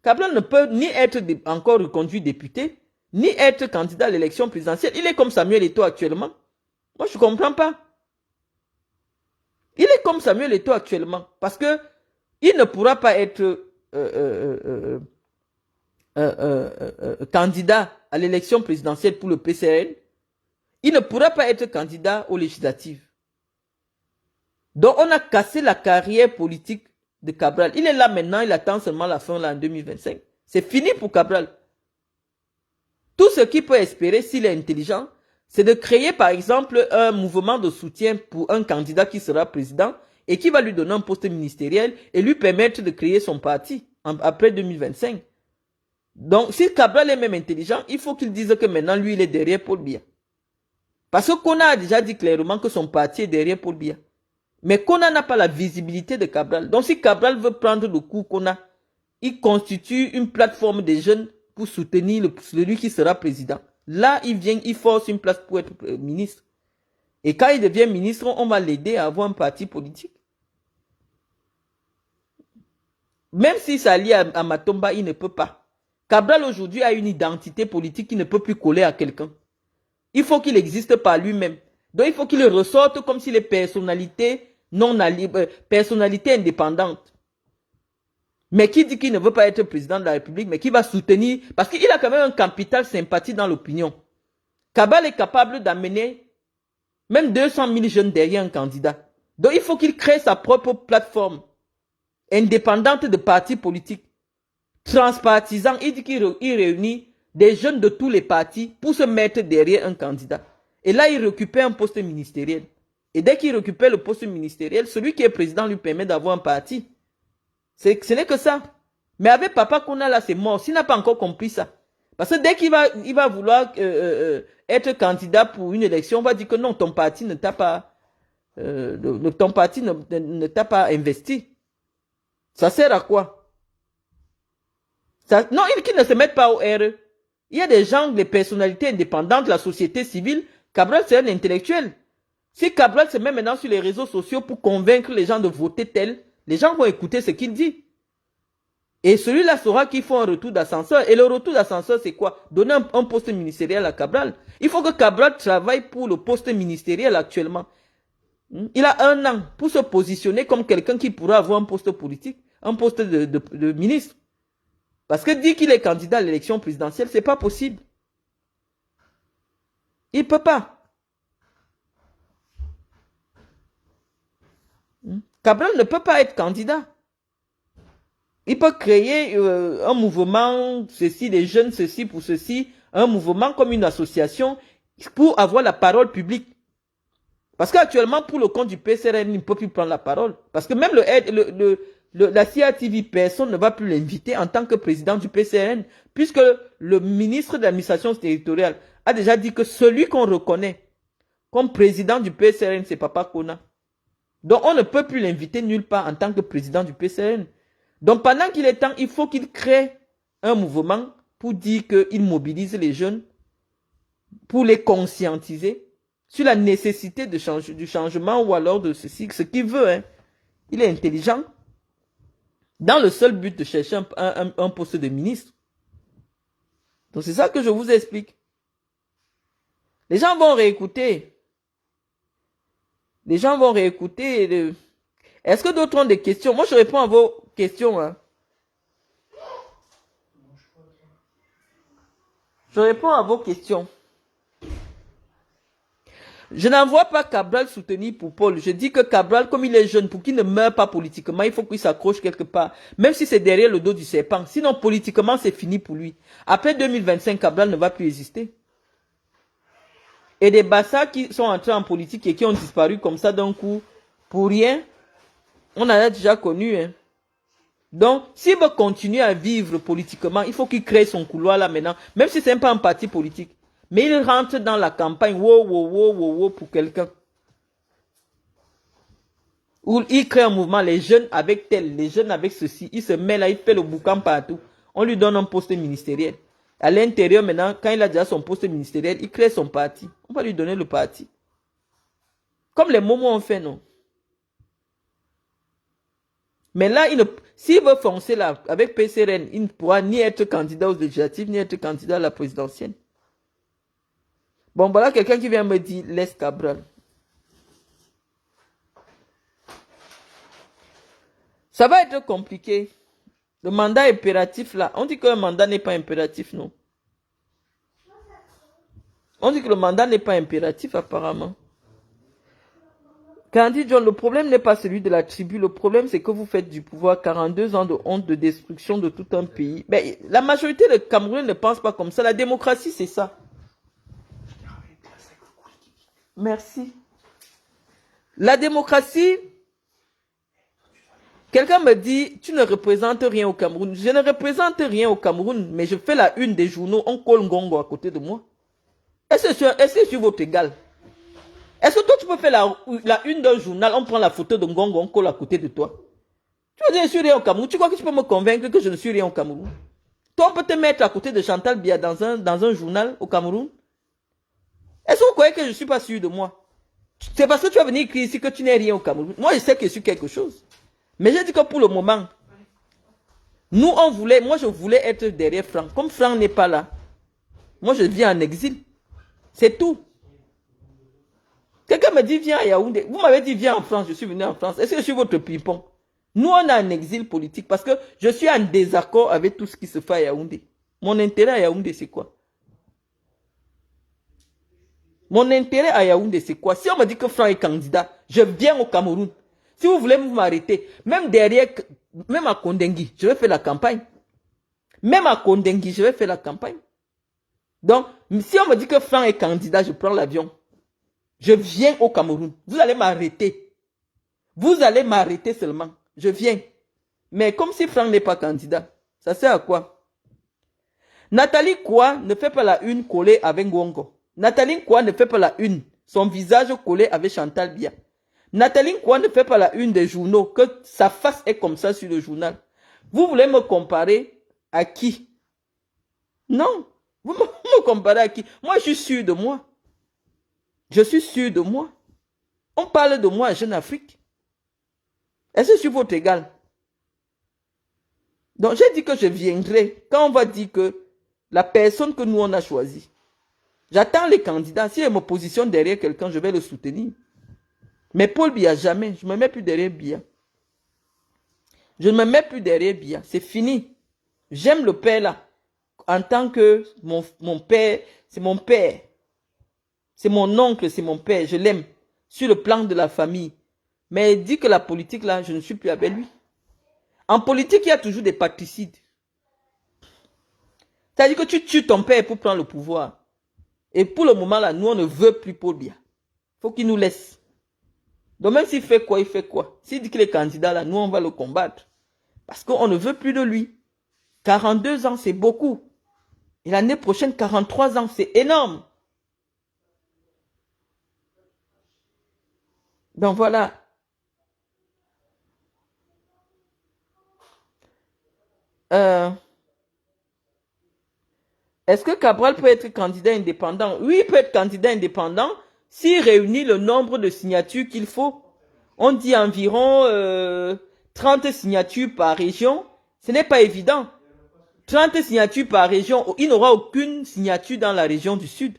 Speaker 1: Cabral ne peut ni être encore reconduit député, ni être candidat à l'élection présidentielle. Il est comme Samuel Eto'o actuellement. Moi, je ne comprends pas. Il est comme Samuel Eto'o actuellement. Parce que il ne pourra pas être candidat à l'élection présidentielle pour le PCRN. Il ne pourra pas être candidat aux législatives. Donc, on a cassé la carrière politique de Cabral. Il est là maintenant, il attend seulement la fin là, en 2025. C'est fini pour Cabral. Tout ce qu'il peut espérer, s'il est intelligent, c'est de créer par exemple un mouvement de soutien pour un candidat qui sera président et qui va lui donner un poste ministériel et lui permettre de créer son parti après 2025. Donc, si Cabral est même intelligent, il faut qu'il dise que maintenant, lui, il est derrière Paul Biya. Parce que Kona a déjà dit clairement que son parti est derrière Paul Biya. Mais Kona n'a pas la visibilité de Cabral. Donc si Cabral veut prendre le coup Kona, il constitue une plateforme des jeunes pour soutenir celui qui sera président. Là, il force une place pour être ministre. Et quand il devient ministre, on va l'aider à avoir un parti politique. Même si ça lie à Matomba, il ne peut pas. Cabral aujourd'hui a une identité politique qui ne peut plus coller à quelqu'un. Il faut qu'il existe par lui-même. Donc il faut qu'il ressorte comme s'il est personnalité personnalité indépendante. Mais qui dit qu'il ne veut pas être président de la République, mais qui va soutenir, parce qu'il a quand même un capital sympathie dans l'opinion. Cabral est capable d'amener même 200 000 jeunes derrière un candidat. Donc il faut qu'il crée sa propre plateforme indépendante de partis politiques, transpartisans. Il dit qu'il réunit des jeunes de tous les partis pour se mettre derrière un candidat. Et là, il récupère un poste ministériel. Et dès qu'il récupère le poste ministériel, celui qui est président lui permet d'avoir un parti. Ce n'est que ça. Mais avec Papa Kouna, là, c'est mort. S'il n'a pas encore compris ça. Parce que dès qu'il va vouloir être candidat pour une élection, on va dire que non, ton parti ne t'a pas, ton parti ne t'a pas investi. Ça sert à quoi? Non, qu'ils ne se mettent pas au RE. Il y a des gens, des personnalités indépendantes de la société civile. Cabral, c'est un intellectuel. Si Cabral se met maintenant sur les réseaux sociaux pour convaincre les gens de voter tel, les gens vont écouter ce qu'il dit. Et celui-là saura qu'il faut un retour d'ascenseur. Et le retour d'ascenseur, c'est quoi? Donner un poste ministériel à Cabral. Il faut que Cabral travaille pour le poste ministériel actuellement. Il a 1 an pour se positionner comme quelqu'un qui pourra avoir un poste politique, un poste de ministre. Parce que dire qu'il est candidat à l'élection présidentielle, c'est pas possible. Il peut pas. Cabral ne peut pas être candidat. Il peut créer un mouvement, ceci, les jeunes, ceci pour ceci, un mouvement comme une association pour avoir la parole publique. Parce qu'actuellement, pour le compte du PCRN, il ne peut plus prendre la parole. Parce que même la CRTV, personne ne va plus l'inviter en tant que président du PCRN, puisque le ministre de l'administration territoriale a déjà dit que celui qu'on reconnaît comme président du PCRN, c'est Papa Kouna. Donc on ne peut plus l'inviter nulle part en tant que président du PCRN. Donc pendant qu'il est temps, il faut qu'il crée un mouvement pour dire qu'il mobilise les jeunes, pour les conscientiser sur la nécessité du changement ou alors de ceci, ce qu'il veut. Hein. Il est intelligent dans le seul but de chercher un poste de ministre. Donc c'est ça que je vous explique. Les gens vont réécouter. Les gens vont réécouter. Est-ce que d'autres ont des questions? Moi, je réponds à vos questions. Hein. Je réponds à vos questions. Je n'envoie pas Cabral soutenir pour Paul. Je dis que Cabral, comme il est jeune, pour qu'il ne meure pas politiquement, il faut qu'il s'accroche quelque part. Même si c'est derrière le dos du serpent. Sinon, politiquement, c'est fini pour lui. Après 2025, Cabral ne va plus exister. Et des bassards qui sont entrés en politique et qui ont disparu comme ça d'un coup, pour rien, on en a déjà connu. Hein. Donc, s'il veut continuer à vivre politiquement, il faut qu'il crée son couloir là maintenant, même si ce n'est pas un parti politique. Mais il rentre dans la campagne, pour quelqu'un. Ou il crée un mouvement, les jeunes avec tel, les jeunes avec ceci. Il se met là, il fait le boucan partout. On lui donne un poste ministériel. À l'intérieur maintenant, quand il a déjà son poste ministériel, il crée son parti. On va lui donner le parti. Comme les momos ont fait, non? Mais là, s'il veut foncer là, avec PCRN, il ne pourra ni être candidat aux législatives, ni être candidat à la présidentielle. Bon, voilà quelqu'un qui vient me dire, laisse Cabral. Ça va être compliqué. Le mandat impératif là, on dit que le mandat n'est pas impératif, non? On dit que le mandat n'est pas impératif apparemment. Candy John, le problème n'est pas celui de la tribu, le problème c'est que vous faites du pouvoir 42 ans de honte, de destruction de tout un pays. Mais la majorité des Camerounais ne pensent pas comme ça, la démocratie c'est ça. Merci. La démocratie, quelqu'un me dit, tu ne représentes rien au Cameroun. Je ne représente rien au Cameroun, mais je fais la une des journaux, on colle Ngongo à côté de moi. Est-ce que je suis votre égal? Est-ce que toi tu peux faire la une d'un journal, on prend la photo de Ngongo, on colle à côté de toi? Tu veux dire, je suis rien au Cameroun. Tu crois que tu peux me convaincre que je ne suis rien au Cameroun? Toi, on peut te mettre à côté de Chantal Biya dans un journal au Cameroun? Est-ce que vous croyez que je ne suis pas sûr de moi? C'est parce que tu vas venir écrire ici que tu n'es rien au Cameroun. Moi, je sais que je suis quelque chose. Mais j'ai dit que pour le moment, moi je voulais être derrière Franck. Comme Franck n'est pas là, moi je viens en exil. C'est tout. Quelqu'un me dit viens à Yaoundé. Vous m'avez dit viens en France, je suis venu en France. Est-ce que je suis votre pipon? Nous on a un exil politique parce que je suis en désaccord avec tout ce qui se fait à Yaoundé. Mon intérêt à Yaoundé c'est quoi? Mon intérêt à Yaoundé, c'est quoi? Si on me dit que Franck est candidat, je viens au Cameroun. Si vous voulez m'arrêter, même à Kondengui, je vais faire la campagne. Même à Kondengui, je vais faire la campagne. Donc, si on me dit que Franck est candidat, je prends l'avion. Je viens au Cameroun. Vous allez m'arrêter. Vous allez m'arrêter seulement. Je viens. Mais comme si Franck n'est pas candidat, ça sert à quoi? Nathalie Koua ne fait pas la une collée avec Ngongo. Nathalie Koua ne fait pas la une. Son visage collé avec Chantal Biya. Nathalie Koua ne fait pas la une des journaux. Que sa face est comme ça sur le journal. Vous voulez me comparer à qui? Non. Vous me comparez à qui? Moi, je suis sûr de moi. Je suis sûr de moi. On parle de moi à Jeune Afrique. Est-ce que je suis votre égal? Donc, j'ai dit que je viendrai quand on va dire que la personne que nous, on a choisie. J'attends les candidats. Si je me positionne derrière quelqu'un, je vais le soutenir. Mais Paul Biya, jamais. Je ne me mets plus derrière Biya. Je ne me mets plus derrière Biya. C'est fini. J'aime le père là. En tant que mon père, c'est mon père. C'est mon oncle, c'est mon père. Je l'aime. Sur le plan de la famille. Mais il dit que la politique là, je ne suis plus avec lui. En politique, il y a toujours des patricides. C'est-à-dire que tu tues ton père pour prendre le pouvoir. Et pour le moment là, nous on ne veut plus Paul Biya. Il faut qu'il nous laisse. Donc même s'il fait quoi, il fait quoi. S'il dit qu'il est candidat là, nous on va le combattre. Parce qu'on ne veut plus de lui. 42 ans, c'est beaucoup. Et l'année prochaine, 43 ans, c'est énorme. Donc voilà. Est-ce que Cabral peut être candidat indépendant? Oui, il peut être candidat indépendant s'il réunit le nombre de signatures qu'il faut. On dit environ 30 signatures par région. Ce n'est pas évident. 30 signatures par région, il n'aura aucune signature dans la région du Sud.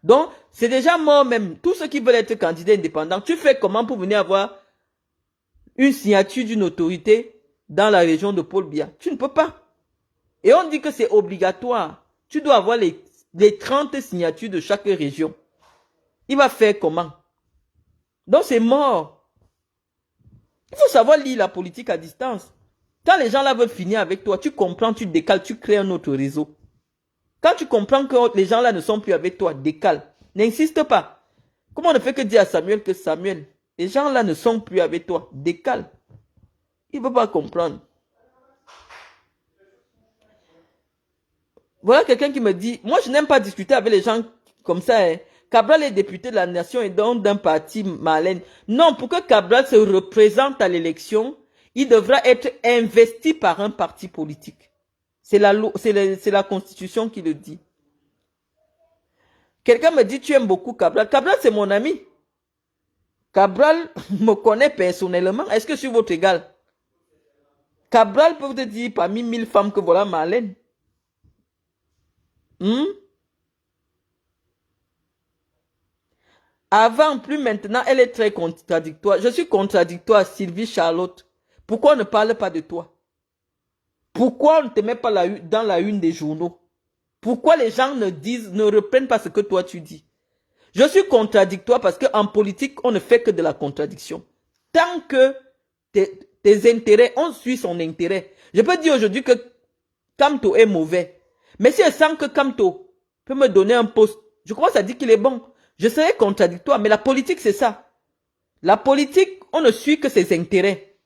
Speaker 1: Donc, c'est déjà mort même. Tous ceux qui veulent être candidats indépendants, tu fais comment pour venir avoir une signature d'une autorité dans la région de Paul Biya? Tu ne peux pas. Et on dit que c'est obligatoire. Tu dois avoir les 30 signatures de chaque région. Il va faire comment? Donc c'est mort. Il faut savoir lire la politique à distance. Quand les gens là veulent finir avec toi, tu comprends, tu décales, tu crées un autre réseau. Quand tu comprends que les gens là ne sont plus avec toi, décale. N'insiste pas. Comment on ne fait que dire à Samuel que Samuel, les gens là ne sont plus avec toi, décale. Il ne veut pas comprendre. Voilà quelqu'un qui me dit, moi je n'aime pas discuter avec les gens comme ça. Hein. Cabral est député de la nation et donc d'un parti malin. Non, pour que Cabral se représente à l'élection, il devra être investi par un parti politique. C'est la constitution qui le dit. Quelqu'un me dit, tu aimes beaucoup Cabral. Cabral, c'est mon ami. Cabral me connaît personnellement. Est-ce que je suis votre égal? Cabral peut te dire parmi 1000 femmes que voilà Marlène. Avant, plus maintenant, elle est très contradictoire. Je suis contradictoire, Sylvie Charlotte. Pourquoi on ne parle pas de toi? Pourquoi on ne te met pas dans la une des journaux? Pourquoi les gens ne reprennent pas ce que toi tu dis? Je suis contradictoire parce qu'en politique, on ne fait que de la contradiction. Tant que tes intérêts, on suit son intérêt. Je peux dire aujourd'hui que Kamto est mauvais. Mais si je sens que Kamto peut me donner un poste, je commence à dire qu'il est bon. Je serai contradictoire, mais la politique, c'est ça. La politique, on ne suit que ses intérêts.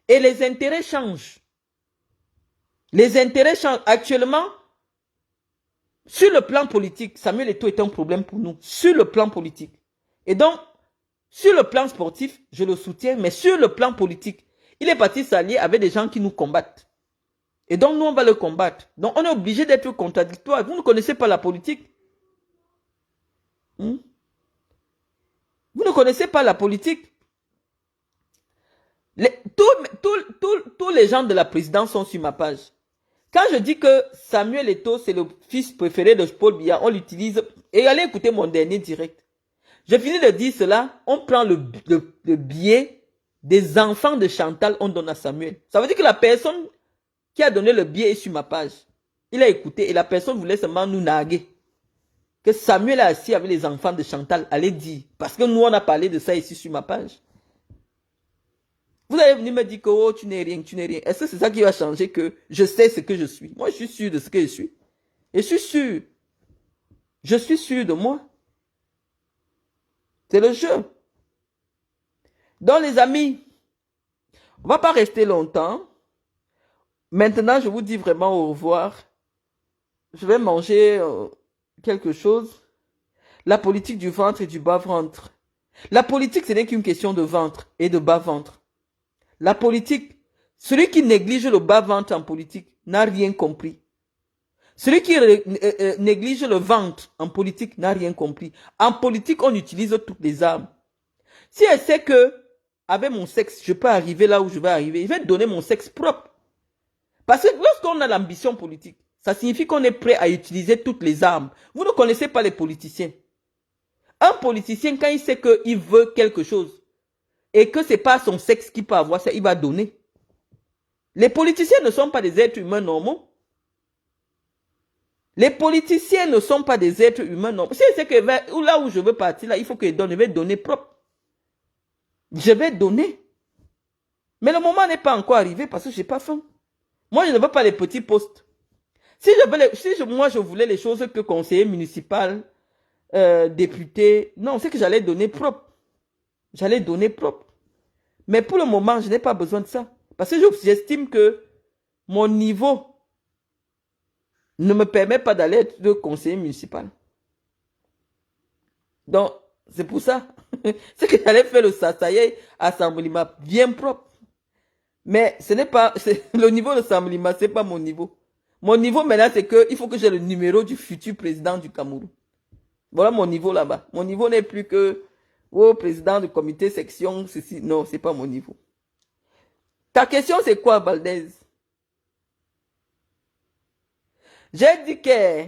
Speaker 1: Et les intérêts changent. Les intérêts changent. Actuellement, sur le plan politique, Samuel Eto'o est un problème pour nous. Sur le plan politique. Et donc, sur le plan sportif, je le soutiens, mais sur le plan politique, il est parti s'allier avec des gens qui nous combattent. Et donc, nous, on va le combattre. Donc, on est obligé d'être contradictoire. Vous ne connaissez pas la politique. Vous ne connaissez pas la politique. Tous les gens de la présidence sont sur ma page. Quand je dis que Samuel Eto'o, c'est le fils préféré de Paul Biya, on l'utilise. Et allez écouter mon dernier direct. Je finis de dire cela, on prend le billet des enfants de Chantal, on donne à Samuel. Ça veut dire que la personne qui a donné le billet est sur ma page. Il a écouté et la personne voulait seulement nous narguer. Que Samuel a assis avec les enfants de Chantal, allez dire. Parce que nous, on a parlé de ça ici sur ma page. Vous allez venir me dire que oh, tu n'es rien, tu n'es rien. Est-ce que c'est ça qui va changer que je sais ce que je suis? Moi, je suis sûr de ce que je suis. Et je suis sûr. Je suis sûr de moi. C'est le jeu. Donc les amis, on ne va pas rester longtemps. Maintenant, je vous dis vraiment au revoir. Je vais manger quelque chose. La politique du ventre et du bas-ventre. La politique, ce n'est qu'une question de ventre et de bas-ventre. La politique, celui qui néglige le bas-ventre en politique n'a rien compris. Celui qui néglige le ventre en politique n'a rien compris. En politique, on utilise toutes les armes. Si elle sait que, avec mon sexe, je peux arriver là où je vais arriver, je vais donner mon sexe propre. Parce que lorsqu'on a l'ambition politique, ça signifie qu'on est prêt à utiliser toutes les armes. Vous ne connaissez pas les politiciens. Un politicien, quand il sait qu'il veut quelque chose et que ce n'est pas son sexe qui peut avoir ça, il va donner. Les politiciens ne sont pas des êtres humains normaux. Les politiciens ne sont pas des êtres humains normaux. Si c'est que là où je veux partir, là, il faut que je donne. Je vais donner propre. Je vais donner. Mais le moment n'est pas encore arrivé parce que je n'ai pas faim. Moi, je ne veux pas les petits postes. Moi, je voulais les choses que conseiller municipal, député. Non, c'est que j'allais donner propre. J'allais donner propre. Mais pour le moment, je n'ai pas besoin de ça. Parce que j'estime que mon niveau ne me permet pas d'aller être conseiller municipal. Donc, c'est pour ça. C'est que j'allais faire le Sasaye Assemblima bien propre. Mais ce n'est pas, le niveau de Assemblima, ce n'est pas mon niveau. Mon niveau maintenant, c'est qu'il faut que j'ai le numéro du futur président du Cameroun. Voilà mon niveau là-bas. Mon niveau n'est plus que, oh, président du comité section, ceci. Non, ce n'est pas mon niveau. Ta question, c'est quoi, Valdez? J'ai dit que,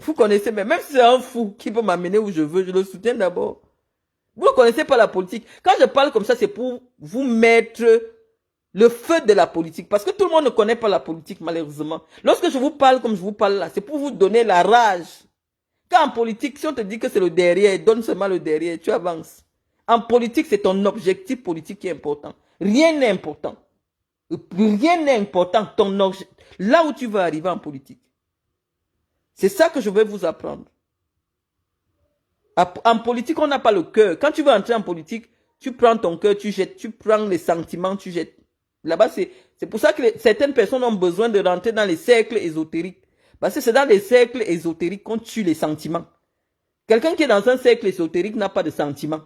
Speaker 1: vous connaissez, mais même si c'est un fou qui peut m'amener où je veux, je le soutiens d'abord. Vous ne connaissez pas la politique. Quand je parle comme ça, c'est pour vous mettre le feu de la politique. Parce que tout le monde ne connaît pas la politique, malheureusement. Lorsque je vous parle comme je vous parle là, c'est pour vous donner la rage. Quand en politique, si on te dit que c'est le derrière, donne seulement le derrière, tu avances. En politique, c'est ton objectif politique qui est important. Rien n'est important. Rien n'est important. Là où tu vas arriver en politique. C'est ça que je vais vous apprendre. En politique, on n'a pas le cœur. Quand tu veux entrer en politique, tu prends ton cœur, tu jettes. Tu prends les sentiments, tu jettes. Là-bas, c'est pour ça que certaines personnes ont besoin de rentrer dans les cercles ésotériques. Parce que c'est dans les cercles ésotériques qu'on tue les sentiments. Quelqu'un qui est dans un cercle ésotérique n'a pas de sentiments.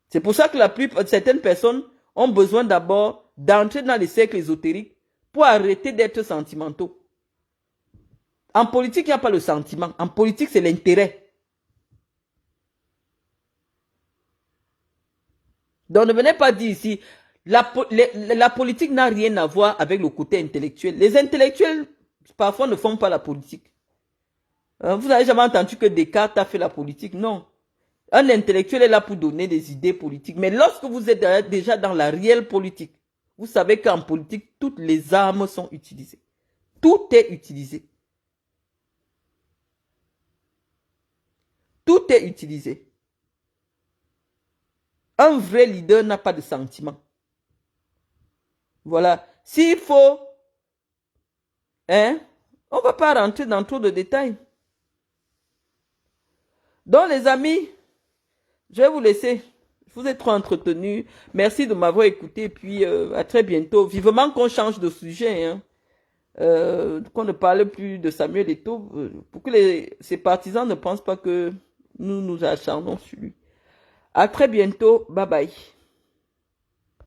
Speaker 1: C'est pour ça que certaines personnes ont besoin d'abord d'entrer dans les cercles ésotériques pour arrêter d'être sentimentaux. En politique, il n'y a pas le sentiment. En politique, c'est l'intérêt. Donc, ne venez pas dire ici, la politique n'a rien à voir avec le côté intellectuel. Les intellectuels, parfois, ne font pas la politique. Vous n'avez jamais entendu que Descartes a fait la politique? Non. Un intellectuel est là pour donner des idées politiques. Mais lorsque vous êtes déjà dans la réelle politique, vous savez qu'en politique, toutes les armes sont utilisées. Tout est utilisé. Tout est utilisé. Un vrai leader n'a pas de sentiment. Voilà. S'il faut, on ne va pas rentrer dans trop de détails. Donc les amis, je vais vous laisser. Je vous ai trop entretenu. Merci de m'avoir écouté. Et puis à très bientôt. Vivement qu'on change de sujet. Qu'on ne parle plus de Samuel Eto'o. Pour que ses partisans ne pensent pas que nous nous acharnons sur lui. À très bientôt. Bye bye.